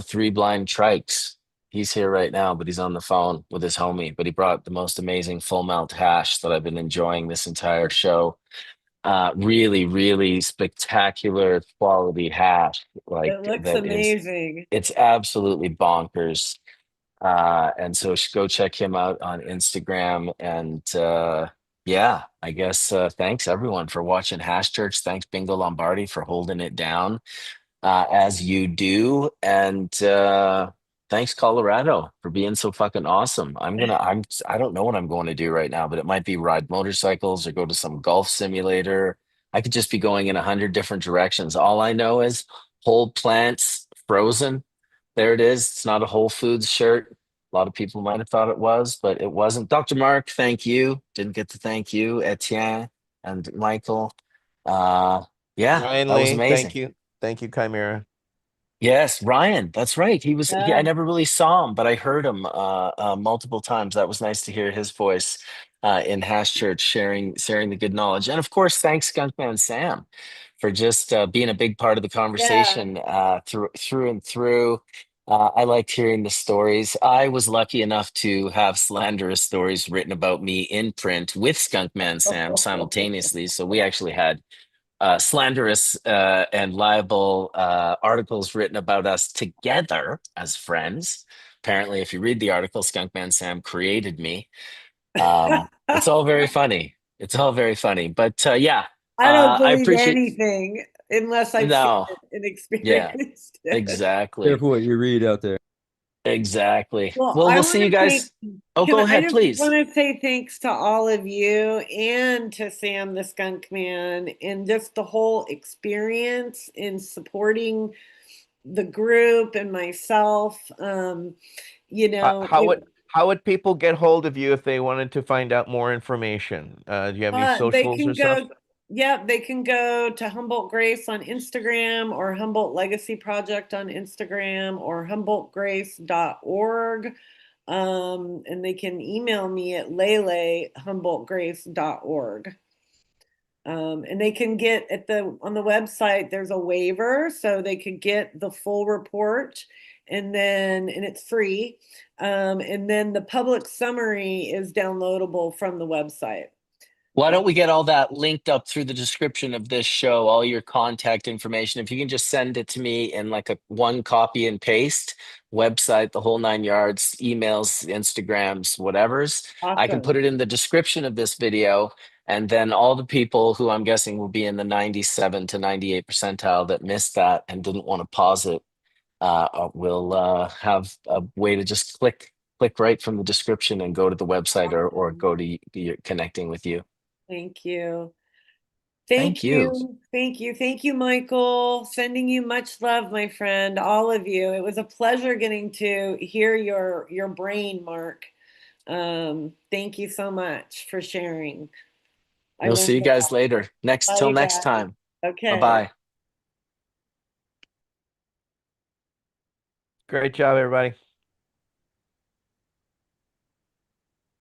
Three Blind Trikes. He's here right now, but he's on the phone with his homie. But he brought the most amazing full melt hash that I've been enjoying this entire show. Really, really spectacular quality hash. Like It looks that is, amazing. it's absolutely bonkers. And so go check him out on Instagram. And yeah, I guess thanks everyone for watching Hash Church. Thanks Bingo Lombardi for holding it down as you do. And thanks Colorado for being so fucking awesome. I don't know what I'm going to do right now, but it might be ride motorcycles or go to some golf simulator. I could just be going in 100 different directions. All I know is whole plants frozen. There it is. It's not a Whole Foods shirt. A lot of people might have thought it was, but it wasn't. Dr. Mark, thank you. Didn't get to thank you, Etienne and Michael. Uh, yeah, Ryan that was Lee, thank amazing. you. Thank you, Chimera. Yes, Ryan, that's right. I Yeah. never really saw him, but I heard him multiple times. That was nice to hear his voice in Hash Church sharing the good knowledge. And of course, thanks Skunkman Sam for just being a big part of the Yeah. conversation through and through. I liked hearing the stories. I was lucky enough to have slanderous stories written about me in print with Skunkman Sam simultaneously. So we actually had slanderous and libel articles written about us together as friends. Apparently, if you read the article, Skunkman Sam created me. It's all very funny. It's all very funny. But yeah, I don't I believe appreciate. anything unless I've seen No, it and yeah, experienced it. exactly. Careful what you read out there. Exactly. Well, Well, I we'll want see you to guys. thank, Oh, can go I ahead, just want please. to say thanks to all of you and to Sam the Skunk Man and just the whole experience in supporting the group and myself. You know, How would people get hold of you if they wanted to find out more information? Do you have any they socials or can stuff? go, yeah, they can go to Humboldt Grace on Instagram or Humboldt Legacy Project on Instagram or HumboldtGrace.org. And they can email me at lele@humboldtgrace.org. And they can get at the on the website, there's a waiver, so they could get the full report and it's free. And then the public summary is downloadable from the website. Why don't we get all that linked up through the description of this show, all your contact information? If you can just send it to me in like a one copy and paste, website, the whole nine yards, emails, Instagrams, whatever's, I can put Awesome. it in the description of this video. And then all the people who I'm guessing will be in the 97 to 98 percentile that missed that and didn't want to pause it will have a way to just click right from the description and go to the website or Awesome. go to connecting with you. Thank you. Thank Thank you. you. Thank you. Thank you, Michael. Sending you much love, my friend, all of you. It was a pleasure getting to hear your brain, Mark. Thank you so much for sharing. I We'll learned see you a guys lot. later. Bye, Till you next guys. time. Bye Okay. bye. Great job, everybody.